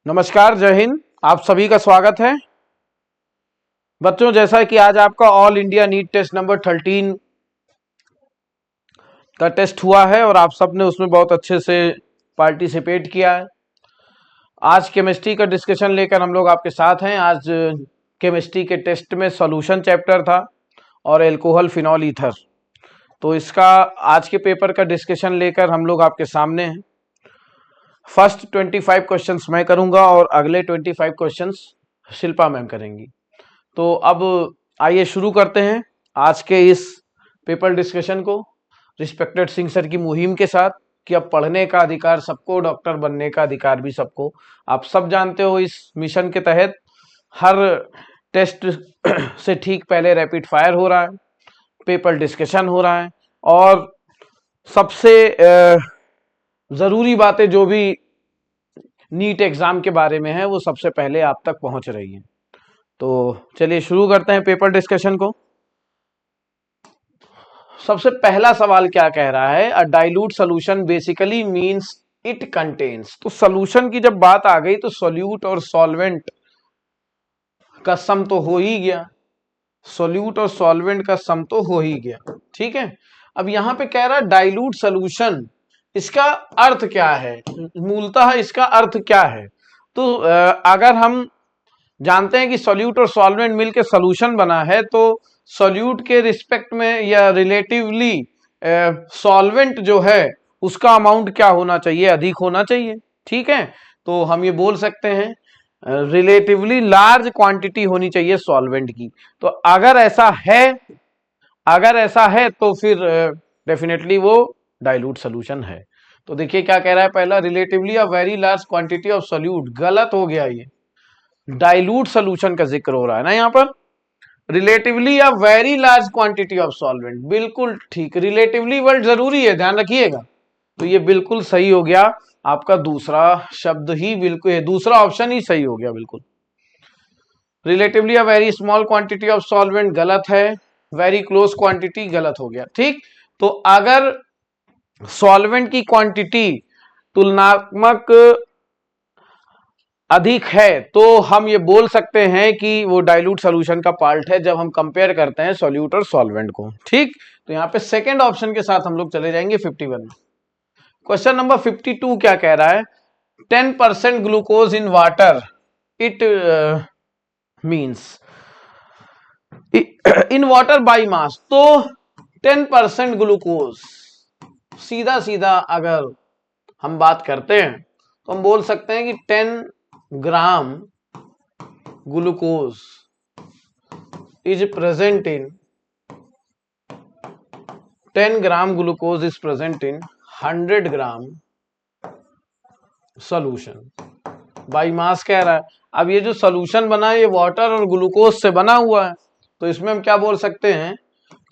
नमस्कार, जय हिंद। आप सभी का स्वागत है बच्चों। जैसा कि आज आपका all India NEET test number 13 का टेस्ट हुआ है और आप सब ने उसमें बहुत अच्छे से पार्टिसिपेट किया है। आज केमिस्ट्री का डिस्कशन लेकर हम लोग आपके साथ हैं। आज केमिस्ट्री के टेस्ट में सॉल्यूशन चैप्टर था और एल्कोहल फिनॉल ईथर, तो इसका आज के पेपर का डिस्कशन लेकर हम लोग आपके सामने हैं। फर्स्ट 25 क्वेश्चंस मैं करूंगा और अगले 25 क्वेश्चंस शिल्पा मैम करेंगी। तो अब आइए शुरू करते हैं आज के इस पेपर डिस्कशन को रिस्पेक्टेड सिंह सर की मुहिम के साथ कि अब पढ़ने का अधिकार सबको, डॉक्टर बनने का अधिकार भी सबको। आप सब जानते हो इस मिशन के तहत हर टेस्ट से ठीक पहले रैपिड फायर हो रहा है, पेपर डिस्कशन हो रहा है और सबसे ज़रूरी बातें जो भी नीट एग्ज़ाम के बारे में है वो सबसे पहले आप तक पहुंच रही हैं। तो चलिए शुरू करते हैं पेपर डिस्कशन को। सबसे पहला सवाल क्या कह रहा है? अ dilute solution basically means it contains. तो सोल्यूशन की जब बात आ गई तो सोल्यूट और सॉल्वेंट का सम तो हो ही गया, सोल्यूट और सॉल्वेंट का सम तो हो ही गया, ठीक है। अब यहां पे कह रहा है डाइल्यूट सोल्यूशन, इसका अर्थ क्या है? मूलतः इसका अर्थ क्या है? तो अगर हम जानते हैं कि सोल्यूट और सॉल्वेंट मिलके सोल्यूशन बना है, तो सोल्यूट के रिस्पेक्ट में या रिलेटिवली सॉल्वेंट जो है उसका अमाउंट क्या होना चाहिए? अधिक होना चाहिए, ठीक है। तो हम ये बोल सकते हैं रिलेटिवली लार्ज क्वांटिटी होनी चाहिए सॉल्वेंट की। तो अगर ऐसा है तो फिर डेफिनेटली वो डाइल्यूट सोल्यूशन है। तो देखिए क्या कह रहा है, पहला relatively a very large quantity of solute, गलत हो गया, ये डाइल्यूट सोल्यूशन का जिक्र हो रहा है ना यहाँ पर। Relatively a very large quantity of solvent, बिल्कुल ठीक। रिलेटिवली वर्ड जरूरी है, ध्यान रखिएगा। तो ये बिल्कुल सही हो गया आपका दूसरा शब्द ही, बिल्कुल दूसरा ऑप्शन ही सही हो गया बिल्कुल। Relatively a very small quantity of solvent गलत है, वेरी क्लोज क्वांटिटी गलत हो गया, ठीक। तो अगर सॉल्वेंट की क्वांटिटी तुलनात्मक अधिक है तो हम ये बोल सकते हैं कि वो डाइल्यूट सोल्यूशन का पार्ट है जब हम कंपेयर करते हैं सॉल्यूट और सॉल्वेंट को, ठीक। तो यहाँ पे सेकंड ऑप्शन के साथ हम लोग चले जाएंगे 51। क्वेश्चन नंबर 52 क्या कह रहा है? 10% glucose in water, it means in water by mass. तो 10% ग्लूकोज, सीधा सीधा अगर हम बात करते हैं तो हम बोल सकते हैं कि 10 gram glucose is present in 10 gram glucose is present in 100 gram solution by mass कह रहा है। अब ये जो सोल्यूशन बना है ये वाटर और ग्लूकोज से बना हुआ है, तो इसमें हम क्या बोल सकते हैं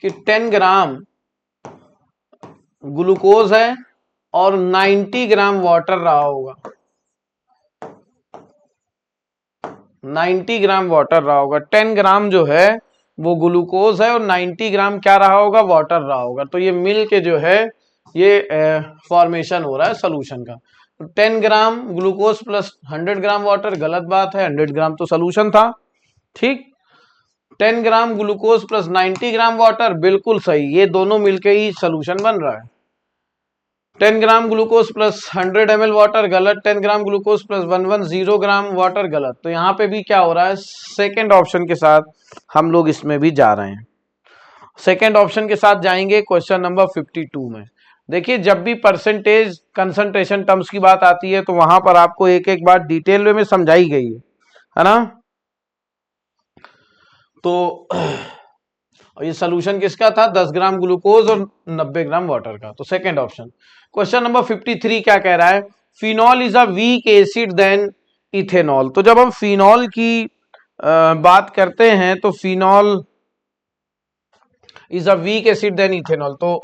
कि 10 ग्राम ग्लूकोज है और 90 ग्राम वाटर रहा होगा, 90 ग्राम वाटर रहा होगा। 10 ग्राम जो है वो ग्लूकोज है और 90 ग्राम क्या रहा होगा? वाटर रहा होगा। तो ये मिल के जो है ये फॉर्मेशन हो रहा है सोल्यूशन का। 10 gram glucose plus 100 gram water गलत बात है, 100 ग्राम तो सोल्यूशन था, ठीक। 10 gram glucose plus 90 gram water बिल्कुल सही, ये दोनों मिलके ही सोल्यूशन बन रहा है। 10 gram glucose plus 100 ml water गलत, 10 gram glucose plus 110 gram water गलत। तो यहाँ पे भी क्या हो रहा है? सेकेंड ऑप्शन के साथ हम लोग इसमें भी जा रहे हैं, सेकेंड ऑप्शन के साथ जाएंगे क्वेश्चन नंबर 52 में। देखिए जब भी परसेंटेज कंसंट्रेशन टर्म्स की बात आती है तो वहां पर आपको एक एक बात डिटेल में समझाई गई है ना। तो ये सोल्यूशन किसका था? 10 ग्राम ग्लूकोज और 90 ग्राम वाटर का। तो सेकेंड ऑप्शन। क्वेश्चन नंबर 53 क्या कह रहा है? Phenol is a weak acid than ethanol. तो जब हम फिनॉल की बात करते हैं तो phenol is a weak acid than ethanol. तो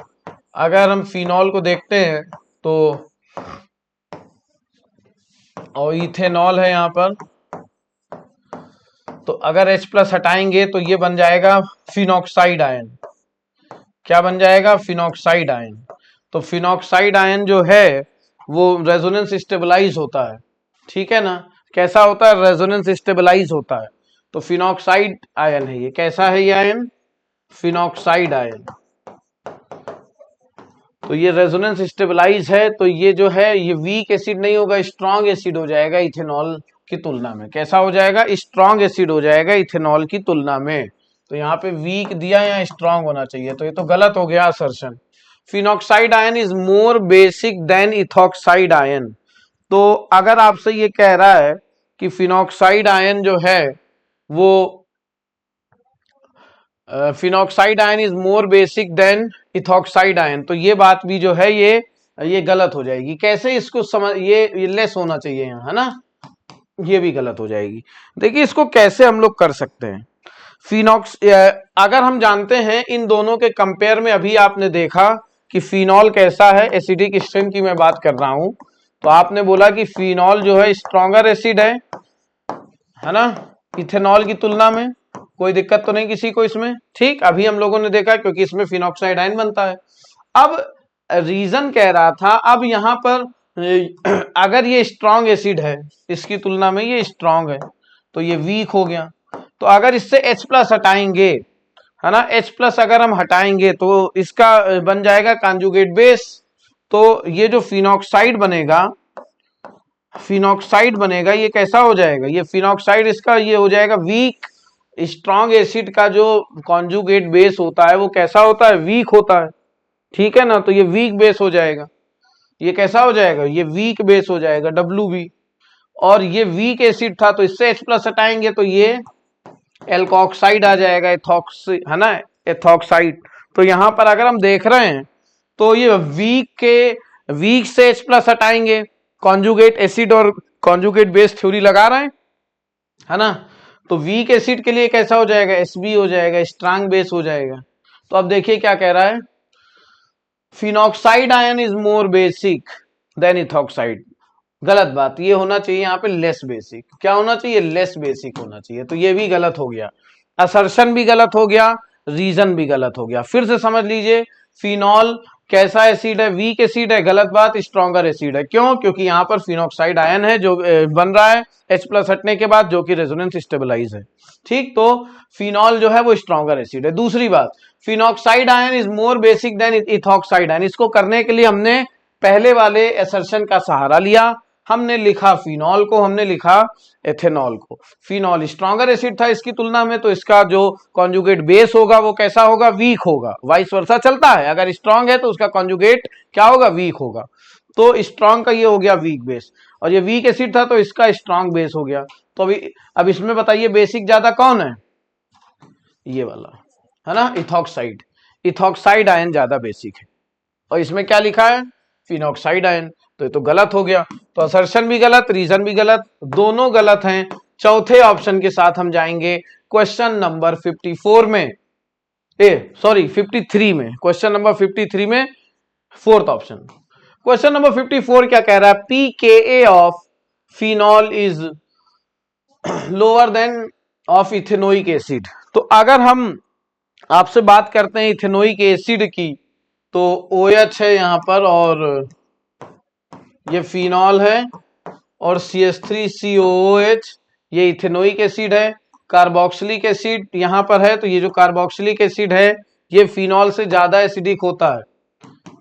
अगर हम फिनॉल को देखते हैं तो और इथेनॉल है यहां पर, तो अगर H प्लस हटाएंगे तो ये बन जाएगा फिनॉक्साइड आयन। क्या बन जाएगा? Phenoxide ion. तो फिनॉक्साइड आयन जो है वो रेजोनेंस स्टेबलाइज होता है, ठीक है ना। कैसा होता है, रेजोनेंस स्टेबलाइज होता है। तो फिनॉक्साइड आयन है ये, कैसा है ये आयन, फिनॉक्साइड आयन। तो ये रेजोनेंस स्टेबलाइज है, तो ये जो है ये वीक एसिड नहीं होगा, स्ट्रॉन्ग एसिड हो जाएगा इथेनॉल की तुलना में। कैसा हो जाएगा, स्ट्रॉन्ग एसिड हो जाएगा इथेनॉल की तुलना में। तो यहाँ पे वीक दिया या स्ट्रॉन्ग होना चाहिए, तो ये तो गलत हो गया assertion. Phenoxide ion is more basic than ethoxide ion. तो अगर आपसे ये कह रहा है कि फिनॉक्साइड आयन जो है वो phenoxide ion is more basic than ethoxide ion, तो ये बात भी जो है ये गलत हो जाएगी। कैसे इसको समझ, ये लेस होना चाहिए यहाँ, है ना, ये भी गलत हो जाएगी। देखिए इसको कैसे हम लोग कर सकते हैं। फिनॉक्स अगर हम जानते हैं इन दोनों के कंपेयर में, अभी आपने देखा कि फिनॉल कैसा है, एसिडिक स्ट्रेंथ की मैं बात कर रहा हूं, तो आपने बोला कि फिनॉल जो है स्ट्रॉन्गर एसिड है ना, इथेनॉल की तुलना में। कोई दिक्कत तो नहीं किसी को इसमें, ठीक। अभी हम लोगों ने देखा क्योंकि इसमें फिनॉक्साइड आयन बनता है। अब रीजन कह रहा था, अब यहां पर अगर ये स्ट्रॉन्ग एसिड है, इसकी तुलना में ये स्ट्रॉन्ग है, तो ये वीक हो गया। तो अगर इससे H+ हटाएंगे, है ना, H+ अगर हम हटाएंगे तो इसका बन जाएगा कॉन्जुगेट बेस। तो ये जो फिनॉक्साइड बनेगा ये कैसा हो जाएगा, ये फिनॉक्साइड इसका ये हो जाएगा वीक। स्ट्रॉन्ग एसिड का जो कॉन्जुगेट बेस होता है वो कैसा होता है, वीक होता है, ठीक है ना। तो ये वीक बेस हो जाएगा, ये कैसा हो जाएगा, ये वीक बेस हो जाएगा WB। और ये वीक एसिड था तो इससे H+ हटाएंगे तो ये एल्कोक्साइड आ जाएगा, है ना, एथॉक्साइड। तो यहां पर अगर हम देख रहे हैं तो ये वीक से H+ हटाएंगे, कॉन्जुगेट एसिड और कॉन्जुगेट बेस थ्योरी लगा रहे हैं, है ना। तो वीक एसिड के लिए कैसा हो जाएगा, Sb हो जाएगा, स्ट्रॉन्ग बेस हो जाएगा। तो अब देखिए क्या कह रहा है, phenoxide ion is more basic than ethoxide. गलत बात, ये होना चाहिए यहाँ पे लेस बेसिक। क्या होना चाहिए, लेस बेसिक होना चाहिए। तो ये भी गलत हो गया, असर्शन भी गलत हो गया, रीजन भी गलत हो गया। फिर से समझ लीजिए, फिनॉल कैसा एसिड है, वीक एसिड है, गलत बात, स्ट्रॉन्गर एसिड है। क्यों, क्योंकि यहाँ पर फिनॉक्साइड आयन है जो बन रहा है H+ हटने के बाद, जो कि रेजोनेंस स्टेबलाइज है, ठीक। तो फिनॉल जो है वो स्ट्रॉन्गर एसिड है। दूसरी बात, phenoxide ion is more basic than ethoxide ion. इसको करने के लिए हमने पहले वाले असर्शन का सहारा लिया, हमने लिखा फिनॉल को, हमने लिखा एथेनॉल को। फिनॉल स्ट्रॉन्गर एसिड था इसकी तुलना में, तो इसका जो कॉन्जुगेट बेस होगा वो कैसा होगा, वीक होगा। वाइस वर्सा चलता है, अगर स्ट्रॉन्ग है तो उसका कॉन्जुगेट क्या होगा, वीक होगा। तो स्ट्रॉन्ग का ये हो गया वीक बेस, और ये वीक एसिड था तो इसका स्ट्रॉन्ग बेस हो गया। तो अभी अब इसमें बताइए बेसिक ज्यादा कौन है, ये वाला, है ना, इथॉक्साइड आयन ज्यादा बेसिक है। और इसमें क्या लिखा है, फिनॉक्साइड आयन। तो ये तो गलत हो गया। तो असर्शन भी गलत, रीजन भी गलत, दोनों गलत हैं। चौथे ऑप्शन के साथ हम जाएंगे क्वेश्चन नंबर 54 में, 53 में, क्वेश्चन नंबर 53 में फोर्थ ऑप्शन। क्वेश्चन नंबर 54 क्या कह रहा है, pKa of phenol is lower than of ethanoic acid. तो अगर हम आपसे बात करते हैं इथेनोइक एसिड की, तो OH है यहां पर, और ये फिनॉल है, और CH3COOH ये इथेनोइक एसिड है। कार्बोक्सिलिक एसिड यहां पर है, तो ये जो कार्बोक्सिलिक एसिड है ये फिनॉल से ज्यादा एसिडिक होता है,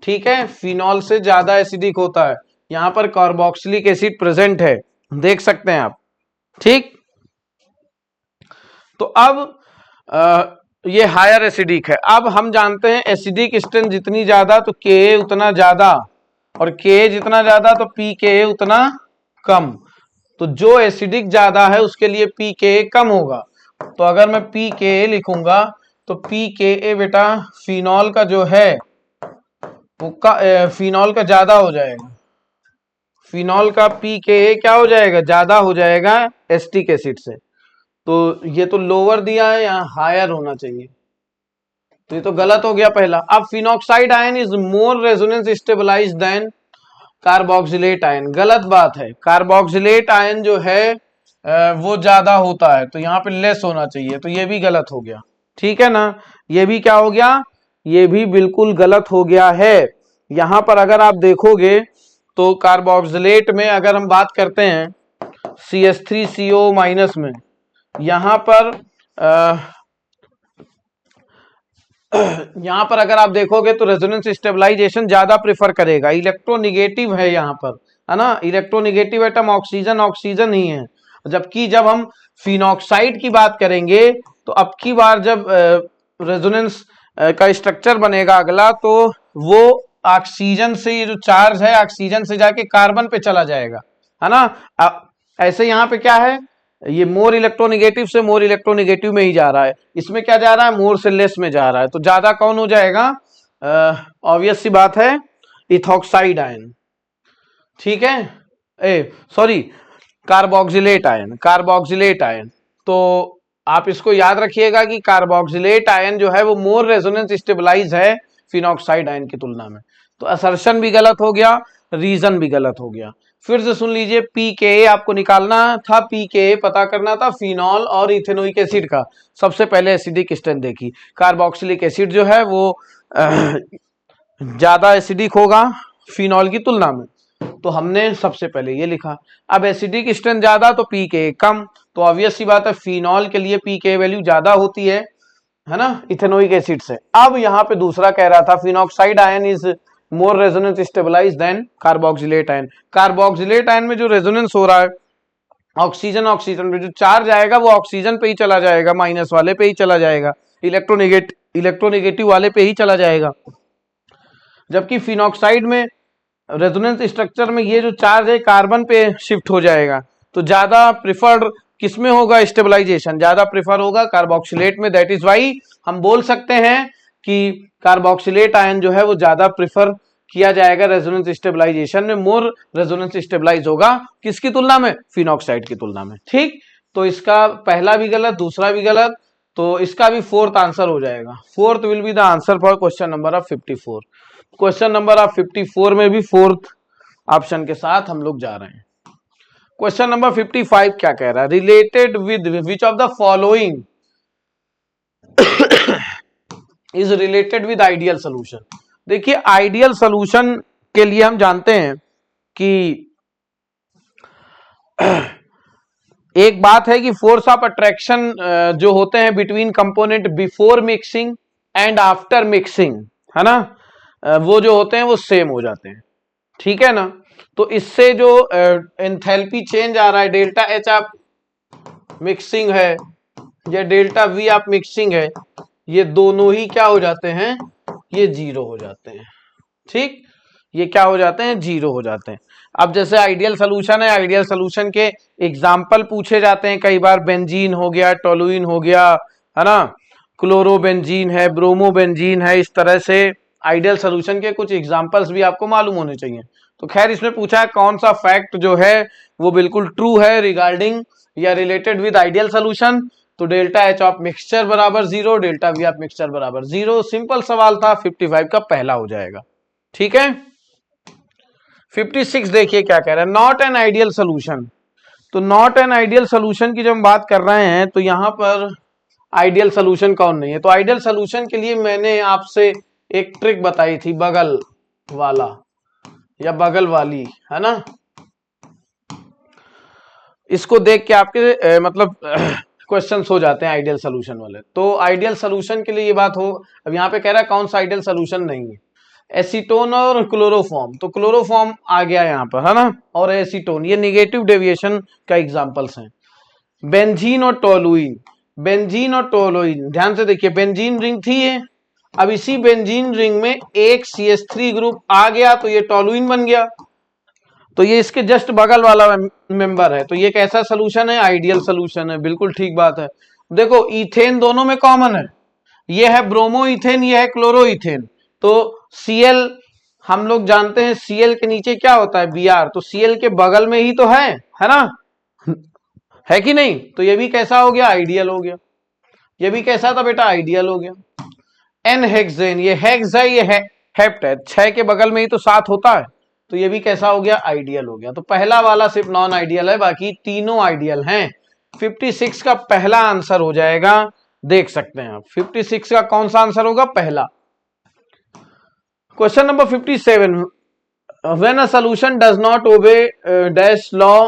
ठीक है, फिनॉल से ज्यादा एसिडिक होता है। यहां पर कार्बोक्सिलिक एसिड प्रेजेंट है, देख सकते हैं आप, ठीक। तो अब ये हायर एसिडिक है। अब हम जानते हैं एसिडिक स्ट्रेंथ जितनी ज्यादा तो Ka उतना ज्यादा, और Ka जितना ज्यादा तो pKa उतना कम। तो जो एसिडिक ज्यादा है उसके लिए pKa कम होगा। तो अगर मैं pKa लिखूंगा तो pKa बेटा फिनॉल का जो है वो फिनॉल का ज्यादा हो जाएगा, फिनॉल का pKa क्या हो जाएगा, ज्यादा हो जाएगा एसिटिक एसिड से। तो ये तो लोअर दिया है, यहाँ हायर होना चाहिए, तो ये तो गलत हो गया पहला। अब phenoxide ion is more resonance stabilized than carboxylate ion. गलत बात है, कार्बोक्सिलेट आयन जो है वो ज्यादा होता है, तो यहाँ पे लेस होना चाहिए, तो ये भी गलत हो गया, ठीक है ना। ये भी क्या हो गया, ये भी बिल्कुल गलत हो गया है। यहां पर अगर आप देखोगे तो कार्बोक्सिलेट में अगर हम बात करते हैं CH3CO माइनस में यहां पर यहां पर अगर आप देखोगे तो रेजोनेंस स्टेबलाइजेशन ज्यादा प्रेफर करेगा, इलेक्ट्रोनिगेटिव है यहां पर, है ना, इलेक्ट्रोनिगेटिव एटम ऑक्सीजन ऑक्सीजन ही है। जबकि जब हम फिनॉक्साइड की बात करेंगे तो अब की बार जब रेजोनेंस का स्ट्रक्चर बनेगा अगला, तो वो ऑक्सीजन से, ये जो चार्ज है ऑक्सीजन से जाके कार्बन पे चला जाएगा, है ना। ऐसे यहाँ पे क्या है, ये मोर इलेक्ट्रोनिगेटिव से मोर इलेक्ट्रोनिगेटिव में ही जा रहा है, इसमें क्या जा रहा है, मोर से लेस में जा रहा है। तो ज्यादा कौन हो जाएगा, ऑब्वियस सी बात है, इथॉक्साइड आयन, ठीक है, sorry carboxylate ion, carboxylate ion. तो आप इसको याद रखिएगा कि कार्बोक्सिलेट आयन जो है वो मोर रेजोनेंस स्टेबलाइज है फिनॉक्साइड आयन की तुलना में। तो असर्शन भी गलत हो गया, रीजन भी गलत हो गया। फिर से सुन लीजिए, पीके आपको निकालना था, पीके पता करना था फिनॉल और इथेनोइक एसिड का। सबसे पहले एसिडिक स्ट्रेंथ देखी, कार्बोक्सिलिक एसिड जो है वो ज्यादा एसिडिक होगा फिनॉल की तुलना में, तो हमने सबसे पहले ये लिखा। अब एसिडिक स्ट्रेंथ ज्यादा तो पीके कम, तो ऑब्वियस सी बात है फिनॉल के लिए पीके वैल्यू ज्यादा होती है ना, इथेनोइक एसिड से। अब यहाँ पे दूसरा कह रहा था phenoxide ion is more resonance stabilize than carboxylate ion. Carboxylate ion में जो रेजोनेंस हो रहा है, ऑक्सीजन ऑक्सीजन में जो चार्ज आएगा वो ऑक्सीजन पे ही चला जाएगा, माइनस वाले पे ही चला जाएगा, इलेक्ट्रोनिगेटिव वाले पे ही चला जाएगा। जबकि फिनॉक्साइड में रेजोनेंस स्ट्रक्चर में ये जो चार्ज है कार्बन पे शिफ्ट हो जाएगा, तो ज्यादा प्रिफर्ड किसमें होगा स्टेबलाइजेशन, ज्यादा प्रिफर होगा कार्बोक्सिलेट में। दैट इज वाई हम बोल सकते हैं कि कार्बोक्सिलेट आयन जो है वो ज्यादा प्रिफर किया जाएगा रेजोनेंस स्टेबलाइजेशन में, मोर रेजोनेंस स्टेबलाइज होगा किसकी तुलना में, फिनॉक्साइड की तुलना में। ठीक, तो इसका पहला भी गलत, दूसरा भी गलत, तो इसका भी फोर्थ आंसर हो जाएगा। Fourth will be the answer for question number of 54। Question number of 54 में भी फोर्थ ऑप्शन के साथ हम लोग जा रहे हैं। क्वेश्चन नंबर 55 क्या कह रहा है, related with which of the following is related with ideal solution. देखिए आइडियल सोल्यूशन के लिए हम जानते हैं कि एक बात है कि फोर्स ऑफ अट्रैक्शन जो होते हैं between component before mixing and after mixing, है ना, वो जो होते हैं वो सेम हो जाते हैं, ठीक है ना। तो इससे जो एंथैल्पी चेंज आ रहा है, डेल्टा एच आप मिक्सिंग है या डेल्टा वी आप मिक्सिंग है, ये दोनों ही क्या हो जाते हैं, ये जीरो हो जाते हैं। ठीक, ये क्या हो जाते हैं, जीरो हो जाते हैं। अब जैसे आइडियल सोल्यूशन है, आइडियल सोल्यूशन के एग्जाम्पल पूछे जाते हैं कई बार, बेंजीन हो गया, टोलुइन हो गया, है ना, क्लोरोबेंजीन है, ब्रोमोबेंजीन है, इस तरह से आइडियल सोल्यूशन के कुछ एग्जाम्पल्स भी आपको मालूम होने चाहिए। तो खैर इसमें पूछा है कौन सा फैक्ट जो है वो बिल्कुल ट्रू है रिगार्डिंग या रिलेटेड विद आइडियल सोल्यूशन। तो डेल्टा एच ऑफ मिक्सचर बराबर zero, delta we of mixture बराबर जीरो, सिंपल सवाल था, 55 का पहला हो जाएगा। ठीक है, 56 देखिए क्या कह रहा है, नॉट एन आइडियल सोल्यूशन। तो नॉट एन आइडियल सोल्यूशन की जब हम बात कर रहे हैं तो यहां पर आइडियल सोल्यूशन कौन नहीं है। तो आइडियल सोल्यूशन के लिए मैंने आपसे एक ट्रिक बताई थी, बगल वाला या बगल वाली, है ना, इसको देख के आपके मतलब क्वेश्चंस हो जाते हैं आइडियल सोल्यूशन वाले। तो आइडियल सोल्यूशन के लिए ये बात हो, अब यहाँ पे कह रहा है कौन सा आइडियल सोल्यूशन नहीं है, एसीटोन और क्लोरोफॉर्म। तो क्लोरोफॉर्म आ गया यहाँ पर, है ना, और एसीटोन, ये निगेटिव डेविएशन का एग्जांपल्स हैं। बेंजीन और टोलुइन, बेंजीन और टोलुइन ध्यान से देखिए, बेंजीन रिंग थी ये, अब इसी बेंजीन रिंग में एक CH3 ग्रुप आ गया तो ये टोलुइन बन गया, तो ये इसके जस्ट बगल वाला मेंबर है। तो ये कैसा सोल्यूशन है, आइडियल सोल्यूशन है, बिल्कुल ठीक बात है। देखो इथेन दोनों में कॉमन है, ये है ब्रोमो इथेन, ये है क्लोरो इथेन। तो Cl हम लोग जानते हैं Cl के नीचे क्या होता है, Br, तो Cl के बगल में ही तो है ना, है कि नहीं। तो ये भी कैसा हो गया, आइडियल हो गया। ये भी कैसा था बेटा, आइडियल हो गया। एन हेक्सेन, ये हेक्स है, ये हेप्ट है, 6 के बगल में ही तो 7 होता है, तो ये भी कैसा हो गया, आइडियल हो गया। तो पहला वाला सिर्फ नॉन आइडियल है, बाकी तीनों आइडियल हैं। 56 का पहला आंसर हो जाएगा, देख सकते हैं आप 56 का कौन सा आंसर होगा, पहला। Question number 57, when a solution does not obey dash law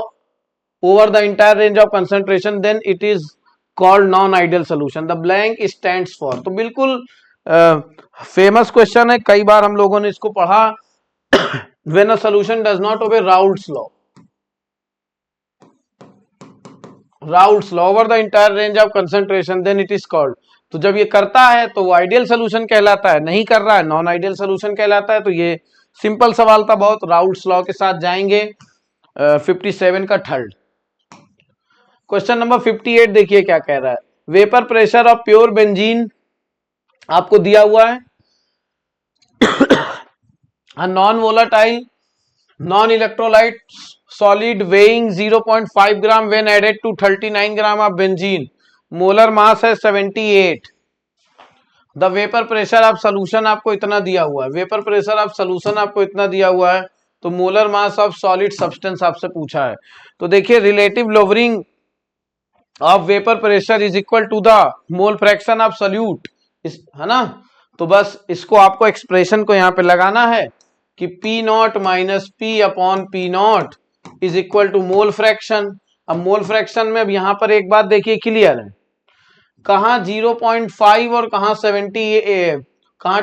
over the entire range of concentration, then it is called non ideal solution. The blank stands for. तो बिल्कुल फेमस क्वेश्चन है, कई बार हम लोगों ने इसको पढ़ा. when a solution does not obey Raoult's law, Raoult's law over the entire range of concentration, then it is called. तो जब ये करता है तो वो आइडियल सोल्यूशन कहलाता है, नहीं कर रहा है नॉन आइडियल सोल्यूशन कहलाता है. तो ये सिंपल सवाल था बहुत. राउल्ट्स लॉ के साथ जाएंगे 57 का थर्ड. क्वेश्चन नंबर 58 देखिए क्या कह रहा है. Vapour pressure of pure benzene आपको दिया हुआ है. Non volatile non electrolyte solid weighing 0.5 gram when added to 39 gram of benzene, molar mass है 78. The vapour pressure of solution आपको इतना दिया हुआ है, वेपर प्रेशर ऑफ सोल्यूशन आपको इतना दिया हुआ है. तो molar mass of solid substance आपसे पूछा है. तो देखिए relative lowering of vapour pressure is equal to the mole fraction of solute, है ना. तो बस इसको आपको एक्सप्रेशन को यहाँ पे लगाना है कि P naught minus P upon P naught is equal to mole fraction. अब मोल फ्रैक्शन में अब यहां पर एक बात देखिए क्लियर है, कहां 0.5 और कहां 70, कहां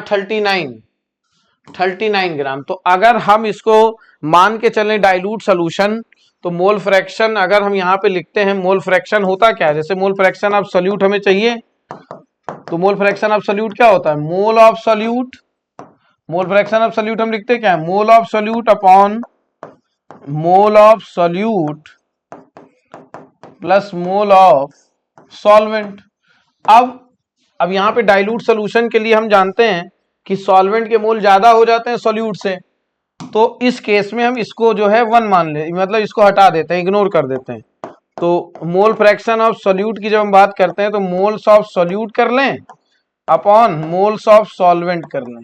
39 ग्राम. तो अगर हम इसको मान के चलें डाइल्यूट सोल्यूशन, तो मोल फ्रैक्शन अगर हम यहां पे लिखते हैं, मोल फ्रैक्शन होता क्या है, जैसे मोल फ्रैक्शन ऑफ सोल्यूट हमें चाहिए, तो मोल फ्रैक्शन ऑफ सोल्यूट क्या होता है, mole of solute. Mole fraction of solute हम लिखते क्या है, mole of solute upon mole of solute plus mole of solvent. अब यहां पे डाइल्यूट सोल्यूशन के लिए हम जानते हैं कि सॉल्वेंट के मोल ज्यादा हो जाते हैं सोल्यूट से. तो इस केस में हम इसको जो है 1 मान ले, मतलब इसको हटा देते हैं, इग्नोर कर देते हैं. तो मोल फ्रैक्शन ऑफ सोल्यूट की जब हम बात करते हैं तो मोल्स ऑफ सोल्यूट कर लें अपॉन मोल्स ऑफ सॉल्वेंट कर लें,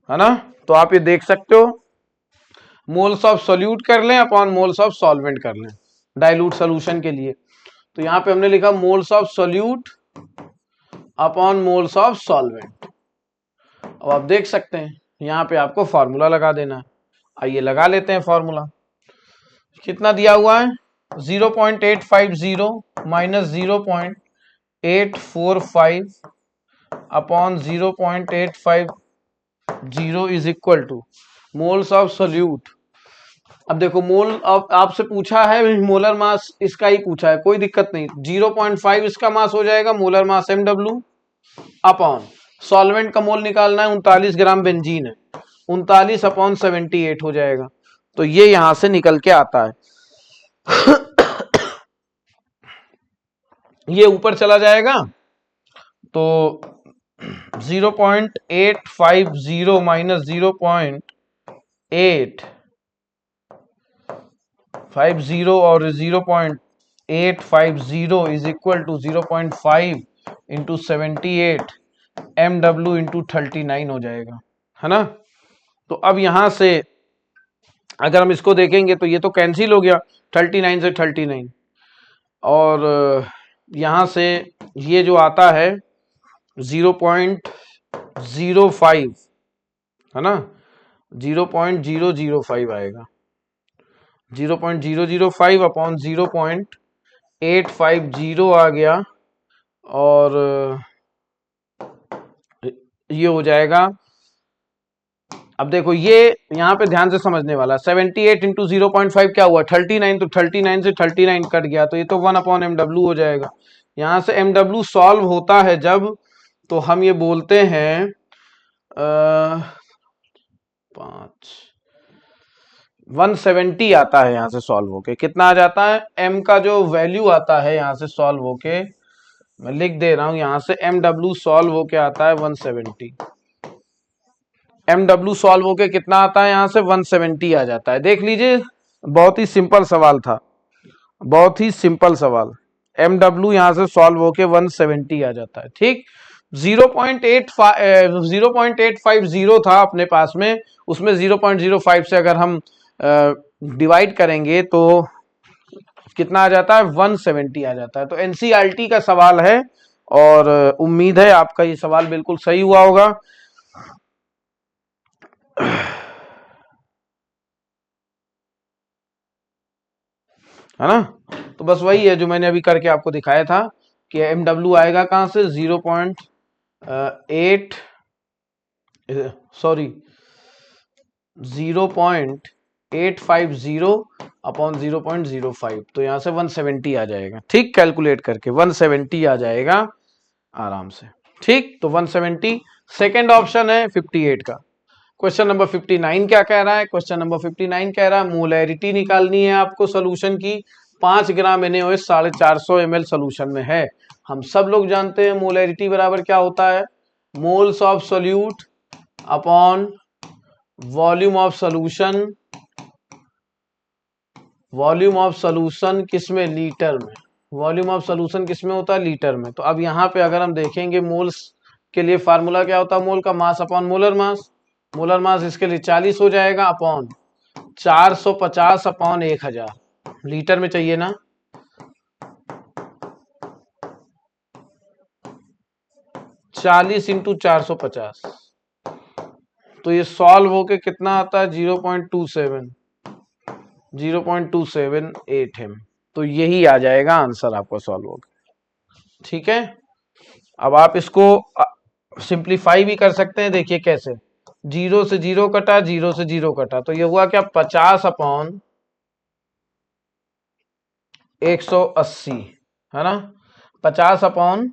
है ना. तो आप ये देख सकते हो, मोल्स ऑफ सोल्यूट कर लें अपॉन मोल्स ऑफ सॉल्वेंट कर लें डाइल्यूट सोल्यूशन के लिए. तो यहां पे हमने लिखा moles of solute upon moles of solvent. अब आप देख सकते हैं यहां पे आपको फॉर्मूला लगा देना है. आइए लगा लेते हैं फॉर्मूला. कितना दिया हुआ है, 0.850 minus 0.845 upon 0.850 is equal two moles of solute. अब देखो मोल आपसे पूछा है, मोलर मास इसका ही पूछा है, कोई दिक्कत नहीं. 0.5 इसका मास हो जाएगा, molar mass MW upon solvent का मोल निकालना है, 39 ग्राम बेंजीन है, 39 अपॉन 78 हो जाएगा. तो ये यहां से निकल के आता है. ये ऊपर चला जाएगा तो 0.850 माइनस 0.850 और 0.850 is equal to 0.5 into 78 MW into 39 हो जाएगा, है ना. तो अब यहां से अगर हम इसको देखेंगे तो ये तो कैंसिल हो गया, 39 से 39, और यहां से ये जो आता है 0.05, है ना, 0.005 आएगा. 0.005 अपॉन 0.850 आ गया, और ये हो जाएगा. अब देखो ये यहां पे ध्यान से समझने वाला, 78 इंटू 0.5 क्या हुआ 39, तो 39 से 39 कट गया, तो ये तो 1 अपॉन MW हो जाएगा. यहां से MW सॉल्व होता है जब, तो हम ये बोलते हैं 170 आता है यहां से सॉल्व होके. कितना आ जाता है, M का जो वैल्यू आता है यहां से सॉल्व होके, मैं लिख दे रहा हूं, यहां से MW सॉल्व होके आता है 170. MW सॉल्व होके कितना आता है, यहां से 170 आ जाता है. देख लीजिए बहुत ही सिंपल सवाल था, बहुत ही सिंपल सवाल. MW यहां से सॉल्व होके 170 आ जाता है. ठीक, 0.850 था अपने पास में, उसमें 0.05 से अगर हम डिवाइड करेंगे तो कितना आ जाता है, 170 आ जाता है. तो NCERT का सवाल है, और उम्मीद है आपका ये सवाल बिल्कुल सही हुआ होगा. है ना। तो बस वही है जो मैंने अभी करके आपको दिखाया था कि MW आएगा कहाँ से 0.8 सॉरी 0.850 अपॉन 0.05, तो यहाँ से 170 आ जाएगा। ठीक, कैलकुलेट करके 170 आ जाएगा आराम से। ठीक, तो 170 सेकेंड ऑप्शन है 58 का। क्वेश्चन नंबर 59 क्या कह रहा है? क्वेश्चन नंबर 59 कह रहा है मोलैरिटी निकालनी है आपको सोल्यूशन की। 5 ग्राम NaOH 450 ml सोल्यूशन में है। हम सब लोग जानते हैं मोलैरिटी बराबर क्या होता है, moles of solute upon volume of solution. Volume of solution किसमें? लीटर में। वॉल्यूम ऑफ सोल्यूशन किसमें होता है? लीटर में। तो अब यहाँ पे अगर हम देखेंगे मोल्स के लिए फार्मूला क्या होता है? मोल का mass upon molar mass. Molar mass इसके लिए 40 हो जाएगा अपॉन 450 अपॉन 1000। लीटर में चाहिए ना, 40 इंटू 450, तो ये सॉल्व होके कितना आता है? 0.278 m। तो यही आ जाएगा आंसर आपका सॉल्व होगा। ठीक है, अब आप इसको सिंप्लीफाई भी कर सकते हैं। देखिए कैसे, 0 से 0 कटा, 0 से 0 कटा, तो ये हुआ क्या? 50 अपॉन 180, है ना। 50 अपॉन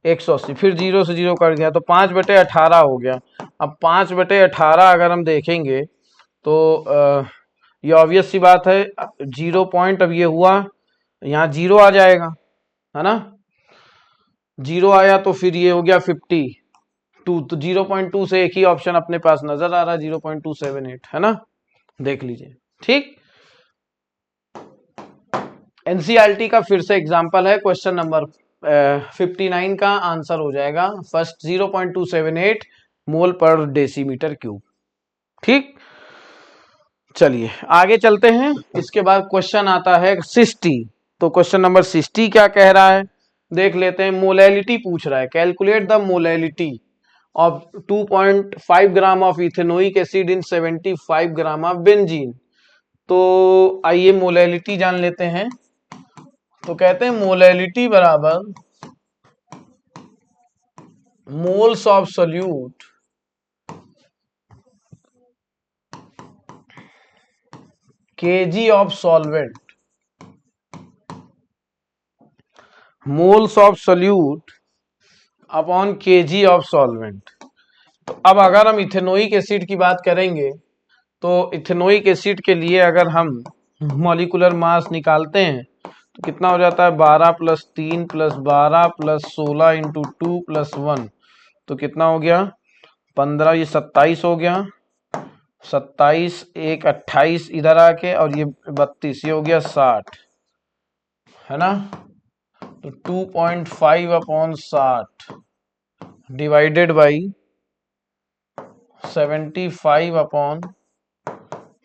180, फिर 0 से 0 कट गया तो 5/18 हो गया। अब 5/18 अगर हम देखेंगे तो ये ऑब्वियस सी बात है, 0 पॉइंट, अब ये हुआ यहाँ 0 आ जाएगा, है ना। 0 आया तो फिर ये हो गया 52, तो 0.2 से एक ही ऑप्शन अपने पास नजर आ रहा है, 0.278, है ना। देख लीजिए। ठीक, एनसीईआरटी का फिर से एग्जांपल है, क्वेश्चन नंबर 59 का आंसर हो जाएगा फर्स्ट 0.278 मोल पर डेसीमीटर क्यूब। ठीक, चलिए आगे चलते हैं। इसके बाद क्वेश्चन आता है 60। तो क्वेश्चन नंबर 60 क्या कह रहा है देख लेते हैं। मोलैलिटी पूछ रहा है, calculate the molality of 2.5 gram of ethanoic acid in 75 gram of benzene. तो आइए मोलैलिटी जान लेते हैं। तो कहते हैं मोलैलिटी बराबर moles of solute KG of solvent. Moles of solute upon KG of solvent. तो अब अगर हम इथेनोइक एसिड की बात करेंगे तो इथेनोइक एसिड के लिए अगर हम मॉलिक्यूलर मास निकालते हैं तो कितना हो जाता है? 12 + 3 + 12 + 16 इंटू 2 + 1, तो कितना हो गया? 15, ये 27 हो गया। 27 एक 28 इधर आके, और ये 32, ये हो गया 60, है ना। तो 2.5 upon 60 divided by 75 upon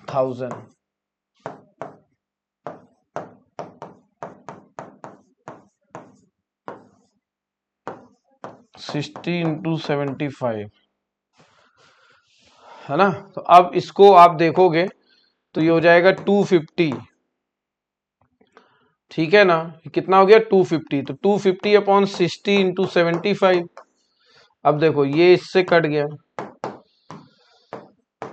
1000, sixty into 75, है ना। तो अब इसको आप देखोगे तो ये हो जाएगा 250। ठीक है ना, कितना हो गया? 250। तो 250 अपॉन 60 इंटू 75। अब देखो ये इससे कट गया,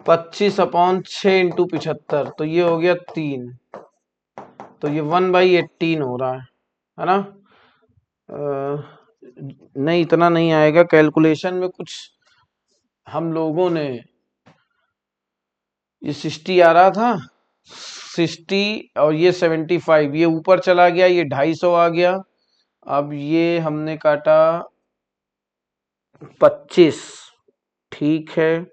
25 अपॉन 6 इंटू 75, तो ये हो गया 3, तो ये 1/18 हो रहा है ना। नहीं, इतना नहीं आएगा कैलकुलेशन में, कुछ हम लोगों ने ये 60 आ रहा था, 60 और ये 75, ये ऊपर चला गया, ये 250 आ गया। अब ये हमने काटा 25, ठीक है।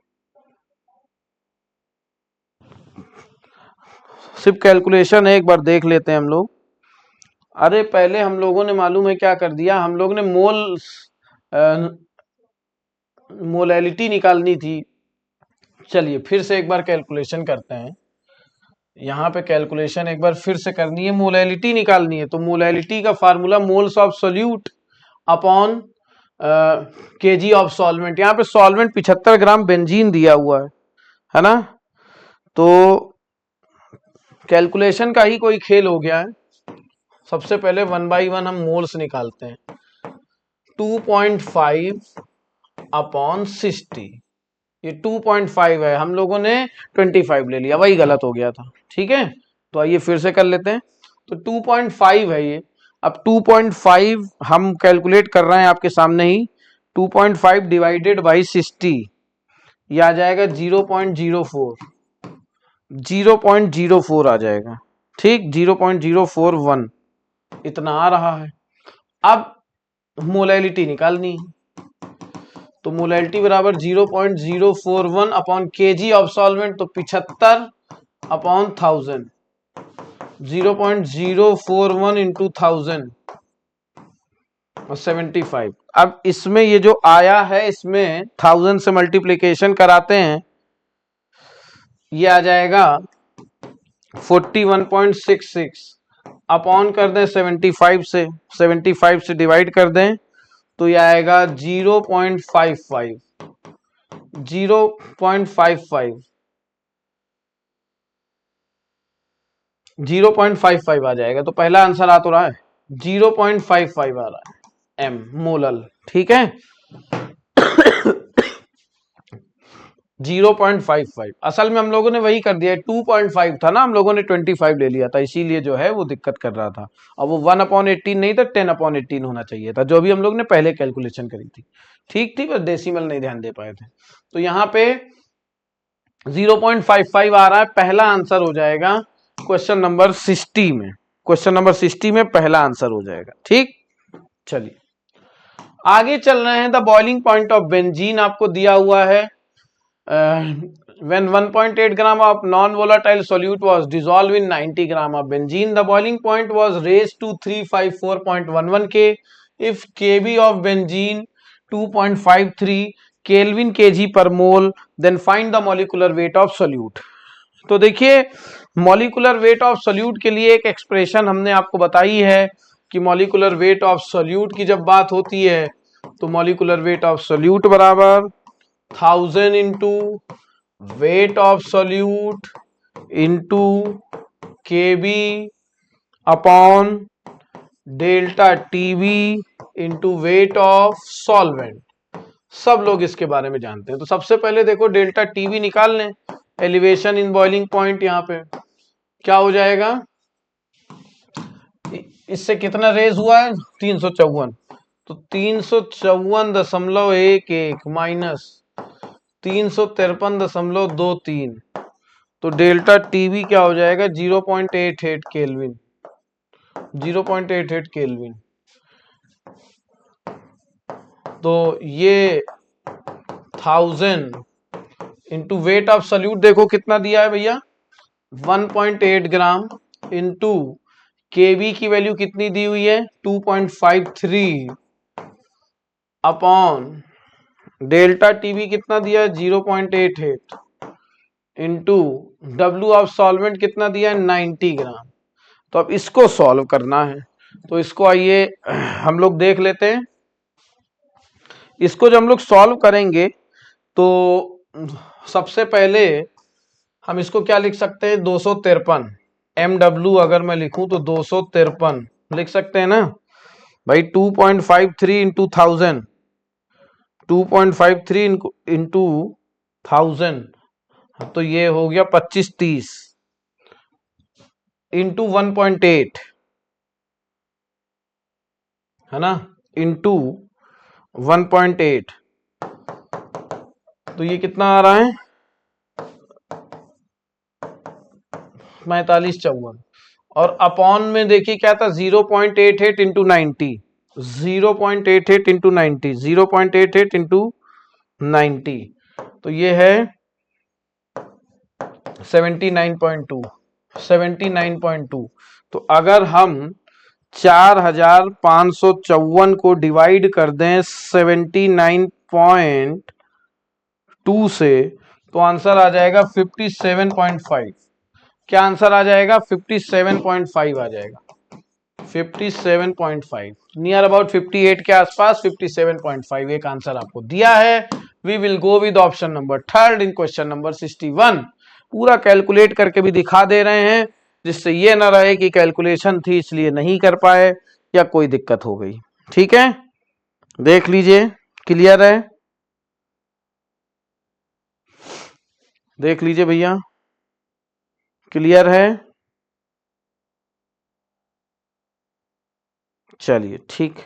सिर्फ कैलकुलेशन है, एक बार देख लेते हैं हम लोग। अरे पहले हम लोगों ने मालूम है क्या कर दिया, हम लोग ने मोलैलिटी निकालनी थी। चलिए फिर से एक बार कैलकुलेशन करते हैं। यहाँ पे कैलकुलेशन एक बार फिर से करनी है, मोलैलिटी निकालनी है। तो मोलैलिटी का formula moles of solute upon KG of solvent. यहाँ पे सॉल्वेंट 75 ग्राम बेंजीन दिया हुआ है ना। तो कैलकुलेशन का ही कोई खेल हो गया है। सबसे पहले 1/1 हम मोल्स निकालते हैं। 2.5 अपॉन 60, ये 2.5 है, हम लोगों ने 25 ले लिया, वही गलत हो गया था। ठीक है, तो आइए फिर से कर लेते हैं। तो 2.5 है ये। अब 2.5 हम कैलकुलेट कर रहे हैं आपके सामने ही। 2.5 डिवाइडेड बाई 60, ये आ जाएगा 0.04, 0.04 आ जाएगा। ठीक, 0.041 इतना आ रहा है। अब मोलैलिटी निकालनी है, तो मोलैलिटी बराबर 0.041 अपॉन केजी ऑफ सॉल्वेंट, तो 75 अपॉन 1000, 0.041 इंटू 1000 और 75। अब इसमें ये जो आया है, इसमें 1000 से मल्टीप्लिकेशन कराते हैं, ये आ जाएगा 41.66 अपॉन कर दें 75 से, 75 से डिवाइड कर दें तो ये आएगा 0.55, 0.55 आ जाएगा। तो पहला आंसर आ तो रहा है, 0.55 आ रहा है एम मोलल। ठीक है, 0.55। असल में हम लोगों ने वही कर दिया, 2.5 था ना, हम लोगों ने 25 ले लिया था, इसीलिए जो है वो दिक्कत कर रहा था। और वो 1/18 नहीं था, 10/18 होना चाहिए था, जो भी हम लोग ने पहले कैलकुलेशन करी थी। ठीक थी, बस डेसिमल नहीं ध्यान दे पाए थे। तो यहाँ पे 0.55 आ रहा है, पहला आंसर हो जाएगा क्वेश्चन नंबर 60 में। क्वेश्चन नंबर 60 में पहला आंसर हो जाएगा। ठीक, चलिए आगे चल रहे हैं। The boiling point of benzene आपको दिया हुआ है। When 1.8 gram of non-volatile solute was dissolved in 90 gram of benzene, the boiling point was raised to 354.11 K. If Kb of benzene 2.53 Kelvin kg per mole, then find the molecular weight of solute. तो देखिए, molecular weight of solute के लिए एक expression हमने आपको बताई है कि मॉलिकुलर वेट ऑफ सोल्यूट की जब बात होती है तो मॉलिकुलर वेट ऑफ सोल्यूट बराबर 1000 into weight of solute into Kb upon delta Tb into weight of solvent. सब लोग इसके बारे में जानते हैं। तो सबसे पहले देखो डेल्टा Tb निकाल लें, एलिवेशन इन बॉइलिंग पॉइंट। यहाँ पे क्या हो जाएगा, इससे कितना रेज हुआ है 354, तो 354.11 माइनस 353.23, तो डेल्टा टीवी क्या हो जाएगा 0.88 केल्विन, 0.88 केल्विन। तो ये 1000 इंटू वेट ऑफ सल्यूट देखो कितना दिया है भैया 1.8 ग्राम इंटू केबी की वैल्यू कितनी दी हुई है 2.53 अपॉन डेल्टा टीबी कितना दिया है 0.88 इंटू डब्ल्यू ऑफ सॉल्वेंट कितना दिया है 90 ग्राम। तो अब इसको सॉल्व करना है, तो इसको आइए हम लोग देख लेते हैं। इसको जब हम लोग सॉल्व करेंगे तो सबसे पहले हम इसको क्या लिख सकते हैं 253 MW अगर मैं लिखूं तो 253 लिख सकते हैं ना भाई। 2.53 इंटू 1000, 2.53 इंटू 1000, तो ये हो गया 2530 इंटू 1.8 है ना, इंटू 1.8, तो ये कितना आ रहा है 4554। और अपॉन में देखिए क्या था 0.88 इंटू 90, 0.88 इंटू 90, 0.88 इंटू 90, तो ये है 79.2, 79.2। तो अगर हम 4554 को डिवाइड कर दें 79.2 से तो आंसर आ जाएगा 57.5। क्या आंसर आ जाएगा 57.5 आ जाएगा, 57.5 नियर अबाउट 58 के आसपास 57.5 एक आंसर आपको दिया है। We will go with option number 3 in question number 61। पूरा कैलकुलेट करके भी दिखा दे रहे हैं जिससे ये ना रहे कि कैलकुलेशन थी इसलिए नहीं कर पाए या कोई दिक्कत हो गई। ठीक है, देख लीजिए, क्लियर है, देख लीजिए भैया, क्लियर है। चलिए ठीक,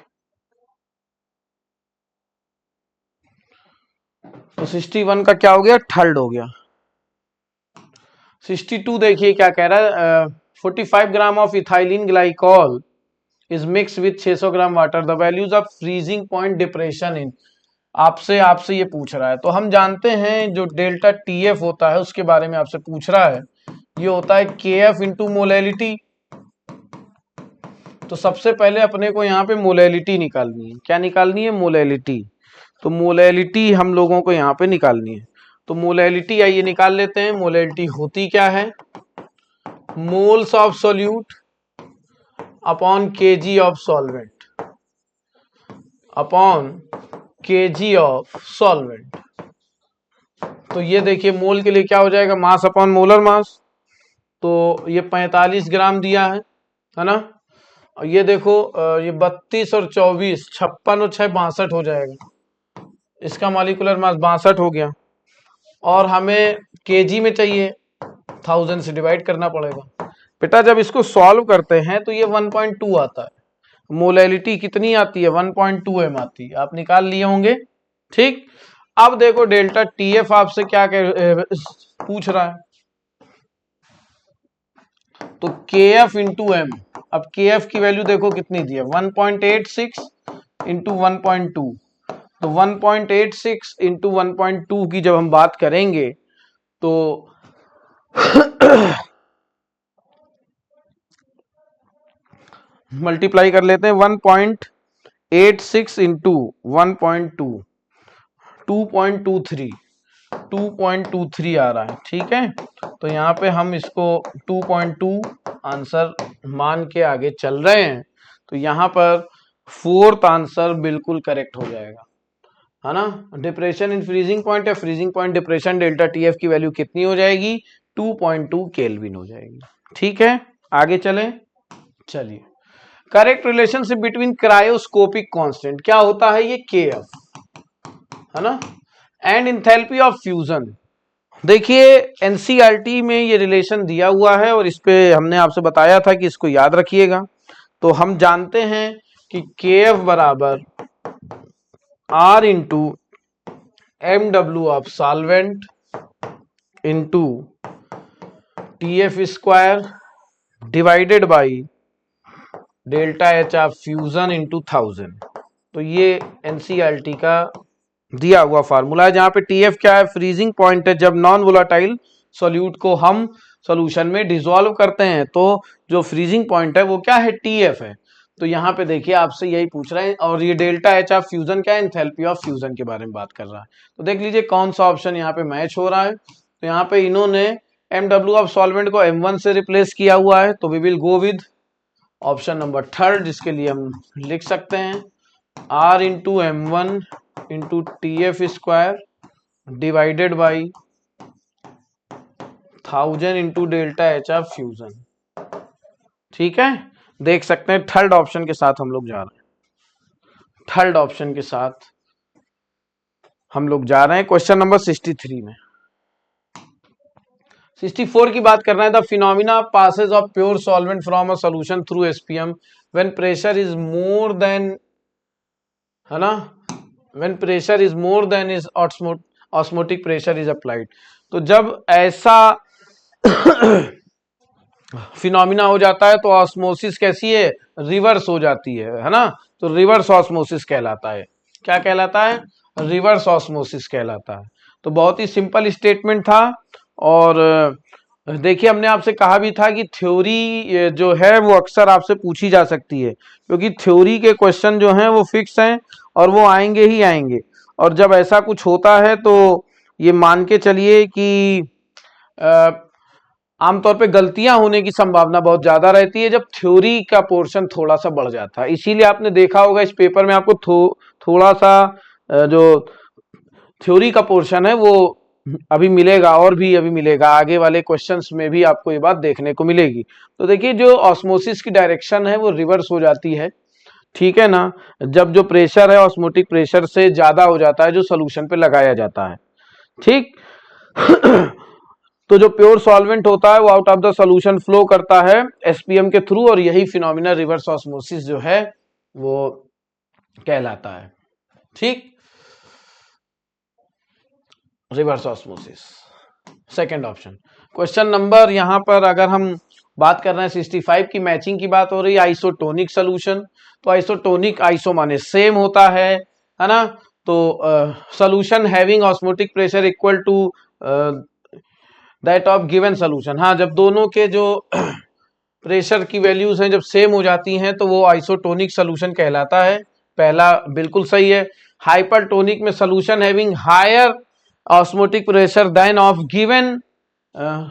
तो 61 का क्या हो गया, थर्ड हो गया। 62 देखिए क्या कह रहा है, 45 gram of ethylene glycol is mix with 600 gram water, the values of freezing point depression in, आपसे आपसे ये पूछ रहा है। तो हम जानते हैं जो डेल्टा टीएफ होता है उसके बारे में आपसे पूछ रहा है, ये होता है के एफ इंटू मोलैलिटी। तो सबसे पहले अपने को यहाँ पे मोलैलिटी निकालनी है, क्या निकालनी है, मोलैलिटी। तो मोलैलिटी हम लोगों को यहाँ पे निकालनी है, तो मोलैलिटी आइए निकाल लेते हैं। मोलैलिटी होती क्या है, moles of solute upon KG of solvent, upon KG of solvent. तो ये देखिए मोल के लिए क्या हो जाएगा, मास अपॉन मोलर मास। तो ये 45 ग्राम दिया है ना। और ये देखो ये 32 और 24, 56 और 6 62 हो जाएगा, इसका मॉलिक्यूलर मास 62 हो गया। और हमें केजी में चाहिए, 1000 से डिवाइड करना पड़ेगा। बेटा जब इसको सॉल्व करते हैं तो ये 1.2 आता है, मोलैलिटी कितनी आती है, 1.2 m आती है, आप निकाल लिए होंगे। ठीक, अब देखो डेल्टा टीएफ आपसे क्या पूछ रहा है, तो के एफ इंटू एम। अब के एफ की वैल्यू देखो कितनी दी है, 1.86 इंटू 1.2। तो 1.86 इंटू 1.2 की जब हम बात करेंगे तो मल्टीप्लाई कर लेते हैं, 1.86 इंटू 1.2, 2.23, 2.23 आ रहा है। ठीक है, तो यहाँ पे हम इसको 2.2 आंसर मान के आगे चल रहे हैं। तो यहाँ पर फोर्थ आंसर बिल्कुल करेक्ट हो जाएगा, है ना। डिप्रेशन इन फ्रीजिंग पॉइंट है, freezing point depression delta TF की वैल्यू कितनी हो जाएगी, 2.2 केल्विन हो जाएगी। ठीक है, आगे चलें। चलिए, correct relationship between cryoscopic constant, क्या होता है ये, के एफ, है ना, एंड इंथैल्पी ऑफ फ्यूजन। देखिए एनसीईआरटी में ये रिलेशन दिया हुआ है और इस पे हमने आपसे बताया था कि इसको याद रखिएगा। तो हम जानते हैं कि के एफ बराबर R into M W of solvent into T F square divided by delta H of fusion into 1000। तो ये एनसीईआरटी का दिया हुआ फार्मूला है, जहां पे टीएफ क्या है, फ्रीजिंग पॉइंट है। जब नॉन वोलाटाइल सॉल्यूट को हम सॉल्यूशन में डिसॉल्व करते हैं तो जो फ्रीजिंग पॉइंट है वो क्या है, टीएफ है। तो यहाँ पे देखिए आपसे यही पूछ रहे हैं, और ये डेल्टा एच ऑफ फ्यूजन क्या है, एंथैल्पी ऑफ फ्यूजन के बारे में बात कर रहा है। तो देख लीजिए कौन सा ऑप्शन यहाँ पे मैच हो रहा है। तो यहाँ पे इन्होंने एम डब्ल्यू ऑफ सॉल्वेंट को M1 से रिप्लेस किया हुआ है, तो we will go with option number third, जिसके लिए हम लिख सकते हैं R into M1 into T F square divided by 1000 into delta H of fusion. ठीक है, देख सकते हैं थर्ड ऑप्शन के साथ हम लोग जा रहे हैं, थर्ड ऑप्शन के साथ हम लोग जा रहे हैं क्वेश्चन नंबर 63 में। 64 की बात कर रहे हैं, the phenomena passage of pure solvent from a solution through SPM when pressure is more than, है ना, when pressure is more than is osmotic pressure is applied. तो जब ऐसा फिनोमिना हो जाता है तो ऑस्मोसिस कैसी है, रिवर्स हो जाती है ना। तो रिवर्स ऑस्मोसिस कहलाता है, क्या कहलाता है, रिवर्स ऑस्मोसिस कहलाता है। तो बहुत ही सिंपल स्टेटमेंट था। और देखिए हमने आपसे कहा भी था कि थ्योरी जो है वो अक्सर आपसे पूछी जा सकती है, क्योंकि थ्योरी के क्वेश्चन जो हैं वो फिक्स हैं और वो आएंगे ही आएंगे। और जब ऐसा कुछ होता है तो ये मान के चलिए कि आमतौर पे गलतियां होने की संभावना बहुत ज्यादा रहती है जब थ्योरी का पोर्शन थोड़ा सा बढ़ जाता है। इसीलिए आपने देखा होगा इस पेपर में आपको थोड़ा सा जो थ्योरी का पोर्शन है वो अभी मिलेगा, और भी अभी मिलेगा, आगे वाले क्वेश्चंस में भी आपको ये बात देखने को मिलेगी। तो देखिए जो ऑस्मोसिस की डायरेक्शन है वो रिवर्स हो जाती है, ठीक है ना, जब जो प्रेशर है ऑस्मोटिक प्रेशर से ज्यादा हो जाता है जो सोल्यूशन पे लगाया जाता है, ठीक। तो जो प्योर सॉल्वेंट होता है वो out of the solution flow करता है एसपीएम के थ्रू, और यही फिनोमिना रिवर्स ऑस्मोसिस जो है वो कहलाता है, ठीक। Reverse osmosis, second option. Question number, यहां पर अगर हम बात कर रहे हैं 65 की, मैचिंग की बात हो रही है, आइसोटोनिक सोल्यूशन। तो आइसोटोनिक, आइसो माने सेम होता है ना। तो solution having osmotic pressure equal to that of given solution. हाँ, जब दोनों के जो प्रेशर की वैल्यूज हैं जब सेम हो जाती हैं तो वो आइसोटोनिक सोल्यूशन कहलाता है। पहला बिल्कुल सही है। हाइपरटोनिक में solution having higher osmotic pressure than of given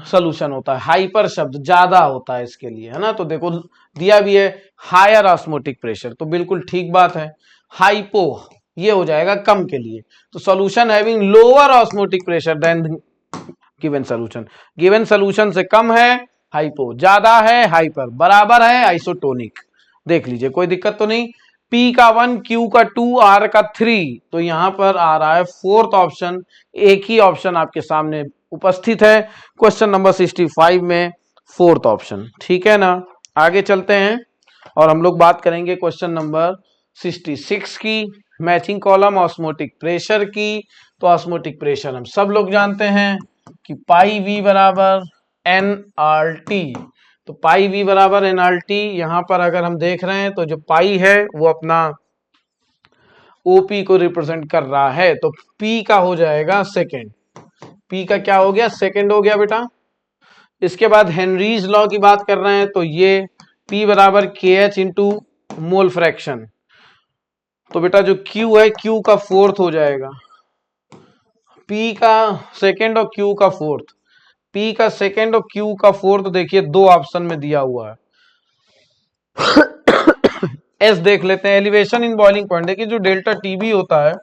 solution होता है। हाइपर शब्द ज्यादा होता है इसके लिए, है ना। तो देखो दिया भी है हायर ऑस्मोटिक प्रेशर, तो बिल्कुल ठीक बात है। हाइपो ये हो जाएगा कम के लिए। तो solution having lower osmotic pressure than given solution, given solution से कम है हाइपो, ज्यादा है हाइपर, बराबर है आइसोटोनिक। देख लीजिए कोई दिक्कत तो नहीं। P का 1, Q का 2, R का 3, तो यहां पर आ रहा है फोर्थ ऑप्शन। एक ही ऑप्शन आपके सामने उपस्थित है क्वेश्चन नंबर 65 में, फोर्थ ऑप्शन, ठीक है ना। आगे चलते हैं और हम लोग बात करेंगे क्वेश्चन नंबर 66 की, मैचिंग कॉलम ऑस्मोटिक प्रेशर की। तो ऑस्मोटिक प्रेशर हम सब लोग जानते हैं कि पाई वी बराबर एन आर टी। तो पाई वी बराबर एन आर टी, यहां पर अगर हम देख रहे हैं तो जो पाई है वो अपना ओपी को रिप्रेजेंट कर रहा है, तो पी का हो जाएगा सेकेंड। पी का क्या हो गया, सेकेंड हो गया बेटा। इसके बाद हेनरीज लॉ की बात कर रहे हैं तो ये पी बराबर के एच इंटू मोल फ्रैक्शन। तो बेटा जो क्यू है, क्यू का फोर्थ हो जाएगा। पी का सेकेंड और क्यू का फोर्थ, पी का सेकेंड और क्यू का फोर्थ देखिए दो ऑप्शन में दिया हुआ है। एस देख लेते हैं, एलिवेशन इन बॉइलिंग पॉइंट। देखिए जो डेल्टा टीबी होता है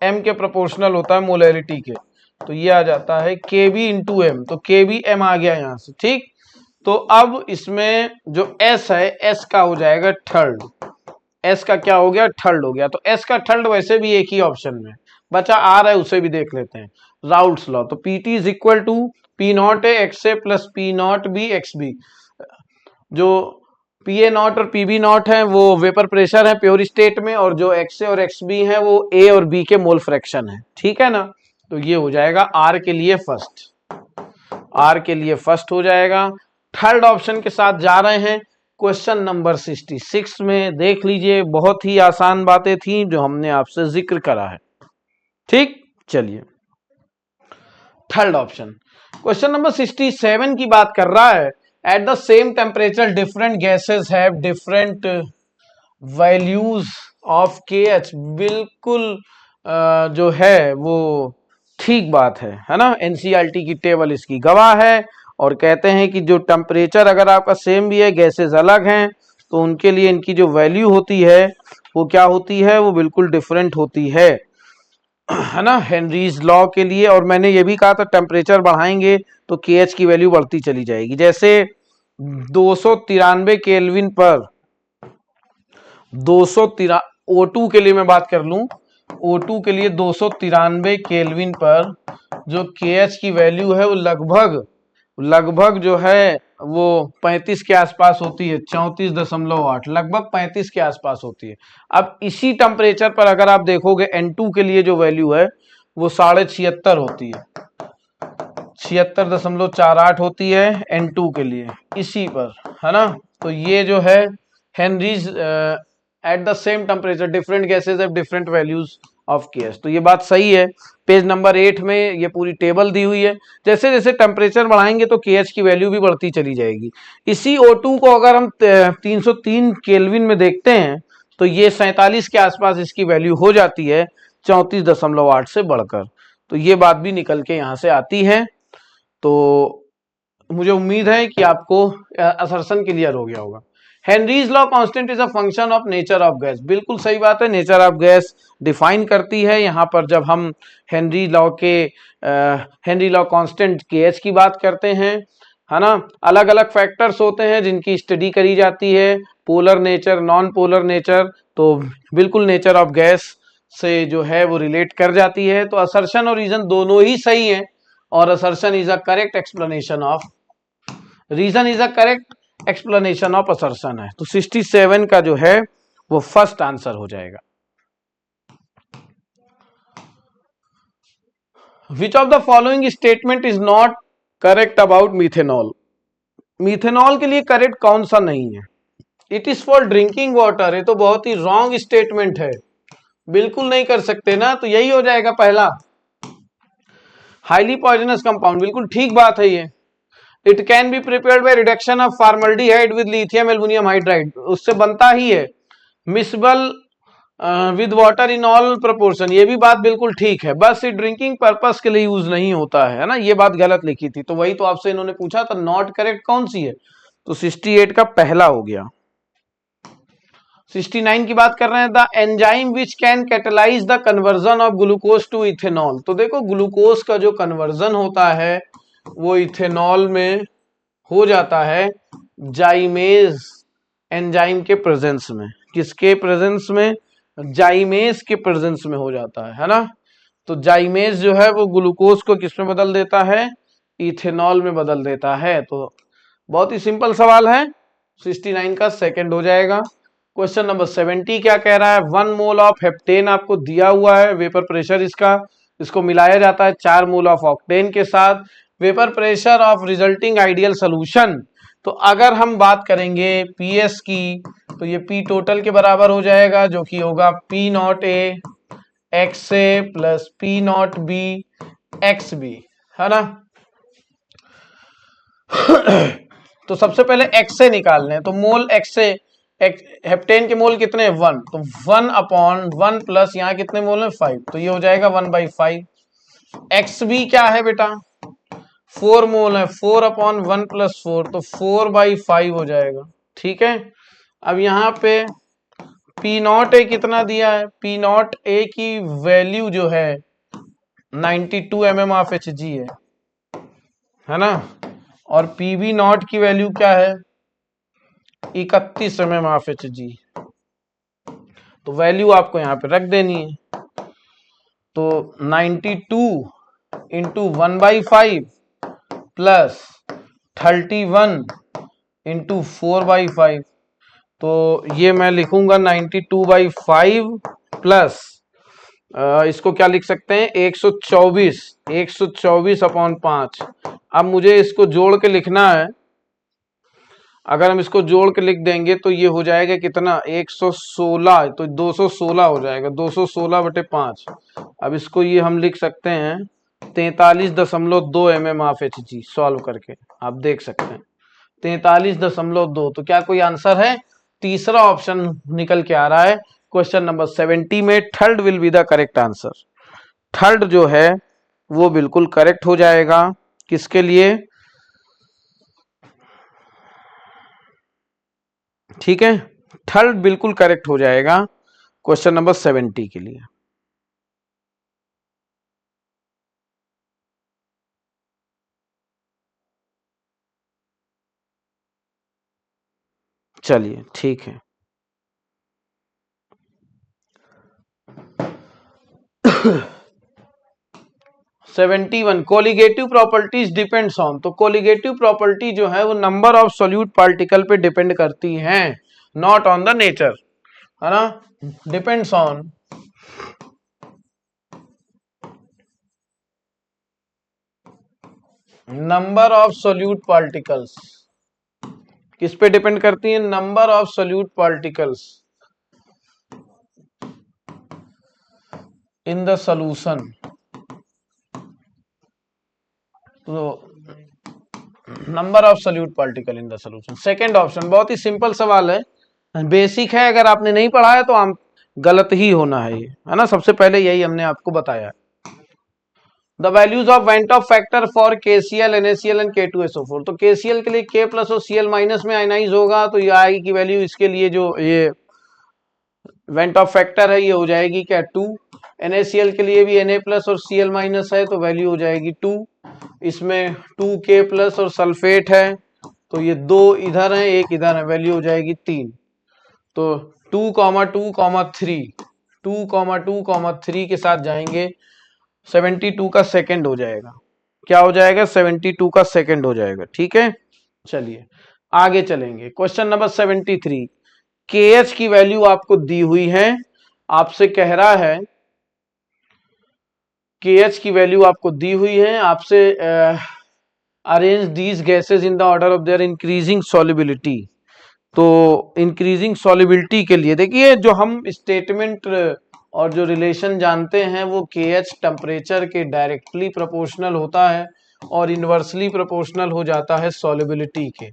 एम के प्रोपोर्शनल होता है मोलैरिटी के, तो ये आ जाता है के बी इंटू एम। तो के बी एम आ गया यहां से, ठीक। तो अब इसमें जो एस है, एस का हो जाएगा थर्ड। एस का क्या हो गया, थर्ड हो गया। तो एस का थर्ड वैसे भी एक ही ऑप्शन में बचा आ रहा है, उसे भी देख लेते हैं। राउट्स लॉ, तो P T is equal to P naught A X A plus P naught B X B. जो पी ए नॉट और पी बी नॉट है वो वेपर प्रेशर है प्योर स्टेट में, और जो एक्स ए और एक्स बी है वो ए और बी के मोल फ्रैक्शन है, ठीक है ना। तो ये हो जाएगा आर के लिए फर्स्ट, आर के लिए फर्स्ट हो जाएगा। थर्ड ऑप्शन के साथ जा रहे हैं क्वेश्चन नंबर 66 में। देख लीजिए बहुत ही आसान बातें थी जो हमने आपसे जिक्र करा है, ठीक। चलिए थर्ड ऑप्शन, क्वेश्चन नंबर 67 की बात कर रहा है। At the same temperature different gases have different values of के एच। बिल्कुल जो है वो ठीक बात है ना। एनसीईआरटी की टेबल इसकी गवाह है, और कहते हैं कि जो टेम्परेचर अगर आपका सेम भी है, गैसेस अलग हैं, तो उनके लिए इनकी जो वैल्यू होती है वो क्या होती है, वो बिल्कुल डिफरेंट होती है ना, हेनरीज लॉ के लिए। और मैंने ये भी कहा था टेम्परेचर बढ़ाएंगे तो के एच की वैल्यू बढ़ती चली जाएगी। जैसे 293 केल्विन पर, 213 O2 के लिए मैं बात कर लूं, O2 के लिए 293 केल्विन पर जो के एच की वैल्यू है वो लगभग जो है वो 35 के आसपास होती है, 34.8, लगभग 35 के आसपास होती है। अब इसी टेम्परेचर पर अगर आप देखोगे N2 के लिए जो वैल्यू है वो 76.5 होती है, 76.48 होती है N2 के लिए इसी पर, है ना। तो ये जो है Henrys at the same temperature different gases have different values of के एच। तो ये बात सही है। पेज नंबर 8 में ये पूरी टेबल दी हुई है। जैसे जैसे टेम्परेचर बढ़ाएंगे तो के एच की वैल्यू भी बढ़ती चली जाएगी। इसी O2 को अगर हम 303 केल्विन में देखते हैं तो ये 47 के आसपास इसकी वैल्यू हो जाती है, 34.8 से बढ़कर। तो ये बात भी निकल के यहां से आती है। तो मुझे उम्मीद है कि आपको असर्शन क्लियर हो गया होगा। Henry's law constant is a function of nature of gas, बिल्कुल सही बात है, नेचर ऑफ गैस डिफाइन करती है यहाँ पर जब हम हेनरी लॉ कांस्टेंट गैस की बात करते हैं, है ना। अलग अलग फैक्टर्स होते हैं जिनकी स्टडी करी जाती है, polar nature, non polar nature, तो बिल्कुल नेचर ऑफ गैस से जो है वो रिलेट कर जाती है। तो असर्शन और रीजन दोनों ही सही है, और assertion is a correct explanation of reason is a correct explanation of assertion है। तो 67 का जो है वो फर्स्ट आंसर हो जाएगा। विच of the following statement is not correct about methanol? Methanol के लिए करेक्ट कौन सा नहीं है? It is for drinking water, ये तो बहुत ही रॉन्ग स्टेटमेंट है, बिल्कुल नहीं कर सकते ना, तो यही हो जाएगा पहला। हाईली पॉइजनस कंपाउंड, बिल्कुल ठीक बात है ये। It can be prepared by reduction of formaldehyde with lithium aluminium hydride, उससे बनता ही है। Miscible with water in all proportion, ये भी बात बिल्कुल ठीक है, बस ये ड्रिंकिंग पर्पस के लिए यूज नहीं होता है ना, ये बात गलत लिखी थी, तो वही तो आपसे इन्होंने पूछा था नॉट करेक्ट कौन सी है, तो 68 का पहला हो गया। 69 की बात कर रहे हैं, the enzyme which can catalyse the conversion of glucose to ethanol. तो देखो ग्लूकोज का जो कन्वर्जन होता है वो इथेनॉल में हो जाता है जाइमेज एंजाइम के प्रेजेंस में। किसके प्रेजेंस में? जाइमेज के प्रेजेंस में हो जाता है ना। तो जाइमेज जो है वो ग्लूकोज को किस में बदल देता है? इथेनॉल में बदल देता है। तो बहुत ही सिंपल सवाल है, 69 का सेकंड हो जाएगा। क्वेश्चन नंबर 70 क्या कह रहा है? 1 मोल ऑफ हेप्टेन आपको दिया हुआ है, वेपर प्रेशर इसको मिलाया जाता है 4 मोल ऑफ ऑक्टेन के साथ, vapour pressure of resulting ideal solution. तो अगर हम बात करेंगे पीएस की, तो ये पी टोटल के बराबर हो जाएगा, जो कि होगा P naught A X A plus P naught B X B, है ना। तो सबसे पहले एक्स ए निकालने हैं, तो मोल एक्स ए, हेप्टेन के मोल कितने? 1, तो 1/1 प्लस यहाँ कितने मोल है? 5, तो ये हो जाएगा 1/5। एक्स बी क्या है बेटा? 4 मोल है, 4/1 प्लस 4, तो 4/5 हो जाएगा। ठीक है, अब यहाँ पे पी नॉट ए कितना दिया है? पी नॉट ए की वैल्यू जो है 92 mm ऑफ एच जी है ना, और पी बी नॉट की वैल्यू क्या है? 31 mm ऑफ एच जी। तो वैल्यू आपको यहाँ पे रख देनी है, तो 92 इंटू 1/5 प्लस 31 इंटू 4/5, तो ये मैं लिखूंगा 92/5 प्लस इसको क्या लिख सकते हैं? 124/5। अब मुझे इसको जोड़ के लिखना है, अगर हम इसको जोड़ के लिख देंगे तो ये हो जाएगा कितना? 116, तो 216 हो जाएगा, 216/5। अब इसको ये हम लिख सकते हैं 43.2 mm of H G, solve करके आप देख सकते हैं 43.2। तो क्या कोई आंसर है? तीसरा ऑप्शन निकल के आ रहा है क्वेश्चन नंबर 70 में, third will be the correct answer. Third जो है वो बिल्कुल करेक्ट हो जाएगा। किसके लिए? ठीक है, थर्ड बिल्कुल करेक्ट हो जाएगा क्वेश्चन नंबर 70 के लिए। चलिए ठीक है। 71 कोलिगेटिव प्रॉपर्टीज डिपेंड्स ऑन। तो कोलिगेटिव प्रॉपर्टी जो है वो नंबर ऑफ सोल्यूट पार्टिकल पे डिपेंड करती हैं, नॉट ऑन द नेचर, है ना। Depends on number of solute particles. किस पे डिपेंड करती है? Number of solute particles in the solution. तो number of solute particle in the solution, second option. बहुत ही सिंपल सवाल है, बेसिक है, अगर आपने नहीं पढ़ा है तो आप गलत ही होना है ये, है ना। सबसे पहले यही हमने आपको बताया। The values of went of factor for KCl NaCl and K2SO4। तो KCl के लिए K प्लस और Cl माइनस में आयनाइज होगा, तो ये आई की वैल्यू इसके लिए जो ये वेंट ऑफ फैक्टर है ये हो जाएगी क्या 2। NaCl के लिए भी Na प्लस और Cl माइनस है तो वैल्यू हो जाएगी 2। इसमें 2K प्लस और सल्फेट है तो ये 2 इधर है एक इधर है, वैल्यू हो जाएगी 3। तो 2,2,3 2,2,3 के साथ जाएंगे 72 का सेकंड हो जाएगा। क्या हो जाएगा 72 का सेकंड हो जाएगा। ठीक है, चलिए आगे चलेंगे। Question number 73। KH की वैल्यू आपको दी हुई है, आपसे कह रहा है KH की वैल्यू आपको दी हुई है, आपसे arrange these gases in the order of their increasing solubility. तो इंक्रीजिंग सॉल्युबिलिटी के लिए देखिए जो हम स्टेटमेंट और जो रिलेशन जानते हैं वो KH टेम्परेचर के डायरेक्टली प्रोपोर्शनल होता है और इनवर्सली प्रोपोर्शनल हो जाता है सॉल्युबिलिटी के।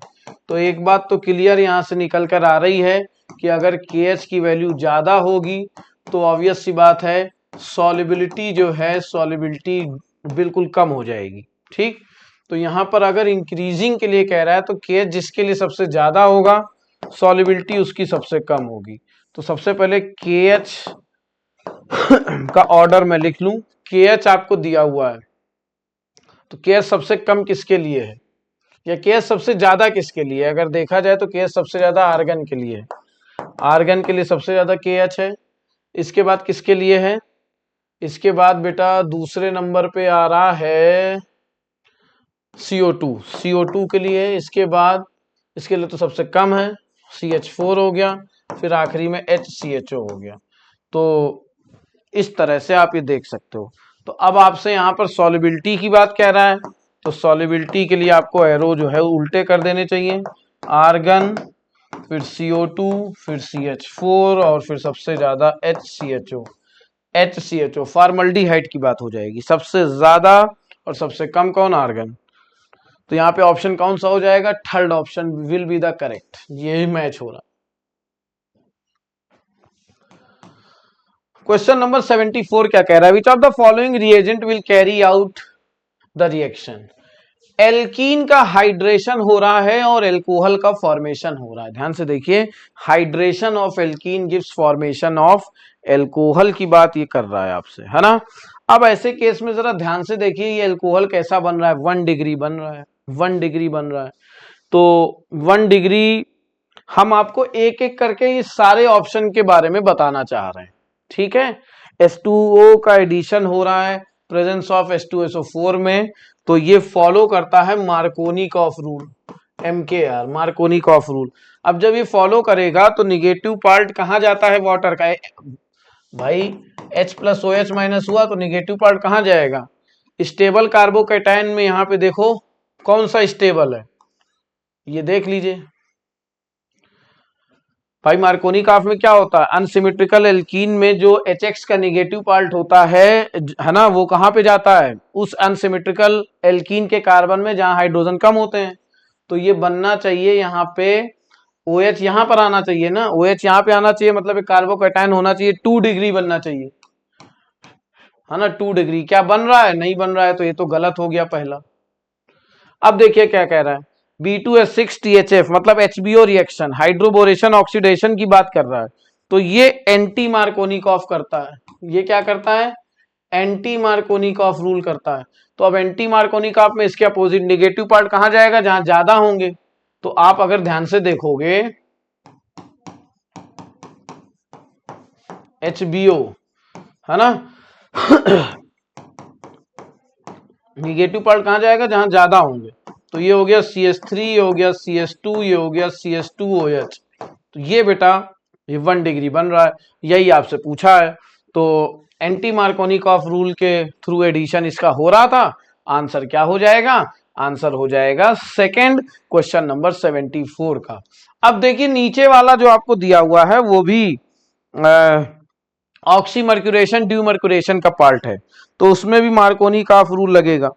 तो एक बात तो क्लियर यहाँ से निकल कर आ रही है कि अगर KH की वैल्यू ज्यादा होगी तो ऑब्वियस सी बात है सॉल्युबिलिटी जो है सॉल्युबिलिटी बिल्कुल कम हो जाएगी। ठीक, तो यहाँ पर अगर इंक्रीजिंग के लिए कह रहा है तो KH जिसके लिए सबसे ज्यादा होगा सॉल्युबिलिटी उसकी सबसे कम होगी। तो सबसे पहले KH का ऑर्डर मैं लिख लूं। KH आपको दिया हुआ है तो KH सबसे कम किसके लिए है या KH सबसे ज्यादा किसके लिए? अगर देखा जाए तो KH सबसे ज्यादा आर्गन के लिए है, आर्गन के लिए सबसे ज्यादा KH है। इसके बाद किसके लिए है? इसके बाद बेटा दूसरे नंबर पे आ रहा है CO2, CO2 के लिए। इसके बाद इसके लिए तो सबसे कम है CH4 हो गया, फिर आखिरी में HCHO हो गया। तो इस तरह से आप ये देख सकते हो। तो अब आपसे यहाँ पर सॉल्युबिलिटी की बात कह रहा है तो सॉल्युबिलिटी के लिए आपको एरो जो है उल्टे कर देने चाहिए। आर्गन, फिर CO2, फिर CH4 और फिर सबसे ज्यादा HCHO। HCHO फॉर्मल्डिहाइड की बात हो जाएगी। सबसे ज्यादा और सबसे कम कौन? आर्गन। तो यहाँ पे ऑप्शन कौन सा हो जाएगा? Third option will be the correct. यही मैच हो रहा। क्वेश्चन नंबर 74 क्या कह रहा है? Which of the following reagent will carry out the reaction. Alkene का हाइड्रेशन हो रहा है और एल्कोहल का फॉर्मेशन हो रहा है। ध्यान से देखिए, hydration of alkene gives formation of alcohol की बात ये कर रहा है आपसे, है ना। अब ऐसे केस में जरा ध्यान से देखिए ये एल्कोहल कैसा बन रहा है। 1 डिग्री बन रहा है, 1 डिग्री बन रहा है। तो 1 डिग्री हम आपको एक एक करके ये सारे ऑप्शन के बारे में बताना चाह रहे हैं। ठीक है, H2O का एडिशन हो रहा है प्रेजेंस ऑफ H2SO4 में, तो ये फॉलो करता है Markovnikov rule, MKR Markovnikov rule. अब जब ये फॉलो करेगा तो निगेटिव पार्ट कहाँ जाता है वाटर का? भाई H प्लस OH माइनस हुआ तो निगेटिव पार्ट कहाँ जाएगा? स्टेबल कार्बोकैटायन में। यहाँ पे देखो कौन सा स्टेबल है, ये देख लीजिए भाई। मार्कोनिकॉफ में क्या होता है? अनसिमेट्रिकल एल्कीन में जो HX का निगेटिव पार्ट होता है ना, वो कहाँ पे जाता है? उस अनसिमेट्रिकल एल्कीन के कार्बन में जहां हाइड्रोजन कम होते हैं। तो ये बनना चाहिए यहाँ पे OH यहाँ पर आना चाहिए ना, OH यहाँ पे आना चाहिए, मतलब एक कार्बोकैटायन होना चाहिए। 2 डिग्री बनना चाहिए, है ना। 2 डिग्री क्या बन रहा है? नहीं बन रहा है, तो ये तो गलत हो गया पहला। अब देखिए क्या कह रहा है, B2S6THF मतलब HBO रिएक्शन, हाइड्रोबोरेशन ऑक्सीडेशन की बात कर रहा है। तो ये एंटी मार्कोनिकॉफ करता है। ये क्या करता है? एंटी मार्कोनिकॉफ रूल करता है। तो अब एंटी मार्कोनिकॉफ में इसके अपोजिट निगेटिव पार्ट कहां जाएगा? जहां ज्यादा होंगे। तो आप अगर ध्यान से देखोगे HBO, है ना, निगेटिव पार्ट कहां जाएगा? जहां ज्यादा होंगे। तो ये हो गया CH3, ये हो गया CH2, ये हो गया CH2OH। तो ये बेटा ये 1 डिग्री बन रहा है, यही आपसे पूछा है। तो एंटी मार्कोनिकॉफ रूल के थ्रू एडिशन इसका हो रहा था। आंसर क्या हो जाएगा? आंसर हो जाएगा सेकंड, क्वेश्चन नंबर 74 का। अब देखिए नीचे वाला जो आपको दिया हुआ है वो भी ऑक्सीमर्क्यूरेशन ड्यूमर्क्यूरेशन का पार्ट है। तो उसमें भी मार्कोनिकॉफ रूल लगेगा।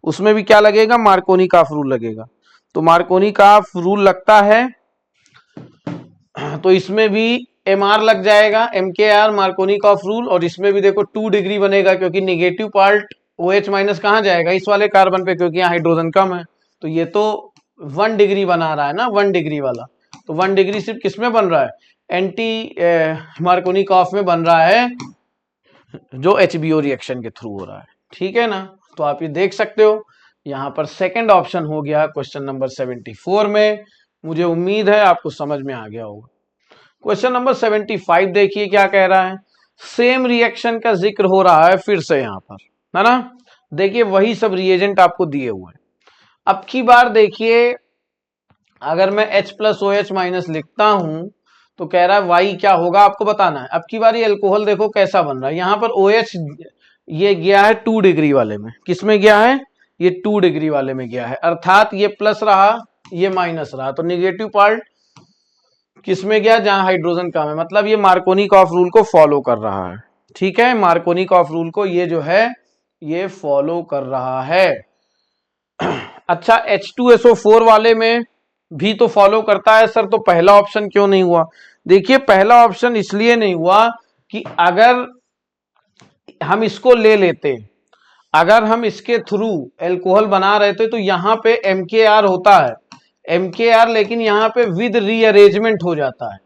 उसमें भी क्या लगेगा? मार्कोनिकॉफ रूल लगेगा। तो मार्कोनिकॉफ रूल लगता है तो इसमें भी MR लग जाएगा, MKR मार्कोनिकॉफ रूल। और इसमें भी देखो 2 डिग्री बनेगा क्योंकि निगेटिव पार्ट OH माइनस कहाँ जाएगा, इस वाले कार्बन पे, क्योंकि यहाँ हाइड्रोजन कम है। तो ये तो 1 डिग्री बना रहा है ना, 1 डिग्री वाला। तो 1 डिग्री सिर्फ किस में बन रहा है, एंटी मार्कोनिकॉफ में बन रहा है, जो HBO रिएक्शन के थ्रू हो रहा है। ठीक है ना, तो आप ये देख सकते हो यहाँ पर सेकंड ऑप्शन हो गया क्वेश्चन नंबर 74 में। मुझे उम्मीद है आपको समझ में आ गया होगा। क्वेश्चन नंबर 75 देखिए क्या कह रहा है। सेम रिएक्शन का जिक्र हो रहा है फिर से यहाँ पर, है ना। देखिए वही सब रिएजेंट आपको दिए हुए हैं। अब की बार देखिए, अगर मैं H प्लस OH माइनस लिखता हूं तो कह रहा है Y क्या होगा आपको बताना है। अब की बार ये अल्कोहल देखो कैसा बन रहा है, यहाँ पर OH ये गया है 2 डिग्री वाले में, किस में गया है, ये 2 डिग्री वाले में गया है, अर्थात ये प्लस रहा ये माइनस रहा, तो निगेटिव पार्ट किस में गया, जहां हाइड्रोजन कम है, मतलब ये मार्कोनिकॉफ रूल को फॉलो कर रहा है। ठीक है, मार्कोनिकॉफ रूल को ये जो है ये फॉलो कर रहा है। अच्छा H2SO4 वाले में भी तो फॉलो करता है सर, तो पहला ऑप्शन क्यों नहीं हुआ। देखिए पहला ऑप्शन इसलिए नहीं हुआ कि अगर हम इसको ले लेते, अगर हम इसके थ्रू एल्कोहल बना रहे थे तो यहां पे MKR होता है, MKR, लेकिन यहां पे विद रीअरेंजमेंट हो जाता है,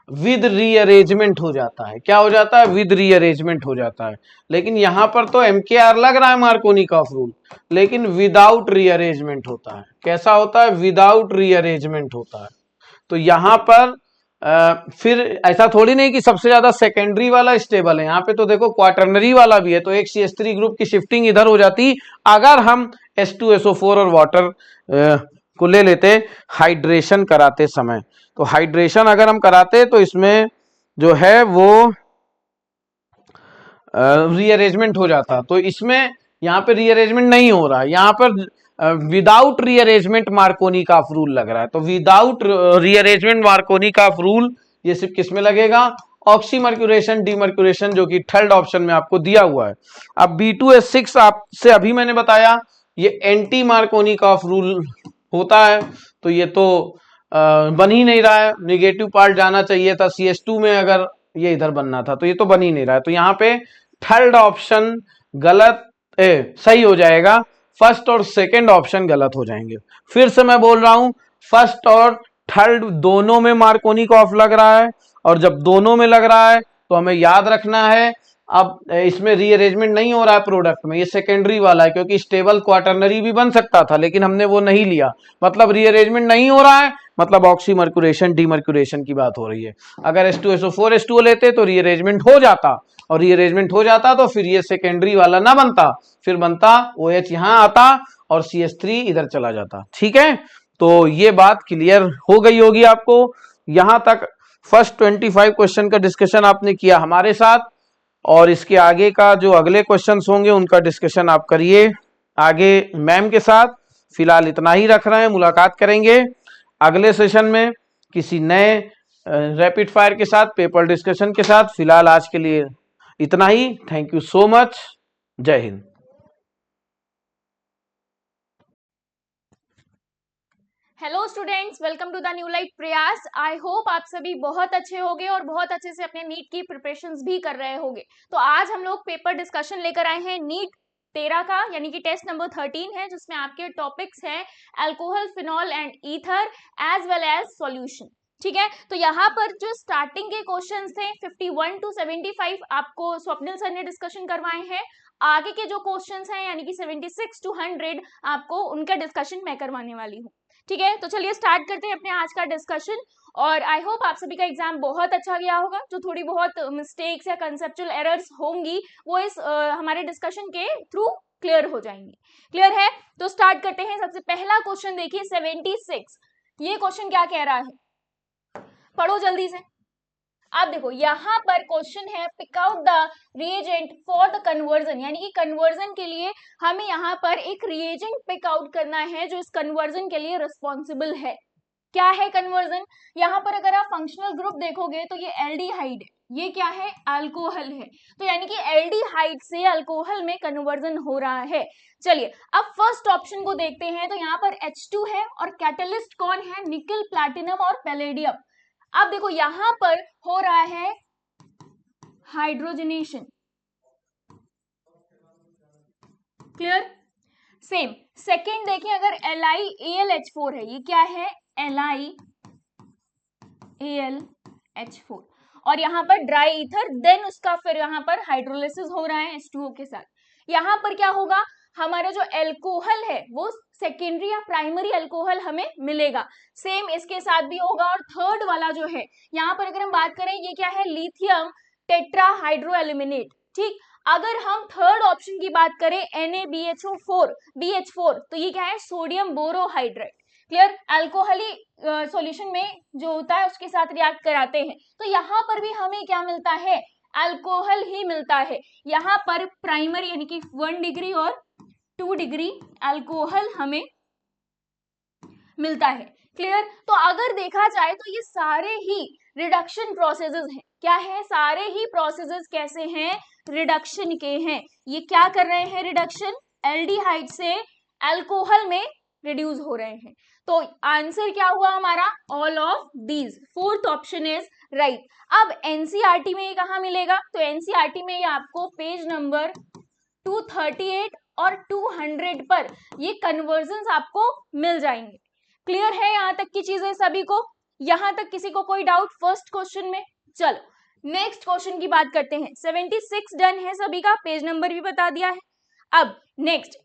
विद रीअरेंजमेंट हो जाता है, क्या हो जाता है, विद रीअरेंजमेंट हो जाता है। लेकिन यहां पर तो MKR लग रहा है मार्कोनिकॉफ रूल, लेकिन विदाउट रीअरेंजमेंट होता है। कैसा होता है, विदाउट रीअरेंजमेंट होता है। तो यहां पर फिर ऐसा थोड़ी नहीं कि सबसे ज्यादा सेकेंडरी वाला स्टेबल है, यहाँ पे तो देखो क्वाटरनरी वाला भी है, तो एक CH3 ग्रुप की शिफ्टिंग इधर हो जाती अगर हम H2SO4 और वाटर को ले लेते हाइड्रेशन कराते समय। तो हाइड्रेशन अगर हम कराते तो इसमें जो है वो रीअरेंजमेंट हो जाता, तो इसमें यहाँ पे रीअरेंजमेंट नहीं हो रहा है, यहाँ पर विदाउट रीअरेंजमेंट मार्कोनी का रूल लग रहा है। तो विदाउट रीअरेंजमेंट मार्कोनी का रूल ये सिर्फ किस में लगेगा, ऑक्सीमर्क्यूरेशन डीमर्क्यूरेशन, जो कि थर्ड ऑप्शन में आपको दिया हुआ है। अब B2S6 आपसे अभी मैंने बताया ये एंटी मार्कोनी का रूल होता है, तो ये तो बन ही नहीं रहा है, निगेटिव पार्ट जाना चाहिए था CH2 में, अगर ये इधर बनना था, तो ये तो बन ही नहीं रहा है। तो यहाँ पे थर्ड ऑप्शन गलत सही हो जाएगा, फर्स्ट और सेकंड ऑप्शन गलत हो जाएंगे। फिर से मैं बोल रहा हूं, फर्स्ट और थर्ड दोनों में मार्कोनिक ऑफ लग रहा है, और जब दोनों में लग रहा है तो हमें याद रखना है, अब इसमें रीअरेंजमेंट नहीं हो रहा है प्रोडक्ट में, ये सेकेंडरी वाला है, क्योंकि स्टेबल क्वाटरनरी भी बन सकता था लेकिन हमने वो नहीं लिया, मतलब रीअरेंजमेंट नहीं हो रहा है, मतलब ऑक्सीमर्क्यूरेशन डीमर्क्यूरेशन की बात हो रही है। अगर H2SO4 H2O लेते तो रीअरेंजमेंट हो जाता, और रीअरेंजमेंट हो जाता तो फिर ये सेकेंडरी वाला ना बनता, फिर बनता OH यहां आता और CH3 इधर चला जाता। ठीक है, तो ये बात क्लियर हो गई होगी आपको। यहां तक फर्स्ट 25 क्वेश्चन का डिस्कशन आपने किया हमारे साथ, और इसके आगे का जो अगले क्वेश्चंस होंगे उनका डिस्कशन आप करिए आगे मैम के साथ। फिलहाल इतना ही रख रहे हैं, मुलाकात करेंगे अगले सेशन में किसी नए रैपिड फायर के साथ, पेपर डिस्कशन के साथ। फिलहाल आज के लिए इतना ही, थैंक यू सो मच, जय हिंद। Hello students, welcome to the new life Prayas. I hope आप सभी बहुत अच्छे होंगे और बहुत अच्छे से अपने नीट की प्रिपरेशंस भी कर रहे होंगे। तो आज हम लोग पेपर डिस्कशन लेकर आए हैं नीट 13 का, यानी कि टेस्ट नंबर 13 है, जिसमें आपके टॉपिक्स हैं alcohol, phenol and ether as well as solution. ठीक है, तो यहाँ पर जो स्टार्टिंग के क्वेश्चंस थे 51 to 75 आपको स्वप्निल सर ने डिस्कशन करवाए हैं। आगे के जो क्वेश्चंस हैं यानी कि 76 to 100 आपको उनका डिस्कशन मैं करवाने वाली हूँ। ठीक है, तो चलिए स्टार्ट करते हैं अपने आज का डिस्कशन। और आई होप आप सभी का एग्जाम बहुत अच्छा गया होगा। जो थोड़ी बहुत मिस्टेक्स या कंसेप्चुअल एरर्स होंगी वो इस हमारे डिस्कशन के थ्रू क्लियर हो जाएंगी। क्लियर है, तो स्टार्ट करते हैं। सबसे पहला क्वेश्चन देखिए 76। ये क्वेश्चन क्या कह रहा है, पढ़ो जल्दी से। अब देखो यहाँ पर क्वेश्चन है pick out the reagent for the conversion, यानी कि कन्वर्जन के लिए हमें यहाँ पर एक रिएजेंट पिक आउट करना है जो इस कन्वर्जन के लिए रिस्पॉन्सिबल है। क्या है कन्वर्जन, यहाँ पर अगर आप फंक्शनल ग्रुप देखोगे तो ये एल्डिहाइड है, ये क्या है, अल्कोहल है। तो यानी कि एल्डिहाइड से अल्कोहल में कन्वर्जन हो रहा है। चलिए अब फर्स्ट ऑप्शन को देखते हैं। तो यहाँ पर H2 है और कैटलिस्ट कौन है, निकल, प्लैटिनम और पैलेडियम। अब देखो यहां पर हो रहा है हाइड्रोजनेशन, क्लियर। सेम सेकेंड देखें, अगर LiAlH4 है, ये क्या है LiAlH4, और यहाँ पर ड्राई ईथर, देन उसका फिर यहाँ पर हाइड्रोलिसिस हो रहा है H2O के साथ। यहाँ पर क्या होगा, हमारा जो एल्कोहल है वो सेकेंडरी या प्राइमरी अल्कोहल हमें मिलेगा। सेम इसके साथ भी होगा। और थर्ड वाला जो है, यहाँ पर अगर हम बात करें, ये क्या है लिथियम टेट्राहाइड्रोएल्यूमिनेट। ठीक, अगर हम थर्ड ऑप्शन की बात करें NaBHO4 BH4, तो ये क्या है सोडियम बोरोहाइड्रेट। क्लियर, अल्कोहली सॉल्यूशन में जो होता है उसके साथ रिएक्ट कराते हैं। तो यहाँ पर भी हमें क्या मिलता है, अल्कोहल ही मिलता है। यहाँ पर प्राइमरी यानी कि 1 डिग्री और 2 डिग्री अल्कोहल हमें मिलता है। क्लियर, तो अगर देखा जाए तो ये सारे ही रिडक्शन प्रोसेसेस हैं। क्या है, सारे ही प्रोसेसेस कैसे हैं, रिडक्शन के हैं। ये क्या कर रहे हैं, रिडक्शन, एल्डिहाइड से अल्कोहल में रिड्यूस हो रहे हैं। तो आंसर क्या हुआ हमारा, all of these, fourth option is right. अब एनसीईआरटी में ये कहाँ मिलेगा, तो एनसीईआरटी में ये आपको पेज नंबर 238 और 200 पर ये कन्वर्जन्स आपको मिल जाएंगे। क्लियर है यहाँ तक की चीजें सभी को, यहाँ तक किसी को कोई डाउट फर्स्ट क्वेश्चन में। चलो नेक्स्ट क्वेश्चन की बात करते हैं। 76 डन है सभी का, पेज नंबर भी बता दिया है। अब नेक्स्ट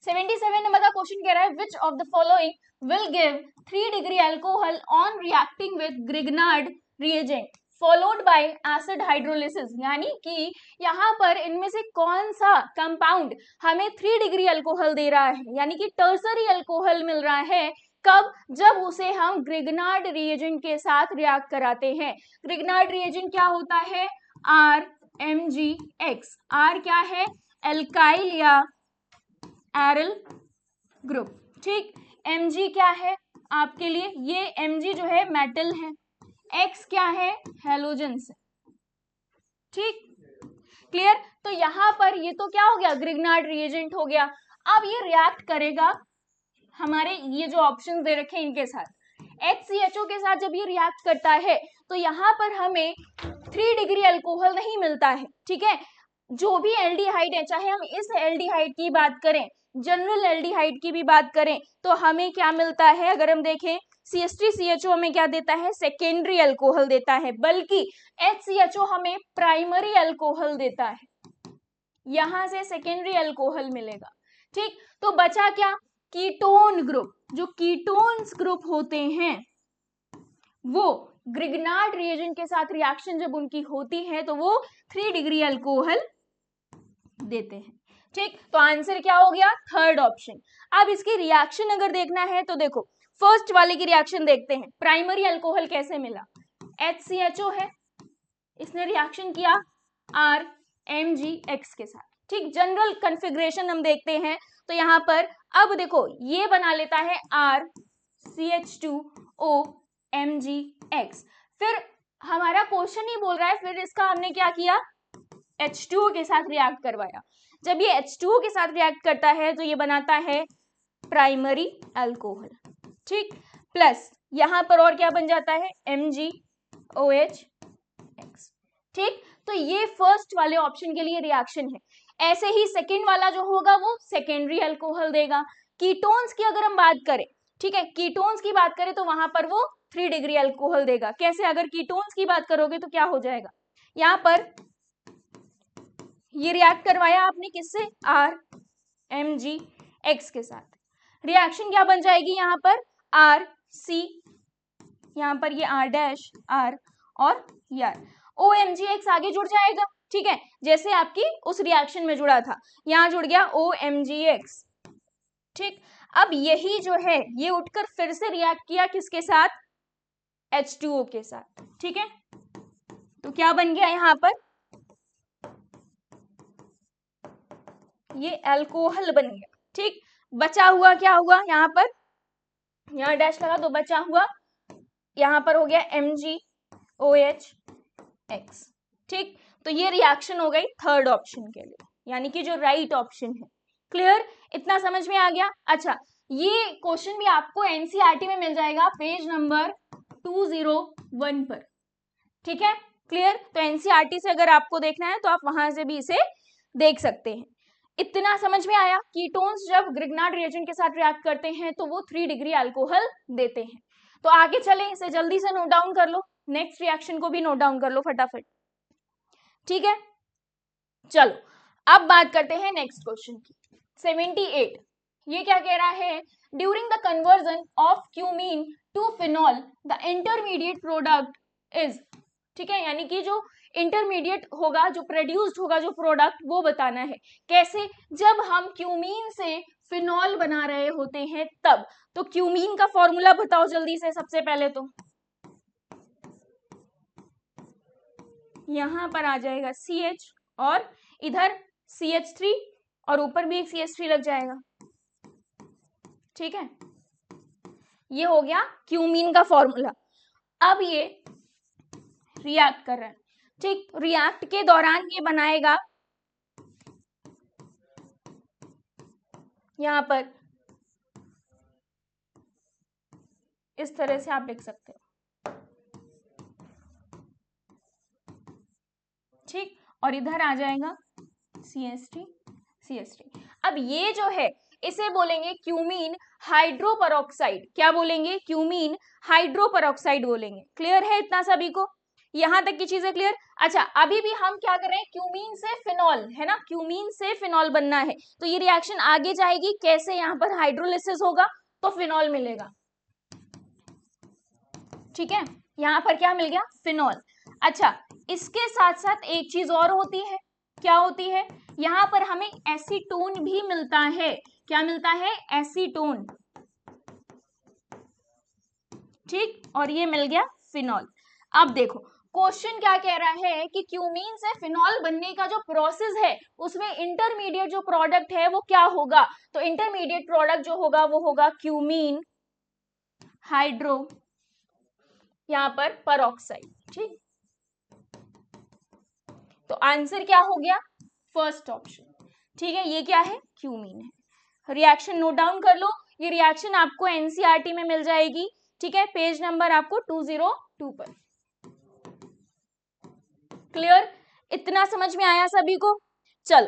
77 नंबर का क्वेश्चन कह रहा है, which of the following will give 3 degree alcohol on reacting with Grignard reagent followed by acid hydrolysis. यानी कि यहाँ पर इनमें से कौन सा कंपाउंड हमें 3 डिग्री अल्कोहल दे रहा है, यानी कि टर्सरी अल्कोहल मिल रहा है, कब, जब उसे हम ग्रिग्नार्ड रिएजेंट के साथ रिएक्ट कराते हैं। ग्रिग्नार्ड रिएजेंट क्या होता है, RMgX। R क्या है, एल्काइल या एरल ग्रुप। ठीक, Mg क्या है आपके लिए, ये Mg जो है मेटल है, X क्या है, हेलोजन्स। ठीक, क्लियर। तो यहाँ पर ये तो क्या हो गया, ग्रिग्नार्ड रिएजेंट हो गया। अब ये रिएक्ट करेगा हमारे ये जो ऑप्शंस दे रखे हैं इनके साथ। HCHO के साथ जब ये रिएक्ट करता है तो यहाँ पर हमें 3 डिग्री अल्कोहल नहीं मिलता है। ठीक है, जो भी एल्डिहाइड है, चाहे हम इस एल्डिहाइड की बात करें, जनरल एल्डिहाइड की भी बात करें, तो हमें क्या मिलता है, अगर हम देखें CH3CHO हमें क्या देता है, सेकेंडरी अल्कोहल देता है, बल्कि HCHO हमें प्राइमरी अल्कोहल देता है, यहां से सेकेंडरी अल्कोहल मिलेगा। ठीक, तो बचा क्या, कीटोन ग्रुप। जो कीटोन्स ग्रुप होते हैं वो ग्रिग्नार्ड रिएजेंट के साथ रिएक्शन जब उनकी होती है तो वो 3 डिग्री अल्कोहल देते हैं। ठीक, तो आंसर क्या हो गया, थर्ड ऑप्शन। अब इसकी रिएक्शन अगर देखना है तो देखो, फर्स्ट वाले की रिएक्शन देखते हैं। प्राइमरी अल्कोहल कैसे मिला, HCHO है, इसने रिएक्शन किया RMgX के साथ। ठीक, जनरल कॉन्फ़िगरेशन हम देखते हैं तो यहाँ पर अब देखो ये बना लेता है RCH2OMgX। फिर हमारा क्वेश्चन ही बोल रहा है, फिर इसका हमने क्या किया, H2O के साथ रिएक्ट करवाया। जब ये H2O के साथ रिएक्ट करता है तो ये बनाता है प्राइमरी अल्कोहल। ठीक, प्लस यहां पर और क्या बन जाता है, MgOH। ठीक, तो ये फर्स्ट वाले ऑप्शन के लिए रिएक्शन है। ऐसे ही सेकेंड वाला जो होगा वो सेकेंडरी अल्कोहल देगा। कीटोन्स की अगर हम बात करें, ठीक है, कीटोन्स की बात करें तो वहां पर वो 3 डिग्री अल्कोहल देगा। कैसे, अगर कीटोन्स की बात करोगे तो क्या हो जाएगा, यहाँ पर ये रिएक्ट करवाया आपने किससे, RMgX के साथ, रिएक्शन क्या बन जाएगी यहाँ पर, RC, यहाँ पर ये R डैश R और यार OMgX आगे जुड़ जाएगा। ठीक है, जैसे आपकी उस रिएक्शन में जुड़ा था, यहाँ जुड़ गया OMgX। ठीक, अब यही जो है ये उठकर फिर से रिएक्ट किया किसके साथ, H2O के साथ। ठीक है, तो क्या बन गया यहाँ पर, ये अल्कोहल बन गया। ठीक, बचा हुआ क्या हुआ, यहाँ पर यहाँ डैश लगा तो बचा हुआ यहाँ पर हो गया MgOH X। ठीक, तो ये रिएक्शन हो गई थर्ड ऑप्शन के लिए, यानी कि जो राइट ऑप्शन है। क्लियर, इतना समझ में आ गया। अच्छा, ये क्वेश्चन भी आपको एनसीईआरटी में मिल जाएगा पेज नंबर 201 पर। ठीक है, क्लियर? तो एनसीईआरटी से अगर आपको देखना है तो आप वहां से भी इसे देख सकते हैं। इतना समझ में आया? कीटोन्स जब ग्रिग्नार्ड रिएजेंट के साथ रिएक्ट करते हैं तो वो 3 डिग्री अल्कोहल देते हैं। तो आगे चले, इसे जल्दी से नोट डाउन कर लो, नेक्स्ट रिएक्शन को भी नोट डाउन कर लो फटाफट, ठीक है? चलो अब बात करते हैं नेक्स्ट क्वेश्चन की। 78 ये क्या कह रहा है? During the conversion of cumene to phenol the intermediate product is, ठीक है, यानी कि जो इंटरमीडिएट होगा, जो प्रोड्यूस्ड होगा, जो प्रोडक्ट, वो बताना है। कैसे? जब हम क्यूमीन से फिनॉल बना रहे होते हैं तब। तो क्यूमीन का फॉर्मूला बताओ जल्दी से। सबसे पहले तो यहां पर आ जाएगा CH और इधर CH3 और ऊपर भी एक CH3 लग जाएगा, ठीक है? ये हो गया क्यूमीन का फॉर्मूला। अब ये रिएक्ट कर रहा है, ठीक? रिएक्ट के दौरान ये बनाएगा, यहां पर इस तरह से आप लिख सकते हो, ठीक? और इधर आ जाएगा CH3। अब ये जो है इसे बोलेंगे क्यूमीन हाइड्रोपरऑक्साइड। क्या बोलेंगे? क्यूमीन हाइड्रोपरऑक्साइड बोलेंगे। क्लियर है इतना सभी को? यहां तक की चीजें क्लियर? अच्छा, अभी भी हम क्या कर रहे हैं? क्यूमीन से फिनॉल, है ना? क्यूमीन से फिनॉल बनना है तो ये रिएक्शन आगे जाएगी कैसे? यहां पर हाइड्रोलिसिस होगा तो फिनॉल मिलेगा, ठीक है? यहां पर क्या मिल गया? फिनॉल। अच्छा, इसके साथ साथ एक चीज और होती है। क्या होती है? यहां पर हमें एसीटोन भी मिलता है। क्या मिलता है? एसीटोन, ठीक? और ये मिल गया फिनॉल। अब देखो क्वेश्चन क्या कह रहा है कि क्यूमीन से फिनॉल बनने का जो प्रोसेस है उसमें इंटरमीडिएट जो प्रोडक्ट है वो क्या होगा? तो इंटरमीडिएट प्रोडक्ट जो होगा वो होगा क्यूमीन हाइड्रो, यहां पर परऑक्साइड, ठीक? तो आंसर क्या हो गया? फर्स्ट ऑप्शन, ठीक है? ये क्या है? क्यूमीन है। रिएक्शन नोट डाउन कर लो, ये रिएक्शन आपको एनसीईआरटी में मिल जाएगी, ठीक है? पेज नंबर आपको 202 पर। क्लियर? इतना समझ में आया सभी को? चलो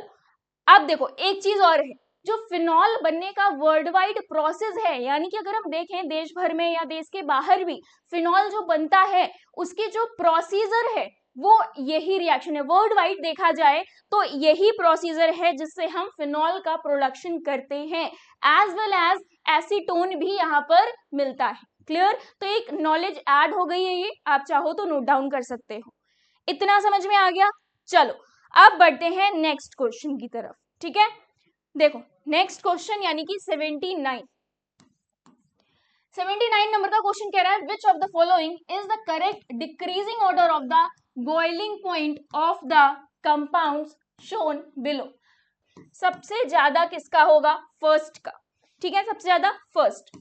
अब देखो एक चीज और है, जो फिनॉल बनने का वर्ल्ड वाइड प्रोसेस है, यानी कि अगर हम देखें देश भर में या देश के बाहर भी फिनॉल जो बनता है उसकी जो प्रोसीजर है वो यही रिएक्शन है। वर्ल्ड वाइड देखा जाए तो यही प्रोसीजर है जिससे हम फिनॉल का प्रोडक्शन करते हैं, एज वेल एज एसीटोन भी यहाँ पर मिलता है। क्लियर? तो एक नॉलेज ऐड हो गई है, ये आप चाहो तो नोट डाउन कर सकते हो। इतना समझ में आ गया? चलो अब बढ़ते हैं नेक्स्ट क्वेश्चन की तरफ, ठीक है? देखो नेक्स्ट क्वेश्चन यानी कि 79 नंबर का क्वेश्चन कह रहा है which of the following is the correct decreasing order of the boiling point of the compounds shown below. सबसे ज्यादा किसका होगा? फर्स्ट का, ठीक है? सबसे ज्यादा फर्स्ट,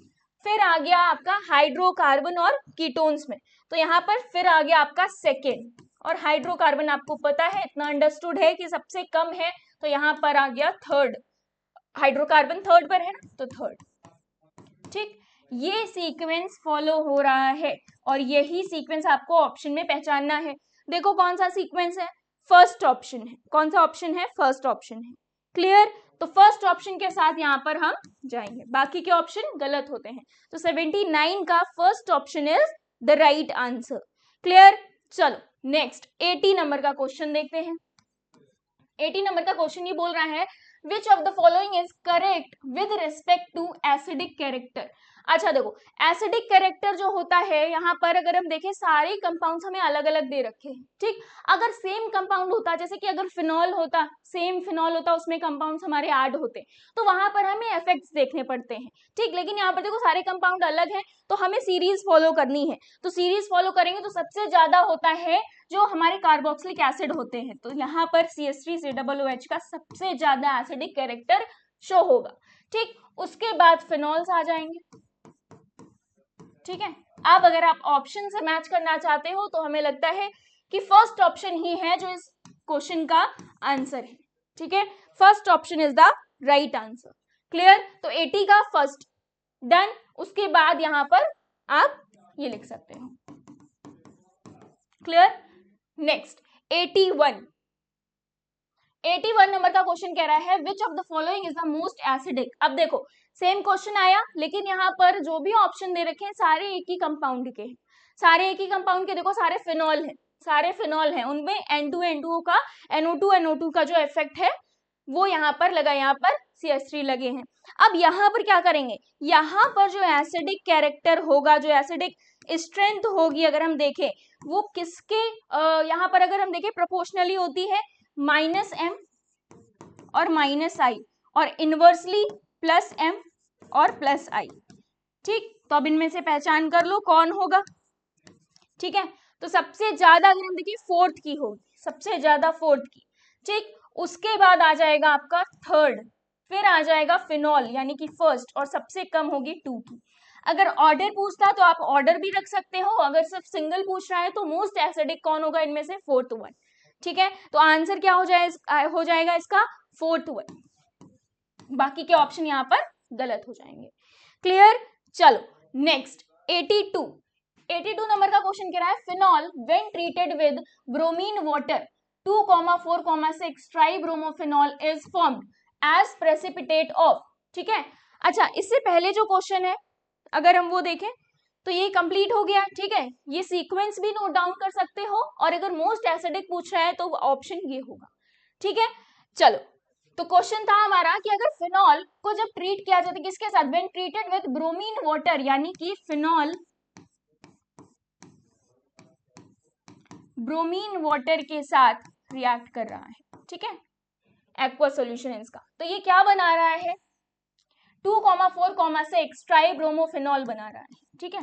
फिर आ गया आपका हाइड्रोकार्बन और कीटोन्स में, तो यहां पर फिर आ गया आपका सेकेंड, और हाइड्रोकार्बन आपको पता है, इतना अंडरस्टूड है कि सबसे कम है, तो यहां पर आ गया थर्ड। हाइड्रोकार्बन थर्ड पर है ना, तो थर्ड, ठीक? ये सीक्वेंस फॉलो हो रहा है और यही सीक्वेंस आपको ऑप्शन में पहचानना है। देखो कौन सा सीक्वेंस है? फर्स्ट ऑप्शन है। कौन सा ऑप्शन है? फर्स्ट ऑप्शन है। क्लियर? तो फर्स्ट ऑप्शन के साथ यहां पर हम जाएंगे, बाकी के ऑप्शन गलत होते हैं। तो 79 का first option is the right answer. Clear? चलो नेक्स्ट 80 नंबर का क्वेश्चन देखते हैं। 80 नंबर का क्वेश्चन ये बोल रहा है which of the following is correct with respect to acidic character. अच्छा देखो एसिडिक कैरेक्टर जो होता है यहाँ पर अगर हम देखें सारे कंपाउंड्स हमें अलग अलग दे रखे हैं, ठीक? अगर सेम कंपाउंड होता, जैसे कि अगर फिनॉल होता, सेम फिनॉल होता, उसमें कंपाउंड्स हमारे ऐड होते तो वहां पर हमें इफेक्ट्स देखने पड़ते हैं, ठीक? लेकिन यहाँ पर देखो सारे कंपाउंड अलग है तो हमें सीरीज फॉलो करनी है, तो सीरीज फॉलो करेंगे तो सबसे ज्यादा होता है जो हमारे कार्बोक्सिलिक एसिड होते हैं, तो यहाँ पर CH3COOH का सबसे ज्यादा एसिडिक कैरेक्टर शो होगा, ठीक? उसके बाद फिनॉल्स आ जाएंगे, ठीक है? अब अगर आप ऑप्शन से मैच करना चाहते हो तो हमें लगता है कि फर्स्ट ऑप्शन ही है जो इस क्वेश्चन का आंसर है, ठीक है? First option is the right answer. Clear? तो 80 का फर्स्ट डन। उसके बाद यहां पर आप ये लिख सकते हो। क्लियर? नेक्स्ट 81 नंबर का क्वेश्चन कह रहा है which of the following is the most acidic. अब देखो सेम क्वेश्चन आया, लेकिन यहाँ पर जो भी ऑप्शन दे रखे हैं सारे एक ही कंपाउंड के हैं, सारे एक ही कंपाउंड के। देखो सारे फिनॉल हैं, सारे फिनॉल हैं, उनमें N2 का NO2 का जो इफेक्ट है वो यहाँ पर लगा, यहाँ पर CH3 लगे हैं। अब यहाँ पर क्या करेंगे, यहाँ पर जो एसिडिक कैरेक्टर होगा, जो एसिडिक स्ट्रेंथ होगी, अगर हम देखें वो किसके यहाँ पर अगर हम देखें प्रोपोर्शनली होती है -M और -I, और इनवर्सली +M और +I। ठीक, तो अब इनमें से पहचान कर लो कौन होगा। ठीक है, तो सबसे ज्यादा अगर हम देखिए फोर्थ की होगी, सबसे ज्यादा फोर्थ की। ठीक, उसके बाद आ जाएगा आपका थर्ड, फिर आ जाएगा फिनॉल यानी कि फर्स्ट, और सबसे कम होगी 2 की। अगर ऑर्डर पूछता तो आप ऑर्डर भी रख सकते हो, अगर सिर्फ सिंगल पूछ रहा है तो मोस्ट एसिडिक कौन होगा इनमें से, फोर्थ वन। ठीक है, तो आंसर क्या हो जाएगा इसका, फोर्थ वन। बाकी के ऑप्शन यहाँ पर गलत हो जाएंगे। क्लियर, चलो नेक्स्ट 82 नंबर का क्वेश्चन कह रहा है phenol when treated with bromine water 2,4,6 tribromophenol is formed as precipitate of. ठीक है, अच्छा इससे पहले जो क्वेश्चन है अगर हम वो देखें तो ये कंप्लीट हो गया। ठीक है, ये सीक्वेंस भी नोट डाउन कर सकते हो, और अगर मोस्ट एसिडिक पूछ रहा है तो ऑप्शन ये होगा। ठीक है, चलो तो क्वेश्चन था हमारा कि अगर फिनॉल को जब ट्रीट किया जाता है किसके साथ, when treated with bromine water, यानी कि फिनॉल ब्रोमीन वाटर के साथ रिएक्ट कर रहा है। ठीक है, एक्वा सॉल्यूशन इसका, तो ये क्या बना रहा है, 2,4,6 ट्राइब्रोमोफिनॉल बना रहा है। ठीक है,